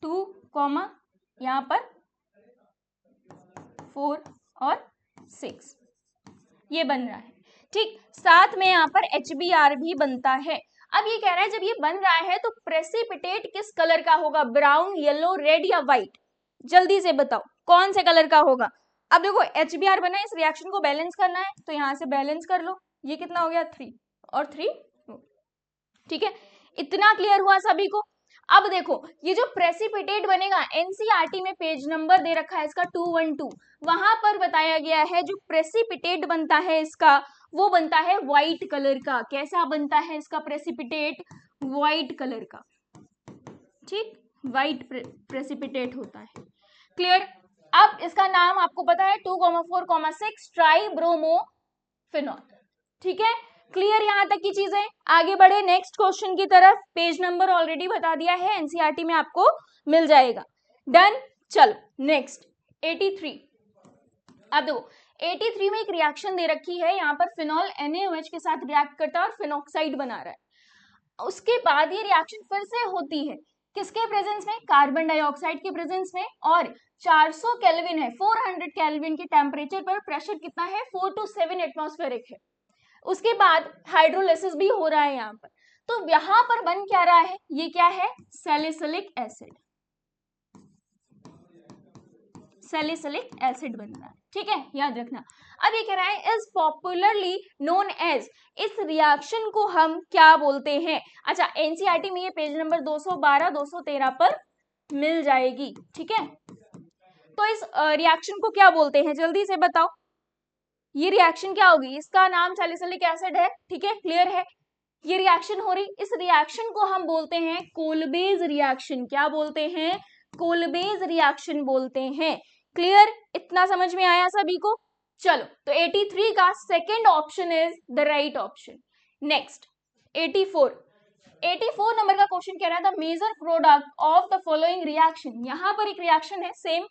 2, यहाँ पर 4 और 6 ये बन रहा है। ठीक, साथ में यहाँ पर HBr भी बनता है। अब ये कह रहा है जब ये बन रहा है तो प्रेसिपिटेट किस कलर का होगा, ब्राउन, येलो, रेड या व्हाइट, जल्दी से बताओ कौन से कलर का होगा। अब देखो HBr बना है, इस रिएक्शन को बैलेंस करना है तो यहाँ से बैलेंस कर लो, ये कितना हो गया 3 और 3। ठीक है, इतना क्लियर हुआ सभी को। अब देखो ये जो प्रेसिपिटेट बनेगा, NCERT में पेज नंबर दे रखा है इसका 212, वहां पर बताया गया है जो प्रेसिपिटेट बनता है इसका वो बनता है व्हाइट कलर का। कैसा बनता है इसका प्रेसिपिटेट, व्हाइट कलर का। ठीक, व्हाइट प्रेसिपिटेट होता है। क्लियर, अब इसका नाम आपको पता है 2,4,6 ट्राइब्रोमोफिनॉल। ठीक है, क्लियर यहाँ तक की चीजें। आगे बढ़े नेक्स्ट क्वेश्चन की तरफ, पेज नंबर ऑलरेडी बता दिया है, NCERT में आपको मिल जाएगा। डन, चलो नेक्स्ट 83। अब देखो 83 में एक रिएक्शन दे रखी है, यहाँ पर फिनॉल NaOH के साथ रिएक्ट करता है और फिनॉक्साइड बना रहा है। उसके बाद ये रिएक्शन फिर से होती है किसके प्रेजेंस में, कार्बन डाइऑक्साइड के प्रेजेंस में, और 400 केल्विन है, 400 केल्विन के टेम्परेचर पर प्रेशर कितना है, 4 to 7 एटमॉस्फेरिक है। उसके बाद हाइड्रोलिसिस भी हो रहा है यहाँ पर, तो यहाँ पर बन क्या रहा है, ये क्या है, सैलिसिलिक एसिड, सैलिसिलिक एसिड बन रहा है। ठीक है, याद रखना। अब ये कह रहा है इज पॉपुलरली नोन एज, इस रिएक्शन को हम क्या बोलते हैं। अच्छा NCERT में ये पेज नंबर 212 213 पर मिल जाएगी। ठीक है, तो इस रिएक्शन को क्या बोलते हैं जल्दी से बताओ, ये रिएक्शन क्या होगी, इसका नाम सैलिसिलिक एसिड है। ठीक है, क्लियर है, ये रिएक्शन हो रही, इस रिएक्शन को हम बोलते हैं कोलबेज रिएक्शन। क्या बोलते हैं, कोलबेज रिएक्शन बोलते हैं। क्लियर, इतना समझ में आया सभी को। चलो तो 83 का second option is the right option. Next 84 number का क्वेश्चन कह रहा है the major product of the following reaction. यहां पर एक रिएक्शन है, सेम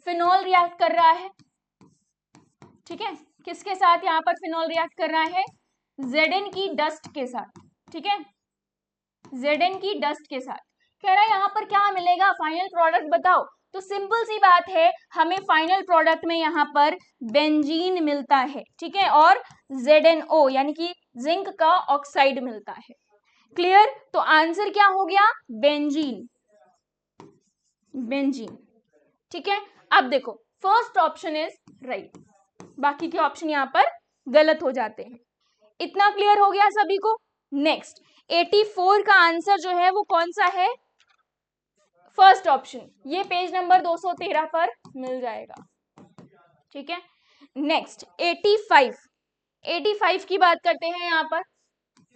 फिनॉल रिएक्ट कर रहा है। ठीक है, किसके साथ यहाँ पर फिनॉल रिएक्ट कर रहा है, Zn की डस्ट के साथ। ठीक है, Zn की डस्ट के साथ कह रहा है यहाँ पर क्या मिलेगा, फाइनल प्रोडक्ट बताओ। तो सिंपल सी बात है, हमें फाइनल प्रोडक्ट में यहाँ पर बेंजीन मिलता है। ठीक है, और ZnO यानी कि जिंक का ऑक्साइड मिलता है। क्लियर, तो आंसर क्या हो गया, बेंजीन, बेंजीन। ठीक है, अब देखो फर्स्ट ऑप्शन इज राइट, बाकी के ऑप्शन यहाँ पर गलत हो जाते हैं। इतना क्लियर हो गया सभी को। नेक्स्ट 84 का आंसर जो है वो कौन सा है, फर्स्ट ऑप्शन ये पेज नंबर 213 पर मिल जाएगा, ठीक है। नेक्स्ट 85 की बात करते हैं। यहाँ पर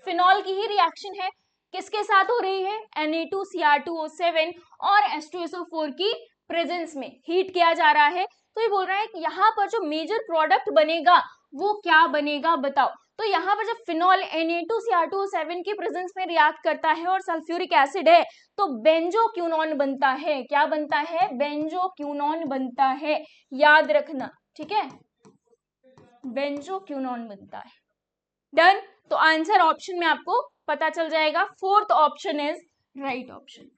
फिनॉल की ही रिएक्शन है, किसके साथ हो रही है, Na2Cr2O7 और H2SO4 की प्रेजेंस में हीट किया जा रहा है। तो ये बोल रहा है कि यहाँ पर जो मेजर प्रोडक्ट बनेगा वो क्या बनेगा बताओ। तो यहाँ पर जब फिनॉल Na2Cr2O7 की प्रेजेंस में रिएक्ट करता है और सल्फ्यूरिक एसिड है तो बेंजोक्विनोन बनता है। क्या बनता है, बेंजोक्विनोन बनता है, याद रखना, ठीक है, बेंजोक्विनोन बनता है। डन। तो आंसर ऑप्शन में आपको पता चल जाएगा, fourth option is right option,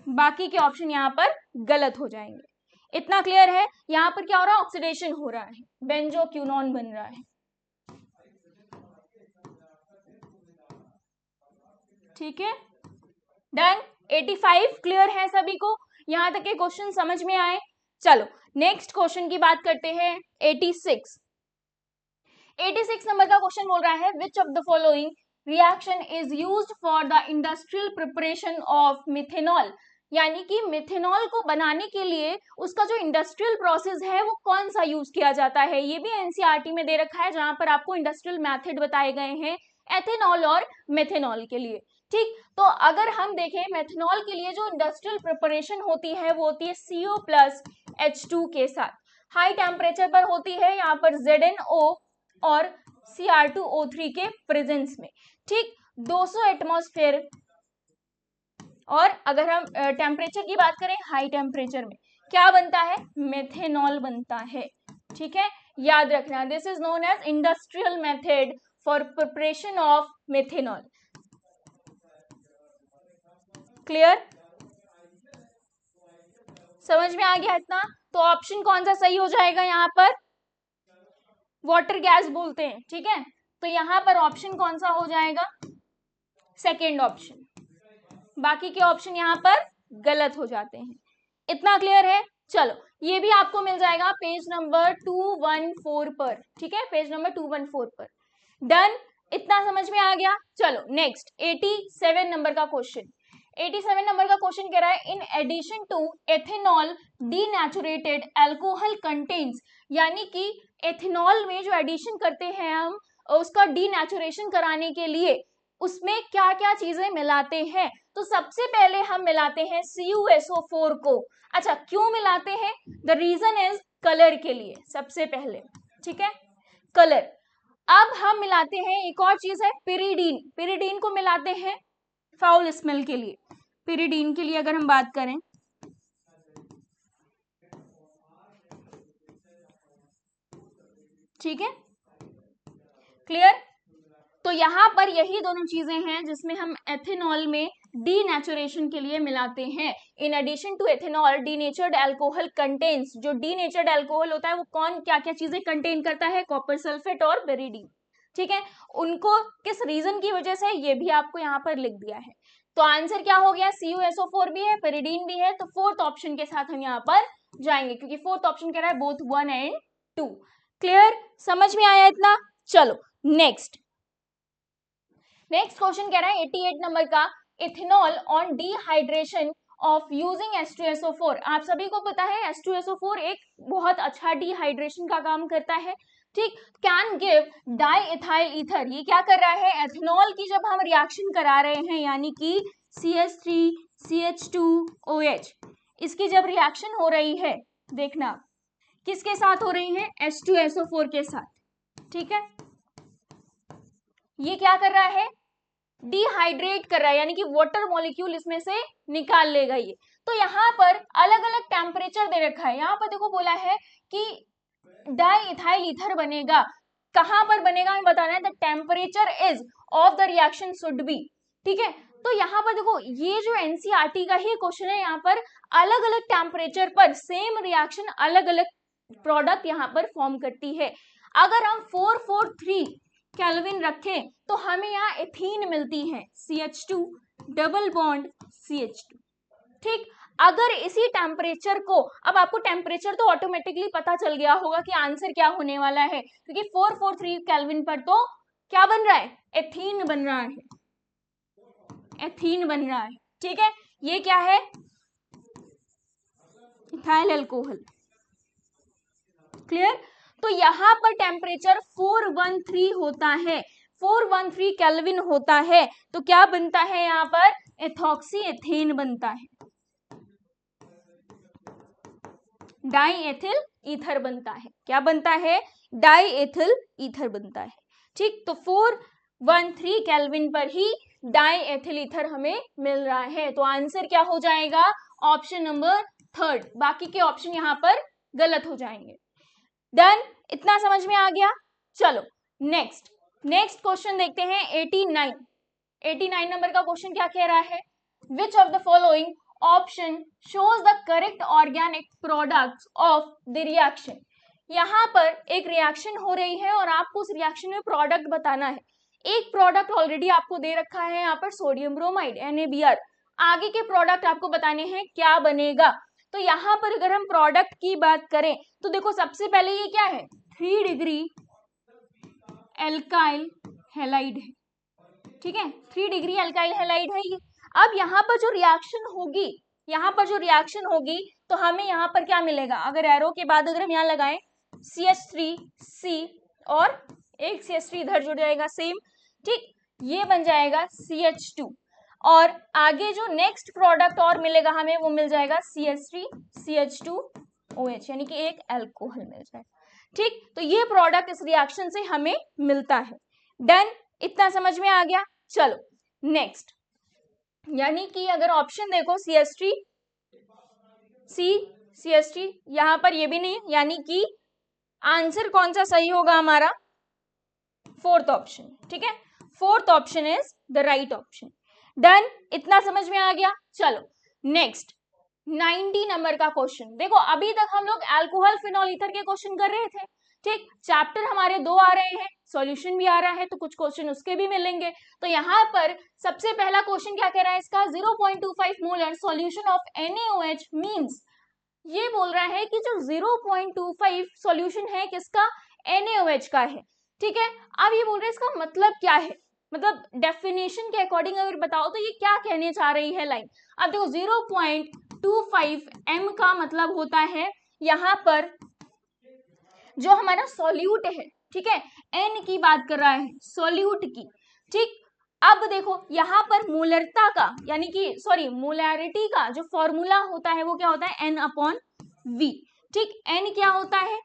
बाकी के ऑप्शन यहाँ पर गलत हो जाएंगे। इतना क्लियर है। यहाँ पर क्या हो रहा है, ऑक्सीडेशन हो रहा है, बेंजोक्विनोन बन रहा है, ठीक है। डन। 85 क्लियर है सभी को, यहां तक के क्वेश्चन समझ में आए। चलो नेक्स्ट क्वेश्चन की बात करते हैं। 86 नंबर का क्वेश्चन बोल रहा है, which of the following reaction is used for the industrial preparation of methanol, यानी कि मिथेनॉल को बनाने के लिए उसका जो इंडस्ट्रियल प्रोसेस है वो कौन सा यूज किया जाता है। ये भी एनसीईआरटी में दे रखा है, जहां पर आपको इंडस्ट्रियल मेथड बताए गए हैं एथेनॉल और मेथेनॉल के लिए, ठीक। तो अगर हम देखें मेथनॉल के लिए जो इंडस्ट्रियल प्रिपरेशन होती है वो होती है CO+H2 के साथ, हाई टेम्परेचर पर होती है, यहाँ पर ZnO और Cr2O3 के प्रेजेंस में, ठीक, 200 एटमॉस्फेयर। और अगर हम टेम्परेचर की बात करें हाई टेम्परेचर में क्या बनता है, मेथेनॉल बनता है, ठीक है, याद रखना। This is known as industrial method for preparation of methanol. Clear, समझ में आ गया इतना। तो ऑप्शन कौन सा सही हो जाएगा, यहाँ पर वाटर गैस बोलते हैं, ठीक है। तो यहाँ पर ऑप्शन कौन सा हो जाएगा, सेकेंड ऑप्शन, बाकी के ऑप्शन यहाँ पर गलत हो जाते हैं। इतना क्लियर है। चलो ये भी आपको मिल जाएगा पेज नंबर 214 पर, ठीक है, पेज नंबर 214 पर। डन, इतना समझ में आ गया। चलो नेक्स्ट 87 नंबर का क्वेश्चन। 87 नंबर का क्वेश्चन कह रहा है, in addition to ethanol denatured alcohol contains, यानी कि एथेनॉल में जो एडिशन करते हैं हम उसका डीनेचुरेशन कराने के लिए उसमें क्या क्या चीजें मिलाते हैं। तो सबसे पहले हम मिलाते हैं CuSO4 को। अच्छा क्यों मिलाते हैं, द रीजन इज कलर के लिए सबसे पहले, ठीक है, कलर। अब हम मिलाते हैं, एक और चीज है पिरिडीन, पिरिडीन को मिलाते हैं फाउल स्मेल के लिए। पिरिडीन के लिए अगर हम बात करें, ठीक है, क्लियर। तो यहां पर यही दोनों चीजें हैं जिसमें हम एथेनॉल में डीनेचुरेशन के लिए मिलाते हैं। In addition to ethanol denatured alcohol contains, जो डीनेचर्ड अल्कोहल होता है वो कौन क्या क्या चीजें कंटेन करता है, कॉपर सल्फेट और बेरिडीन, ठीक है। उनको किस रीजन की वजह से ये भी आपको यहाँ पर लिख दिया है। तो आंसर क्या हो गया, CuSO4 भी है, पेरिडीन भी है, तो फोर्थ ऑप्शन के साथ हम यहाँ पर जाएंगे क्योंकि फोर्थ ऑप्शन कह रहा है बोथ 1 and 2। क्लियर, समझ में आया इतना। चलो नेक्स्ट क्वेश्चन कह रहा है 88 नंबर का, ethanol on dehydration of using H2SO4। आप सभी को पता है H2SO4 एक बहुत अच्छा डिहाइड्रेशन का काम करता है, ठीक। Can give di ethyl ether, ये क्या कर रहा है, एथेनॉल की जब हम रिएक्शन करा रहे हैं यानी कि CH3CH2OH, इसकी जब रिएक्शन हो रही है, देखना किसके साथ हो रही है, H2SO4 के साथ, ठीक है। ये क्या कर रहा है, डिहाइड्रेट कर रहा है, यानी कि वाटर मॉलिक्यूल इसमें से निकाल लेगा ये। तो यहाँ पर अलग अलग टेम्परेचर दे रखा है, यहाँ पर देखो बोला है कि डाई इथाइल ईथर बनेगा, कहां पर बनेगा हमें बताना है, the temperature is of the reaction should be, ठीक है। तो यहाँ पर देखो ये जो एनसीईआरटी का ही क्वेश्चन है, यहाँ पर अलग अलग टेम्परेचर पर सेम रिएक्शन अलग अलग प्रोडक्ट यहाँ पर फॉर्म करती है। अगर हम 443 केल्विन रखें तो हमें यहाँ एथीन मिलती है, CH2 डबल बॉन्ड CH2, ठीक। अगर इसी टेम्परेचर को, अब आपको टेम्परेचर तो ऑटोमेटिकली पता चल गया होगा कि आंसर क्या होने वाला है, क्योंकि 443 केल्विन पर तो क्या बन रहा है, एथीन बन रहा है, एथीन बन रहा है, ठीक है, ये क्या है, इथाइल अल्कोहल। क्लियर। तो यहां पर टेम्परेचर 413 होता है, 413 केल्विन होता है। तो क्या बनता है यहां पर, एथॉक्सी एथेन बनता है, डाई एथिल ईथर बनता है। क्या बनता है, डाई एथिल ईथर बनता है। ठीक, तो 413 केल्विन पर ही डाई एथिल ईथर हमें मिल रहा है। तो आंसर क्या हो जाएगा, ऑप्शन नंबर 3। बाकी के ऑप्शन यहां पर गलत हो जाएंगे। डन, इतना समझ में आ गया। चलो नेक्स्ट क्वेश्चन देखते हैं। 89 नंबर का क्वेश्चन क्या कह रहा है, which of the following option shows the correct organic products of the reaction. यहां पर एक रिएक्शन हो रही है और आपको उस रिएक्शन में प्रोडक्ट बताना है। एक प्रोडक्ट ऑलरेडी आपको दे रखा है यहाँ पर, सोडियम ब्रोमाइड NaBr। आगे के प्रोडक्ट आपको बताने हैं क्या बनेगा। तो यहां पर अगर हम प्रोडक्ट की बात करें तो देखो सबसे पहले ये क्या है, 3 डिग्री एल्काइल हैलाइड है। ठीक है, 3 डिग्री एल्काइल हैलाइड है ये। अब यहाँ पर जो रिएक्शन होगी तो हमें यहाँ पर क्या मिलेगा, अगर एरो के बाद अगर हम यहाँ लगाएं CH3C और एक CH3 इधर जुड़ जाएगा सेम। ठीक, ये बन जाएगा CH2 और आगे जो नेक्स्ट प्रोडक्ट और मिलेगा हमें वो मिल जाएगा CH3 CH2OH, यानी कि एक अल्कोहल मिल जाएगा। ठीक, तो ये प्रोडक्ट इस रिएक्शन से हमें मिलता है। डन, इतना समझ में आ गया। चलो नेक्स्ट, यानी कि अगर ऑप्शन देखो CH3 यहां पर ये भी नहीं, यानी कि आंसर कौन सा सही होगा हमारा, 4th ऑप्शन। ठीक है, 4th option is the right option. Done, इतना समझ में आ गया। चलो नेक्स्ट 90 नंबर का क्वेश्चन देखो। अभी तक हम लोग अल्कोहल फिनॉल ईथर के क्वेश्चन कर रहे थे। ठीक, चैप्टर हमारे 2 आ रहे हैं, सॉल्यूशन भी आ रहा है, तो कुछ क्वेश्चन उसके भी मिलेंगे। तो यहाँ पर सबसे पहला क्वेश्चन क्या कह रहा है इसका, 0.25 molar solution of NaOH means, ये बोल रहा है कि जो 0.25 सॉल्यूशन है किसका, NaOH का है। ठीक है, अब ये बोल रहे हैं इसका मतलब क्या है, मतलब डेफिनेशन के अकॉर्डिंग अगर बताओ तो ये क्या कहने चाह रही है लाइन। अब देखो 0.25 m का मतलब होता है यहाँ पर जो हमारा सॉल्यूट है। ठीक है, n की बात कर रहा है, सॉल्यूट की। ठीक, अब देखो यहाँ पर मोलरता का यानी कि मोलैरिटी का जो फॉर्मूला होता है वो क्या होता है, N/V। ठीक, n क्या होता है,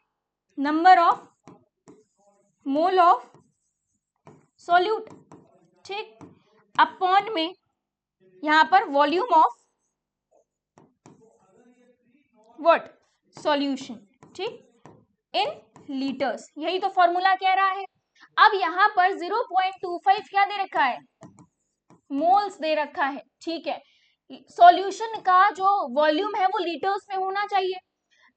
number of mole of solute. ठीक, अपॉन में यहां पर वॉल्यूम ऑफ व्हाट, सॉल्यूशन। ठीक, इन लीटर्स, यही तो फॉर्मूला कह रहा है। अब यहां पर 0.25 क्या दे रखा है, मोल्स दे रखा है। ठीक है, सॉल्यूशन का जो वॉल्यूम है वो लीटर्स में होना चाहिए।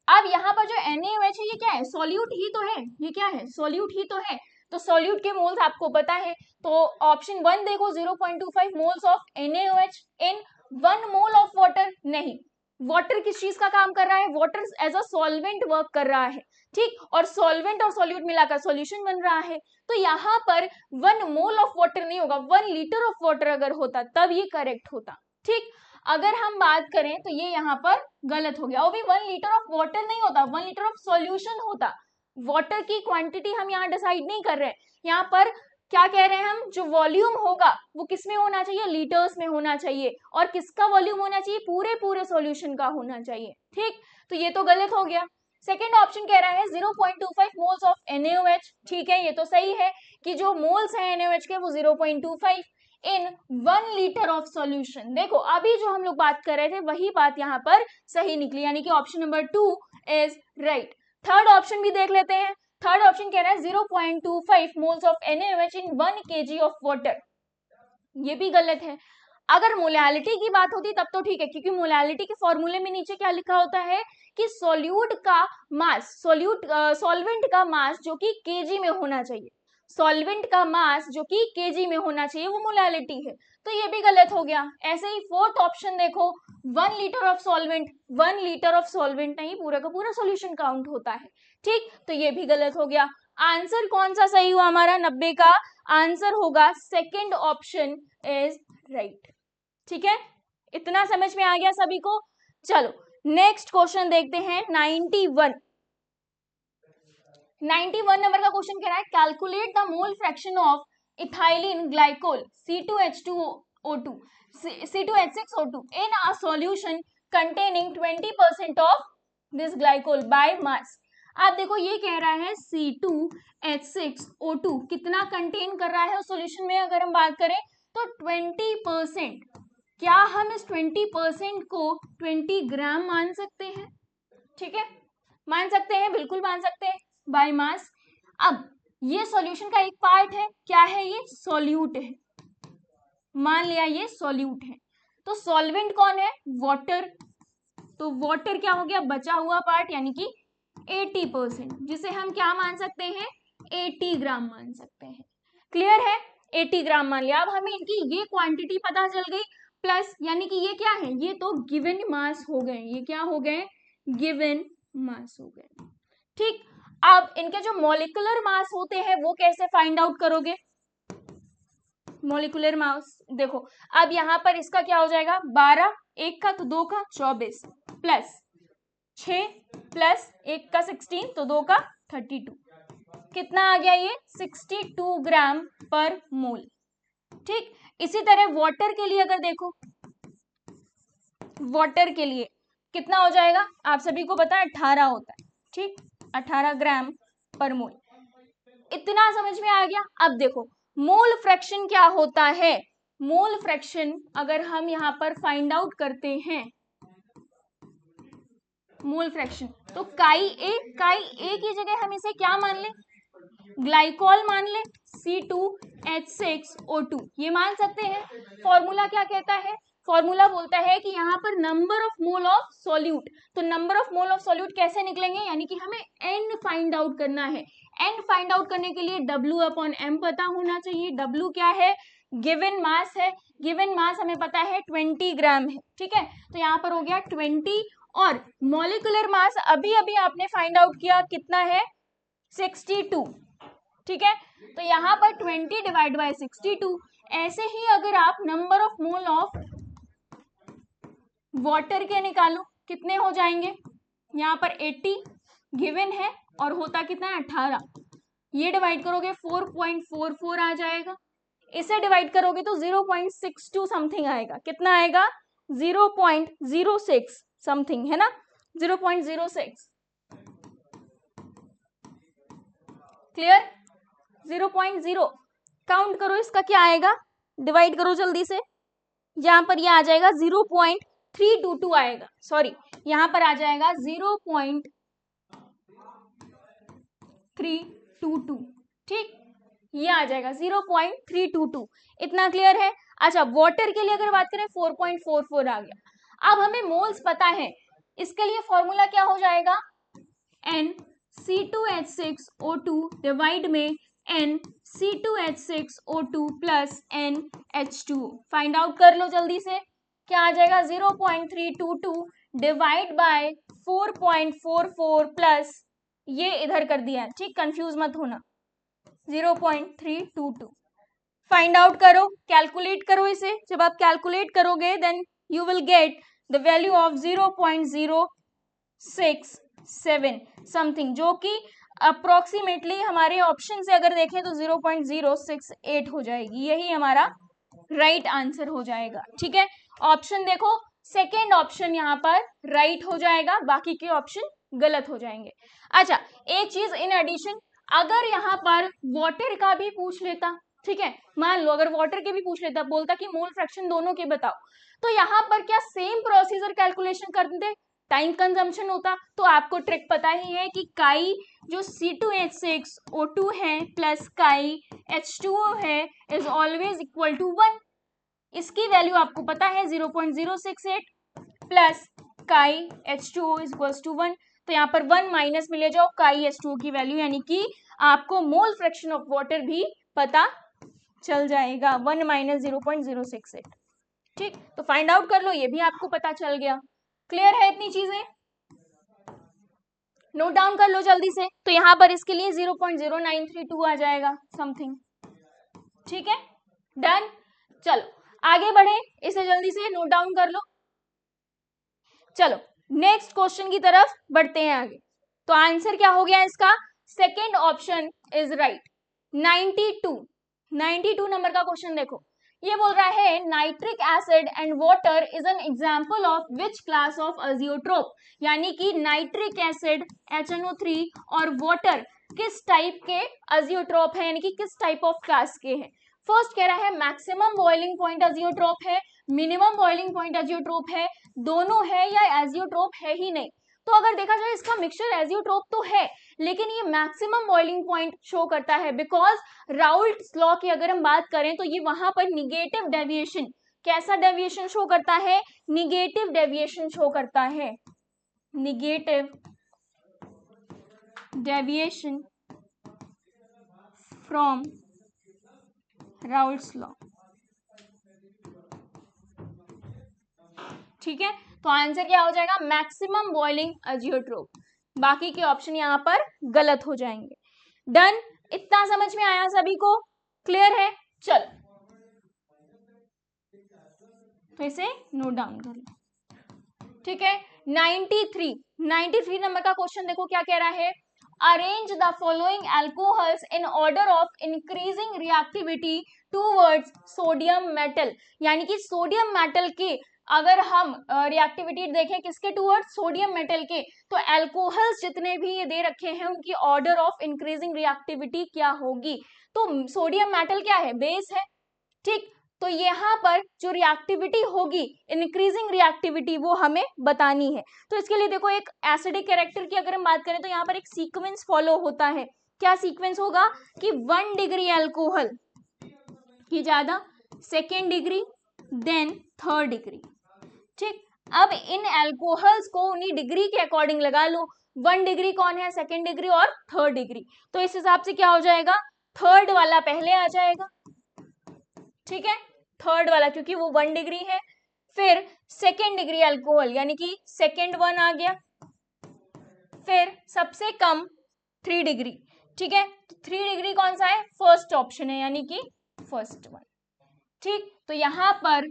अब यहाँ पर जो NaOH है ये क्या है, सॉल्यूट ही तो है, ये क्या है, सॉल्यूट ही तो है। तो सॉल्यूट के मोल्स आपको पता है, तो ऑप्शन 1 देखो 0.25 moles of NaOH in 1 mole of water. नहीं, वाटर किस चीज का काम कर रहा है, water as a solvent work कर रहा है। ठीक, और सॉल्वेंट और सॉल्यूट मिलाकर सॉल्यूशन बन रहा है। तो यहाँ पर 1 मोल ऑफ वाटर नहीं होगा, 1 लीटर ऑफ वाटर अगर होता तब ये करेक्ट होता। ठीक, अगर हम बात करें तो ये यहाँ पर गलत हो गया। वो भी 1 लीटर ऑफ वाटर नहीं होता, 1 लीटर ऑफ सॉल्यूशन होता। वाटर की क्वांटिटी हम यहाँ डिसाइड नहीं कर रहे हैं, यहाँ पर क्या कह रहे हैं हम, जो वॉल्यूम होगा वो किस में होना चाहिए, लीटर्स में होना चाहिए। और किसका वॉल्यूम होना चाहिए, पूरे सॉल्यूशन का होना चाहिए। ठीक, तो ये तो गलत हो गया। सेकेंड ऑप्शन कह रहा है 0.25 मोल्स ऑफ NaOH। ठीक है, ये तो सही है कि जो मोल्स हैं NaOH के वो 0.25 इन 1 लीटर ऑफ सॉल्यूशन। देखो अभी जो हम लोग बात कर रहे थे वही बात यहाँ पर सही निकली, यानी कि option number 2 is right. Third option भी देख लेते हैं। थर्ड ऑप्शन कह रहा है 0.25 moles of NaOH in 1 kg of water. ये भी गलत है। अगर मोलैलिटी की बात होती तब तो ठीक है, क्योंकि मोलैलिटी के फॉर्मूले में नीचे क्या लिखा होता है कि सॉल्यूट का मास, सॉल्वेंट का मास जो कि केजी में होना चाहिए, सॉल्वेंट का मास जो कि केजी में होना चाहिए वो मोलैलिटी है। तो ये भी गलत हो गया। ऐसे ही फोर्थ ऑप्शन देखो 1 litre of solvent, 1 litre of solvent नहीं, पूरा का पूरा सॉल्यूशन काउंट होता है। ठीक, तो ये भी गलत हो गया। आंसर कौन सा सही हुआ हमारा 90 का, आंसर होगा सेकेंड ऑप्शन इज राइट। ठीक है, इतना समझ में आ गया सभी को? चलो नेक्स्ट क्वेश्चन देखते हैं 91 नंबर का क्वेश्चन कह रहा है calculate the mole fraction of ethylene glycol C2H2O2 C2H6O2 in a solution containing 20% of this glycol by mass। आप देखो ये कह रहा है C2H6O2 कितना कंटेन कर रहा है उस सॉल्यूशन में, अगर हम बात करें तो 20%। क्या हम इस 20% को 20 ग्राम मान सकते हैं? ठीक है, मान सकते हैं, बिल्कुल मान सकते हैं बाय मास। अब ये सॉल्यूशन का एक पार्ट है, क्या है ये? सॉल्यूट है, मान लिया ये सॉल्यूट है। तो सॉल्वेंट कौन है? वाटर। तो वाटर क्या हो गया? बचा हुआ पार्ट, यानी कि 80%, जिसे हम क्या मान सकते हैं? 80 ग्राम मान सकते हैं। क्लियर है? 80 ग्राम मान लिया। अब हमें इनकी ये क्वांटिटी पता चल गई, प्लस यानी कि ये क्या है? ये तो गिवन मास हो गए, ये क्या हो गए? गिवन मास हो गए। ठीक, अब इनके जो मॉलिक्यूलर मास होते हैं वो कैसे फाइंड आउट करोगे? मॉलिक्यूलर मास देखो, अब यहां पर इसका क्या हो जाएगा? 12, 1 का तो 2 का 24, प्लस 6 प्लस 1 का 16 तो 2 का 32, कितना आ गया ये? 62 ग्राम पर मोल। ठीक, इसी तरह वाटर के लिए अगर देखो, वाटर के लिए कितना हो जाएगा? आप सभी को पता है 18 होता है। ठीक, 18 ग्राम पर मोल। इतना समझ में आ गया? अब देखो मोल फ्रैक्शन क्या होता है। मोल फ्रैक्शन अगर हम यहां पर फाइंड आउट करते हैं, मोल फ्रैक्शन, तो काई ए की जगह हम इसे क्या मान ले? ग्लाइकोल मान ले, C2H6O2 ये मान सकते हैं। फॉर्मूला क्या कहता है? फॉर्मूला बोलता है कि यहाँ पर number of mole of solute. तो number of mole of solute कैसे निकलेंगे? यानी कि हमें N फाइंड आउट करना है। N फाइंड आउट करने के लिए W/M पता होना चाहिए। W क्या है? गिवन मास है। गिवन मास हमें पता है 20 ग्राम है। ठीक है, तो यहाँ पर हो गया 20, और मॉलिक्यूलर मास अभी अभी आपने फाइंड आउट किया, कितना है? 62। ठीक है, तो यहाँ पर 20 डिवाइड बाय 62। ऐसे ही अगर आप number of mole of water के निकालो, कितने हो जाएंगे? यहाँ पर 80 गिवन है और होता कितना है? 18। ये डिवाइड करोगे 4.44 आ जाएगा। इसे डिवाइड करोगे तो 0.62 समथिंग आएगा। कितना आएगा? 0.06 समथिंग, है ना? 0.06। क्लियर? 0.0 काउंट करो, इसका क्या आएगा? डिवाइड करो जल्दी से। यहां पर ये आ जाएगा 0.322 आएगा, सॉरी यहां पर आ जाएगा 0.322। ठीक, ये आ जाएगा 0.322। इतना क्लियर है? अच्छा, वाटर के लिए अगर बात करें 4.44 आ गया। अब हमें मोल्स पता है, इसके लिए फॉर्मूला क्या हो जाएगा? N C2H6O2 डिवाइड में N C2H6O2 plus NH2O। Find out कर लो जल्दी से, क्या आ जाएगा? 0.322 डिवाइड बाय 4.44 प्लस ये इधर कर दिया। ठीक, कंफ्यूज मत होना। 0.322 फाइंड आउट करो, कैलकुलेट करो इसे। जब आप कैलकुलेट करोगे then you will get the value of 0.067 something, जो कि अप्रोक्सीमेटली हमारे ऑप्शन से अगर देखें तो 0.068 हो जाएगी। यही हमारा राइट आंसर हो जाएगा। ठीक है, ऑप्शन देखो, सेकेंड ऑप्शन यहाँ पर राइट हो जाएगा, बाकी के ऑप्शन गलत हो जाएंगे। अच्छा, एक चीज इन एडिशन, अगर यहाँ पर वाटर का भी पूछ लेता, ठीक है, मान लो अगर वाटर के भी पूछ लेता, बोलता कि मोल फ्रैक्शन दोनों के बताओ, तो यहाँ पर क्या सेम प्रोसीजर कैलकुलेशन करते? टाइम कंजम्पशन होता। तो आपको ट्रिक पता ही है कि काई जो C2H6O2 है प्लस काई H2O है इज ऑलवेज इक्वल टू 1। इसकी वैल्यू आपको पता है 0.068 plus chi H2O is equal to 1। तो यहाँ पर 1 माइनस में ले जाओ काई H2O की वैल्यू, यानी कि आपको मोल फ्रैक्शन ऑफ वाटर भी पता चल जाएगा। 1 माइनस 0.068। ठीक, तो फाइंड आउट कर लो, ये भी आपको पता चल गया। क्लियर है इतनी चीजें? नोट डाउन कर लो जल्दी से। तो यहाँ पर इसके लिए 0.0932 आ जाएगा समथिंग। ठीक है, डन। चलो आगे बढ़े, इसे जल्दी से नोट डाउन कर लो। चलो नेक्स्ट क्वेश्चन की तरफ बढ़ते हैं आगे। तो आंसर क्या हो गया इसका? Second option is right, 92 number का क्वेश्चन देखो। ये बोल रहा है nitric acid and water is an example of which class of azeotrope, यानी कि नाइट्रिक एसिड HNO3 और वाटर किस टाइप के अजियोट्रोप है, यानी कि किस टाइप ऑफ क्लास के हैं। फर्स्ट कह रहा है मैक्सिमम बॉइलिंग पॉइंट अजियोट्रोप है, मिनिमम बॉइलिंग पॉइंट अजियोट्रोप है, दोनों है या एजियोट्रोप है ही नहीं। तो अगर देखा जाए इसका मिक्सचर एजियोट्रोप तो है, लेकिन ये मैक्सिमम बॉइलिंग पॉइंट शो करता है, बिकॉज राउल्ट्स लॉ की अगर हम बात करें तो ये वहां पर निगेटिव डेविएशन, कैसा डेविएशन शो करता है? निगेटिव डेविएशन शो करता है, negative deviation from Raoult's law. ठीक है, तो आंसर क्या हो जाएगा? Maximum boiling azeotrope. बाकी के ऑप्शन यहाँ पर गलत हो जाएंगे। डन, इतना समझ में आया सभी को? क्लियर है? चल तो इसे नोट डाउन कर लो। ठीक है, 93 नंबर का क्वेश्चन देखो क्या कह रहा है। Arrange the following alcohols in order of increasing reactivity towards sodium metal, यानी कि सोडियम मेटल के अगर हम रिएक्टिविटी देखें किसके टूवर्ड्स? सोडियम मेटल के, तो अल्कोहल्स जितने भी ये दे रखे हैं उनकी ऑर्डर ऑफ इंक्रीजिंग रिएक्टिविटी क्या होगी? तो सोडियम मेटल क्या है? बेस है। ठीक, तो यहाँ पर जो रिएक्टिविटी होगी, इंक्रीजिंग रिएक्टिविटी, वो हमें बतानी है। तो इसके लिए देखो एक एसिडिक कैरेक्टर की अगर हम बात करें तो यहाँ पर एक सीक्वेंस फॉलो होता है। क्या सीक्वेंस होगा? कि 1 डिग्री अल्कोहल की ज्यादा, second degree, then third degree. ठीक, अब इन अल्कोहल्स को उन्हीं डिग्री के अकॉर्डिंग लगा लो। 1 डिग्री कौन है? सेकेंड डिग्री और थर्ड डिग्री। तो इस हिसाब से क्या हो जाएगा? थर्ड वाला पहले आ जाएगा। ठीक है, थर्ड वाला क्योंकि वो 1 डिग्री है। फिर सेकेंड डिग्री अल्कोहल यानी कि सेकेंड वन आ गया। फिर सबसे कम 3 डिग्री। ठीक है, तो 3 डिग्री कौन सा है? फर्स्ट ऑप्शन है, यानी कि फर्स्ट वन। ठीक, तो यहां पर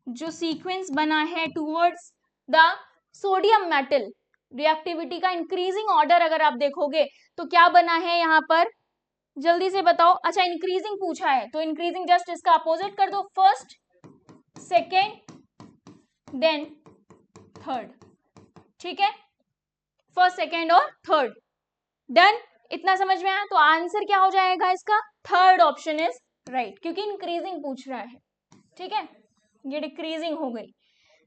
जो सीक्वेंस बना है towards the sodium metal reactivity का इंक्रीजिंग ऑर्डर अगर आप देखोगे तो क्या बना है यहाँ पर? जल्दी से बताओ। अच्छा, इंक्रीजिंग पूछा है तो इंक्रीजिंग जस्ट इसका अपोजिट कर दो, फर्स्ट, सेकेंड, देन थर्ड। ठीक है, फर्स्ट, सेकेंड और थर्ड। डन, इतना समझ में आया? तो आंसर क्या हो जाएगा इसका? थर्ड ऑप्शन इज राइट, क्योंकि इंक्रीजिंग पूछ रहा है। ठीक है, ये डिक्रीजिंग हो गई।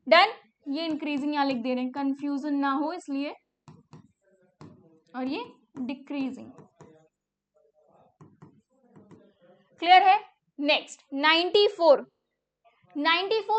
डन, ये इंक्रीजिंग यहां लिख दे रहे हैं, कंफ्यूजन ना हो इसलिए, और ये डिक्रीजिंग। क्लियर है? नेक्स्ट 94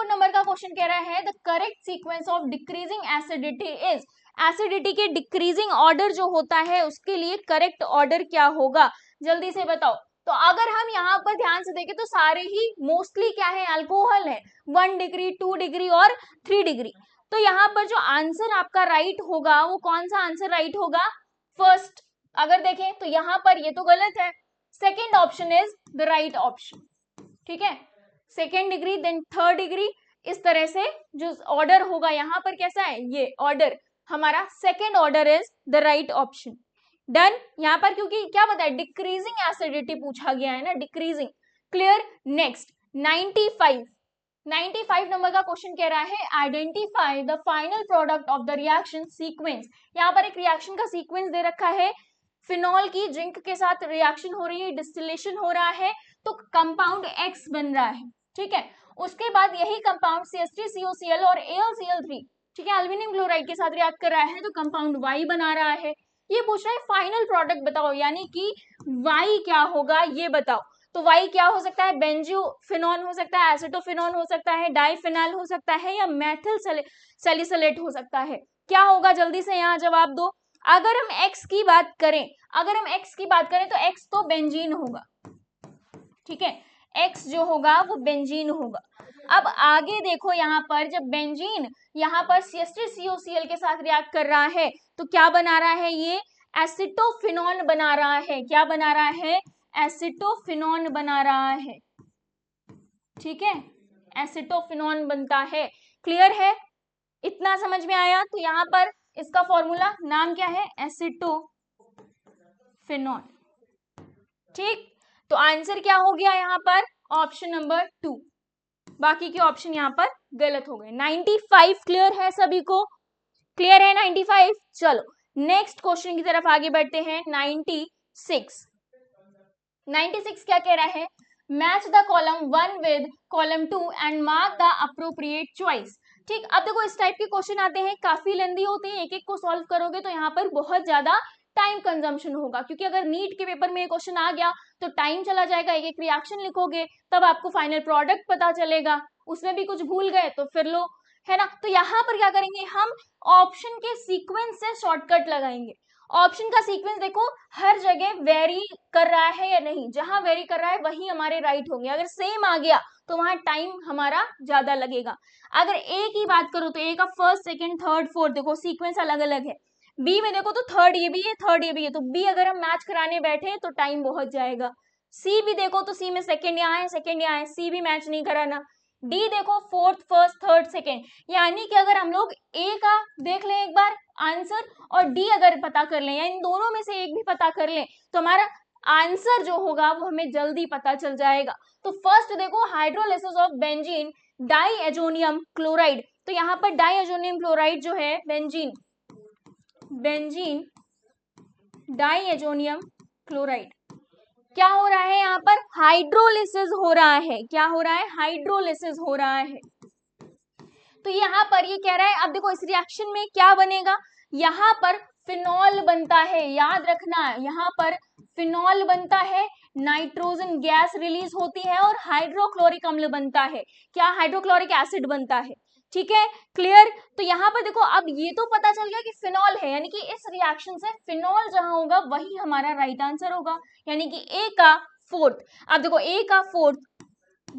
नंबर का क्वेश्चन कह रहा है the correct sequence of decreasing acidity is, acidity के डिक्रीजिंग ऑर्डर जो होता है उसके लिए करेक्ट ऑर्डर क्या होगा? जल्दी से बताओ। तो अगर हम यहाँ पर ध्यान से देखें तो सारे ही मोस्टली क्या है? अल्कोहल है, 1 डिग्री, 2 डिग्री और 3 डिग्री। तो यहाँ पर जो आंसर आपका राइट होगा वो कौन सा आंसर राइट होगा? फर्स्ट। अगर देखें तो यहाँ पर ये तो गलत है, second option is the right option. ठीक है, second degree then third degree, इस तरह से जो ऑर्डर होगा यहाँ पर कैसा है? ये ऑर्डर हमारा second order is the right option. Done, यहाँ पर क्योंकि क्या बताया? डिक्रीजिंग एसिडिटी पूछा गया है ना, डिक्रीजिंग। क्लियर? नेक्स्ट 95 नंबर का क्वेश्चन कह रहा है identify the final product of the reaction sequence. यहाँ पर एक रिएक्शन का सीक्वेंस दे रखा है, फिनॉल की जिंक के साथ रिएक्शन हो रही है, डिस्टिलेशन हो रहा है, तो कंपाउंड X बन रहा है। ठीक है, उसके बाद यही कंपाउंड CH3COCl और AlCl3, ठीक है, एल्युमिनियम क्लोराइड के साथ रिएक्ट कर रहा है तो कंपाउंड Y बना रहा है। ये पूछ रहा है फाइनल प्रोडक्ट बताओ, यानी कि Y क्या होगा ये बताओ। तो Y क्या हो सकता है? बेंजोफिनॉन हो सकता है, एसिटोफिनॉन हो सकता है, डाइफिनाइल हो सकता है, या मेथिल सैलिसिलेट हो सकता है। क्या होगा? जल्दी से यहाँ जवाब दो। अगर हम X की बात करें तो X तो बेंजीन होगा। ठीक है, X जो होगा वो बेंजीन होगा। अब आगे देखो, यहाँ पर जब बेंजीन यहाँ पर CH3COCl के साथ रिएक्ट कर रहा है तो क्या बना रहा है? ये एसिटोफिनॉन बना रहा है। क्या बना रहा है? एसिटोफिनॉन बना रहा है। ठीक है, एसिटोफिनॉन बनता है। क्लियर है, इतना समझ में आया? तो यहाँ पर इसका फॉर्मूला नाम क्या है, एसिटोफिनॉन। ठीक, तो आंसर क्या हो गया यहाँ पर, ऑप्शन नंबर 2। बाकी के ऑप्शन यहाँ पर गलत हो गए। 95 क्लियर है सभी को? क्लियर है 95? चलो नेक्स्ट क्वेश्चन की तरफ आगे बढ़ते हैं। 96 क्या कह रहा है, match the column 1 with column 2 and mark the appropriate choice. ठीक, अब देखो इस टाइप के क्वेश्चन आते हैं, काफी लेंदी होते हैं, एक एक को सॉल्व करोगे तो यहाँ पर बहुत ज्यादा टाइम कंजम्पशन होगा, क्योंकि अगर नीट के पेपर में ये क्वेश्चन आ गया तो टाइम चला जाएगा, एक एक रिएक्शन लिखोगे तब आपको फाइनल प्रोडक्ट पता चलेगा, उसमें भी कुछ भूल गए तो फिर लो, है ना। तो यहाँ पर क्या करेंगे हम, ऑप्शन के सीक्वेंस से शॉर्टकट लगाएंगे। ऑप्शन का सीक्वेंस देखो हर जगह वेरी कर रहा है या नहीं, जहां वेरी कर रहा है वही हमारे राइट होंगे, अगर सेम आ गया तो वहां टाइम हमारा ज्यादा लगेगा। अगर ए की बात करो तो ए का फर्स्ट सेकंड थर्ड फोर्थ देखो सीक्वेंस अलग अलग है, बी में देखो तो थर्ड ये भी है थर्ड ये भी है, तो बी अगर हम मैच कराने बैठे तो टाइम बहुत जाएगा। सी भी देखो तो सी में सेकंड यहाँ है सेकंड यहाँ है, सी भी मैच नहीं कराना। डी देखो फोर्थ फर्स्ट थर्ड सेकंड, यानी कि अगर हम लोग ए का देख लें एक बार आंसर और डी अगर पता कर लें या इन दोनों में से एक भी पता कर लें तो हमारा आंसर जो होगा वो हमें जल्दी पता चल जाएगा। तो फर्स्ट देखो hydrolysis of benzene diazonium chloride, तो यहाँ पर डाईएजोनियम क्लोराइड जो है बेंजीन डाईएजोनियम क्लोराइड क्या हो रहा है, यहाँ पर हाइड्रोलिसिस हो रहा है। क्या हो रहा है, हाइड्रोलिसिस हो रहा है। तो यहाँ पर ये कह रहा है, अब देखो इस रिएक्शन में क्या बनेगा, यहाँ पर फिनॉल बनता है, याद रखना यहाँ पर फिनॉल बनता है, नाइट्रोजन गैस रिलीज होती है और हाइड्रोक्लोरिक अम्ल बनता है। क्या, हाइड्रोक्लोरिक एसिड बनता है। ठीक है, क्लियर। तो यहाँ पर देखो अब ये तो पता चल गया कि फिनॉल है, यानी कि इस रिएक्शन से फिनॉल जहां होगा वही हमारा राइट आंसर होगा, यानी कि ए का फोर्थ। अब देखो ए का फोर्थ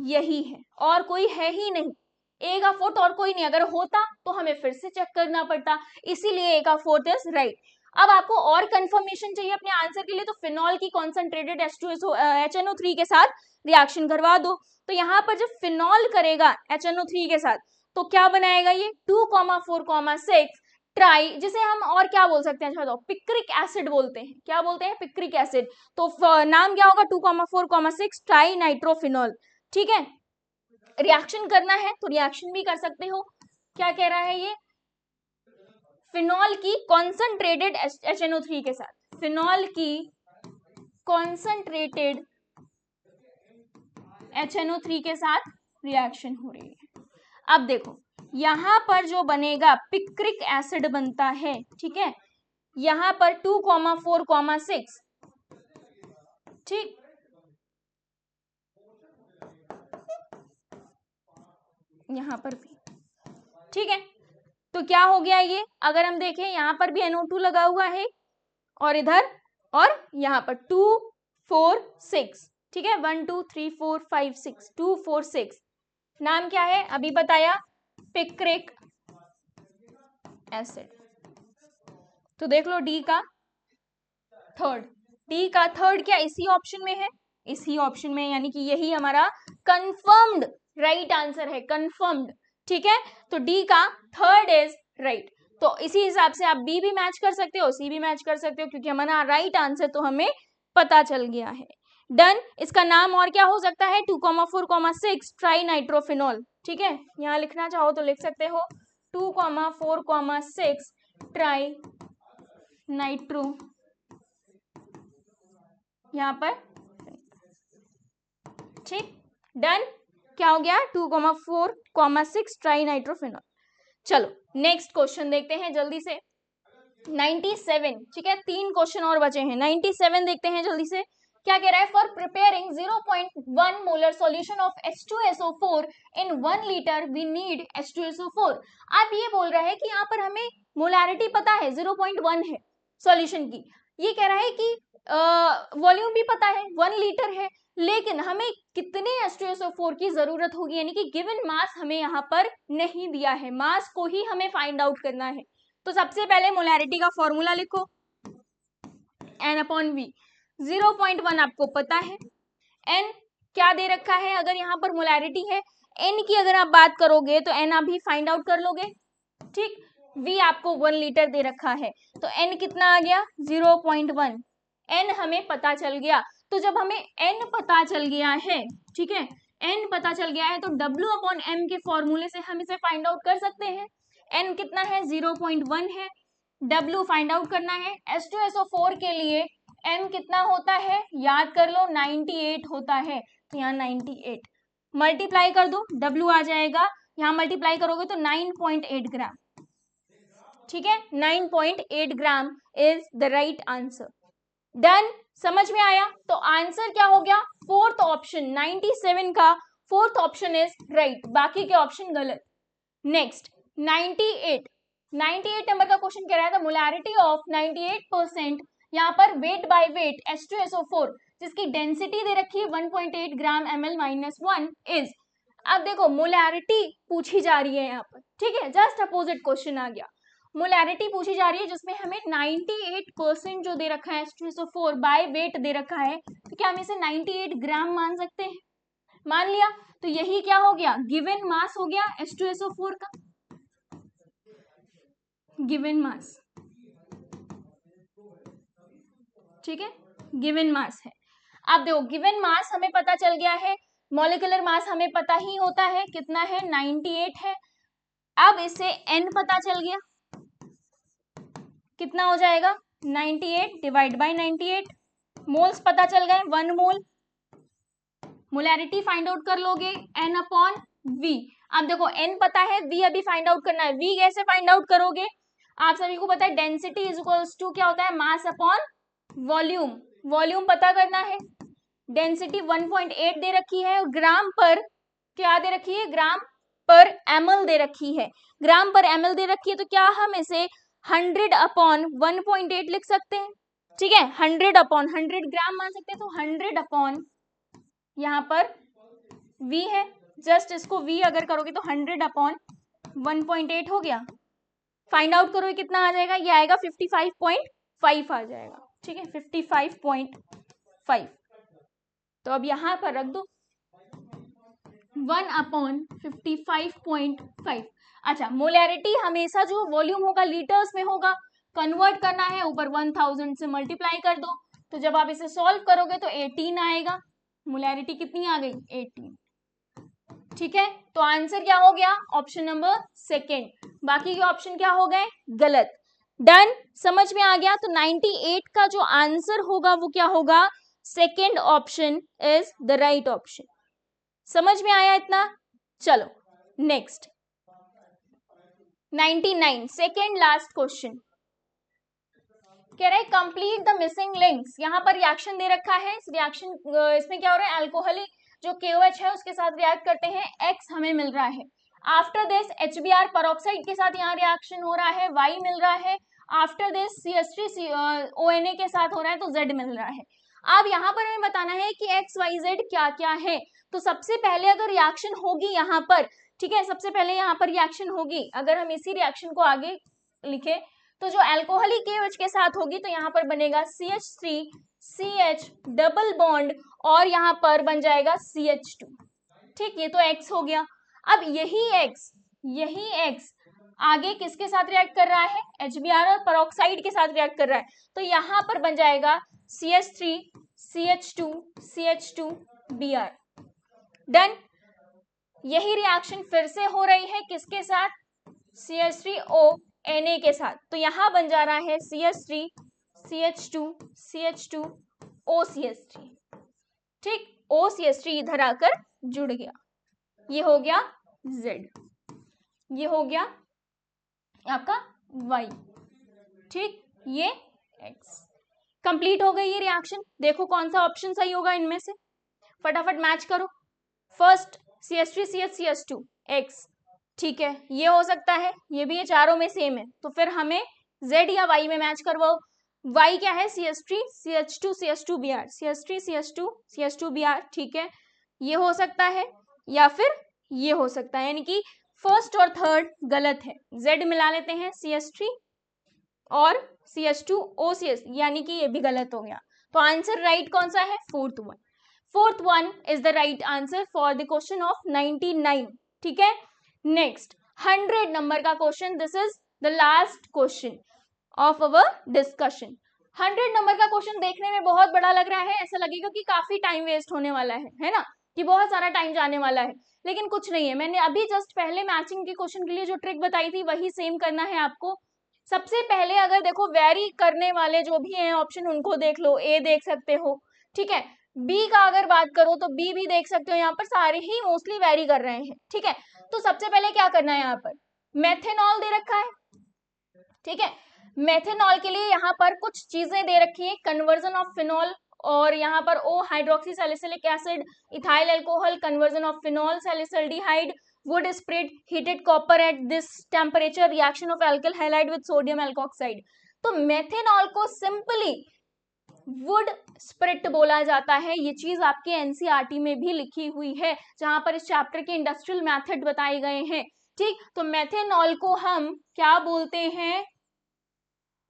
यही है और कोई है ही नहीं, ए का फोर्थ और कोई नहीं, अगर होता तो हमें फिर से चेक करना पड़ता, इसीलिए ए का फोर्थ इज राइट। अब आपको और कंफर्मेशन चाहिए अपने आंसर के लिए, तो फिनॉल की कॉन्सेंट्रेटेड HNO3 के साथ रिएक्शन करवा दो। तो यहाँ पर जब फिनॉल करेगा HNO3 के साथ तो क्या बनाएगा ये 2,4,6 ट्राई, जिसे हम और क्या बोल सकते हैं, बताओ, पिक्रिक एसिड बोलते हैं। क्या बोलते हैं, पिक्रिक एसिड। तो नाम क्या होगा 2,4,6 ट्राई नाइट्रोफिनॉल। ठीक है, रिएक्शन करना है तो रिएक्शन भी कर सकते हो। क्या कह रहा है ये, फिनॉल की कॉन्सेंट्रेटेड HNO3 के साथ, फिनॉल की कॉन्सेंट्रेटेड HNO3 के साथ रिएक्शन हो रही है। अब देखो यहां पर जो बनेगा पिक्रिक एसिड बनता है, ठीक है, यहां पर 2,4,6, ठीक, यहां पर भी, ठीक है। तो क्या हो गया ये, अगर हम देखें यहां पर भी NO2 लगा हुआ है और इधर और यहां पर 2 4 6, ठीक है, 1 2 3 4 5 6 2 4 6, नाम क्या है अभी बताया, पिक्रिक एसिड। तो देख लो डी का थर्ड क्या इसी ऑप्शन में है, इसी ऑप्शन में, यानी कि यही हमारा कंफर्म्ड राइट आंसर है, कंफर्म्ड। ठीक है, तो डी का थर्ड इज राइट। तो इसी हिसाब से आप बी भी मैच कर सकते हो, सी भी मैच कर सकते हो, क्योंकि हमारा राइट आंसर तो हमें पता चल गया है। डन। इसका नाम और क्या हो सकता है, 2,4,6 ट्राई नाइट्रोफिनॉल। ठीक है, यहाँ लिखना चाहो तो लिख सकते हो 2,4,6 ट्राई नाइट्रो, यहाँ पर, ठीक, डन। क्या हो गया 2,4,6 ट्राई नाइट्रोफिनॉल। चलो नेक्स्ट क्वेश्चन देखते हैं जल्दी से। 97, ठीक है, 3 क्वेश्चन और बचे हैं। 97 देखते हैं जल्दी से, क्या कह रहा है, for preparing 0.1 molar solution of H2SO4 in 1 litre we need H2SO4। अब ये बोल रहा है कि यहाँ पर हमें मोलैरिटी पता है 0.1 है सॉल्यूशन की, ये कह रहा है कि वॉल्यूम भी पता है 1 लीटर है, लेकिन हमें कितने H2SO4 की जरूरत होगी, यानी कि गिवन मास हमें यहाँ पर नहीं दिया है, मास को ही हमें फाइंड आउट करना है। तो सबसे पहले मोलैरिटी का फॉर्मूला लिखो, N/V। 0.1 आपको पता है, N क्या दे रखा है, अगर यहाँ पर मोलैरिटी है, एन की अगर आप बात करोगे तो एन आप भी फाइंड आउट कर लोगे, ठीक। वी आपको 1 लीटर दे रखा है, तो एन कितना आ गया 0.1, एन हमें पता चल गया। तो जब हमें एन पता चल गया है, ठीक है, एन पता चल गया है, तो W अपॉन M के फॉर्मूले से हम इसे फाइंड आउट कर सकते हैं। एन कितना है 0.1 है, W फाइंड आउट करना है। H2SO4 के लिए M कितना होता है, याद कर लो 98 होता है, तो यहाँ 98 मल्टीप्लाई कर दो, W आ जाएगा, यहाँ मल्टीप्लाई करोगे तो 9.8 ग्राम, ठीक है, 9.8 gram is the right answer. Done, समझ में आया। तो आंसर क्या हो गया, फोर्थ ऑप्शन 97 का फोर्थ ऑप्शन इज राइट, बाकी के ऑप्शन गलत। नेक्स्ट 98 नंबर का क्वेश्चन कह रहा है, मोलैरिटी ऑफ 98%, यहाँ पर वेट बाय वेट H2SO4 जिसकी डेंसिटी दे रखी है 1.8 ग्राम ml-1 इज, अब देखो मोलैरिटी पूछी जा रही है यहाँ पर, ठीक है, जस्ट अपोजिट क्वेश्चन आ गया। मोलैरिटी पूछी जा रही है जिसमें हमें 98% जो दे रखा है H2SO4 बाय वेट दे रखा है, तो क्या हम इसे 98 ग्राम मान सकते हैं, मान लिया, तो यही क्या हो गया, गिवन मास हो गया H2SO4 का, गिवन मास, ठीक है, गिवन मास है। अब देखो गिवन मास हमें पता चल गया है, मॉलिक्यूलर मास हमें पता ही होता है कितना है 98 है। अब इसे n पता चल गया, कितना हो जाएगा 98 डिवाइड बाय 98, मोल्स पता चल गए 1 मोल, मोलैरिटी फाइंड आउट कर लोगे n अपॉन v। अब देखो n पता है, v अभी फाइंड आउट करना है, v कैसे फाइंड आउट करोगे, आप सभी को पता है डेंसिटी इज इक्वल्स टू क्या होता है, मास अपॉन वॉल्यूम, वॉल्यूम पता करना है, डेंसिटी 1.8 दे रखी है, ग्राम पर क्या दे रखी है, ग्राम पर ml दे रखी है, ग्राम पर ml दे रखी है, तो क्या हम इसे 100 अपॉन 1.8 लिख सकते हैं, ठीक है, 100 अपॉन 100 ग्राम मान सकते हैं, तो 100 अपॉन यहाँ पर v है, जस्ट इसको v अगर करोगे तो 100 अपॉन 1.8 हो गया, फाइंड आउट करो कितना आ जाएगा, ये आएगा 55.5 आ जाएगा, ठीक है, 55.5। तो अब यहाँ पर रख दो 1 अपॉन 55.5। अच्छा, मोलैरिटी हमेशा जो वॉल्यूम होगा लीटर्स में होगा, कन्वर्ट करना है, ऊपर 1000 से मल्टीप्लाई कर दो, तो जब आप इसे सॉल्व करोगे तो 18 आएगा, मोलैरिटी कितनी आ गई 18, ठीक है। तो आंसर क्या हो गया, ऑप्शन नंबर सेकेंड, बाकी के ऑप्शन क्या हो गए, गलत। डन, समझ में आ गया। तो 98 का जो आंसर होगा वो क्या होगा, second option is the right option. समझ में आया इतना, चलो नेक्स्ट 99 सेकेंड लास्ट क्वेश्चन कह रहा है कंप्लीट द मिसिंग लिंक्स। यहाँ पर रिएक्शन दे रखा है, इस रिएक्शन इसमें क्या हो रहा है, अल्कोहली जो KOH है उसके साथ रिएक्ट करते हैं, X हमें मिल रहा है। आफ्टर दिस HBr पेरोक्साइड के साथ यहाँ रिएक्शन हो रहा है, Y मिल रहा है। आफ्टर दिस CH3ONA के साथ हो रहा है तो Z मिल रहा है। अब यहाँ पर हमें बताना है कि XYZ क्या क्या है। तो सबसे पहले अगर रिएक्शन होगी यहाँ पर, ठीक है, सबसे पहले यहाँ पर रिएक्शन होगी, अगर हम इसी रिएक्शन को आगे लिखे तो जो अल्कोहली KOH के साथ होगी तो यहाँ पर बनेगा CH3 CH डबल बॉन्ड और यहाँ पर बन जाएगा CH2, ठीक, ये तो X हो गया। अब यही X आगे किसके साथ रिएक्ट कर रहा है, HBr और पेरोक्साइड के साथ रिएक्ट कर रहा है, तो यहाँ पर बन जाएगा CH3 CH2 CH2Br। डन, यही रिएक्शन फिर से हो रही है किसके साथ, CH3ONA के साथ, तो यहां बन जा रहा है CH3 CH2 CH2 OCH3, ठीक, OCH3 इधर आकर जुड़ गया, ये हो गया Z, ये हो गया आपका Y, ठीक, ये X। कंप्लीट हो गई ये रिएक्शन। देखो कौन सा ऑप्शन सही होगा इनमें से, फटाफट मैच करो। First CH3 CH CH2 X, ठीक है, ये हो सकता है, ये भी, ये चारों में सेम है, तो फिर हमें Z या Y में मैच करवाओ। Y क्या है, CH3 CH2 CH2Br, CH3 CH2 CH2Br, ठीक है, ये हो सकता है या फिर ये हो सकता है, यानी कि फर्स्ट और थर्ड गलत है। Z मिला लेते हैं CH3 और CH2 OCH, यानी कि ये भी गलत हो गया, तो आंसर राइट कौन सा है, fourth one. Fourth one is the right answer for the question of 99. ठीक है, नेक्स्ट 100 नंबर का question. This is the last question of our discussion. 100 number का क्वेश्चन देखने में बहुत बड़ा लग रहा है, ऐसा लगेगा कि काफी टाइम वेस्ट होने वाला है ना, कि बहुत सारा टाइम जाने वाला है, लेकिन कुछ नहीं है. मैंने अभी जस्ट पहले मैचिंग के क्वेश्चन के लिए जो ट्रिक बताई थी वही सेम करना है आपको. सबसे पहले अगर देखो वेरी करने वाले जो भी हैं ऑप्शन उनको देख लो. ए देख सकते हो, ठीक है. बी का अगर बात करो तो बी भी देख सकते हो, यहाँ पर सारे ही मोस्टली वेरी कर रहे हैं. ठीक है, तो सबसे पहले क्या करना है, यहाँ पर मेथेनॉल दे रखा है. ठीक है, मेथेनॉल के लिए यहाँ पर कुछ चीजें दे रखी है, कन्वर्जन ऑफ फिनॉल, और यहाँ पर O hydroxy salicylic acid, ethyl alcohol, conversion of phenol salicylaldehyde, wood sprit, heated copper at this temperature, reaction of alkyl halide with sodium alkoxide. तो मेथेनॉल को सिंपली वुड स्प्रिट बोला जाता है. ये चीज आपके एनसीईआरटी में भी लिखी हुई है, जहां पर इस चैप्टर के इंडस्ट्रियल मेथड बताए गए हैं. ठीक, तो मेथेनॉल को हम क्या बोलते हैं,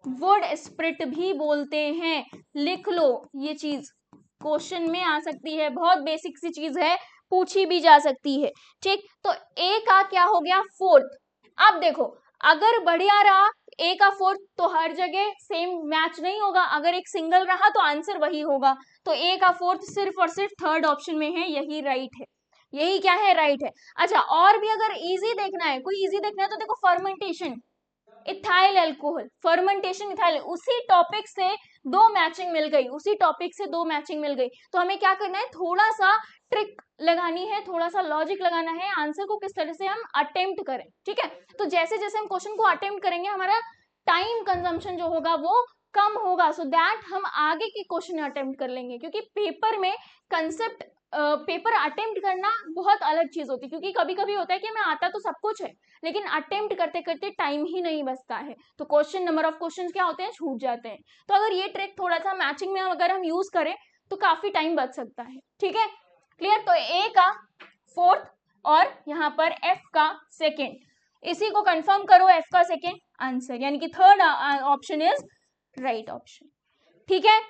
वुड स्प्रिट भी बोलते हैं. लिख लो, ये चीज क्वेश्चन में आ सकती है, बहुत बेसिक सी चीज है, पूछी भी जा सकती है. ठीक, तो ए का क्या हो गया, फोर्थ. अब देखो अगर बढ़िया रहा ए का फोर्थ तो हर जगह सेम मैच नहीं होगा, अगर एक सिंगल रहा तो आंसर वही होगा. तो ए का फोर्थ सिर्फ और सिर्फ थर्ड ऑप्शन में है, यही राइट है. यही क्या है, राइट है. अच्छा, और भी अगर इजी देखना है, कोई इजी देखना है तो देखो fermentation, ethyl alcohol, fermentation ethyl, उसी टॉपिक से दो मैचिंग मिल गई, उसी टॉपिक से दो मैचिंग मिल गई. तो हमें क्या करना है, थोड़ा सा ट्रिक लगानी है, थोड़ा सा लॉजिक लगाना है, आंसर को किस तरह से हम अटेम्प्ट करें. ठीक है, तो जैसे जैसे हम क्वेश्चन को अटेम्प्ट करेंगे हमारा टाइम कंजम्पशन जो होगा वो कम होगा, सो दैट हम आगे के क्वेश्चन अटेम्प्ट कर लेंगे. क्योंकि पेपर में कंसेप्ट पेपर अटेम्प्ट करना बहुत अलग चीज होती है, क्योंकि कभी कभी होता है कि हमें आता तो सब कुछ है लेकिन अटेम्प्ट करते करते टाइम ही नहीं बचता है, तो क्वेश्चन नंबर ऑफ क्वेश्चन क्या होते हैं, छूट जाते हैं. तो अगर ये ट्रिक थोड़ा सा मैचिंग में अगर हम यूज करें तो काफी टाइम बच सकता है. ठीक है, क्लियर. तो ए का फोर्थ और यहाँ पर एफ का सेकेंड, इसी को कंफर्म करो, एफ का सेकेंड आंसर, यानी कि third option is right option. ठीक है,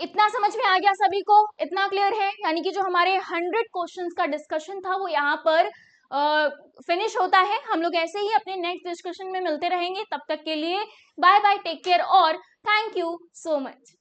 इतना समझ में आ गया सभी को, इतना क्लियर है. यानी कि जो हमारे 100 क्वेश्चंस का डिस्कशन था वो यहाँ पर फिनिश होता है. हम लोग ऐसे ही अपने नेक्स्ट डिस्कशन में मिलते रहेंगे. तब तक के लिए बाय बाय, टेक केयर और थैंक यू सो मच.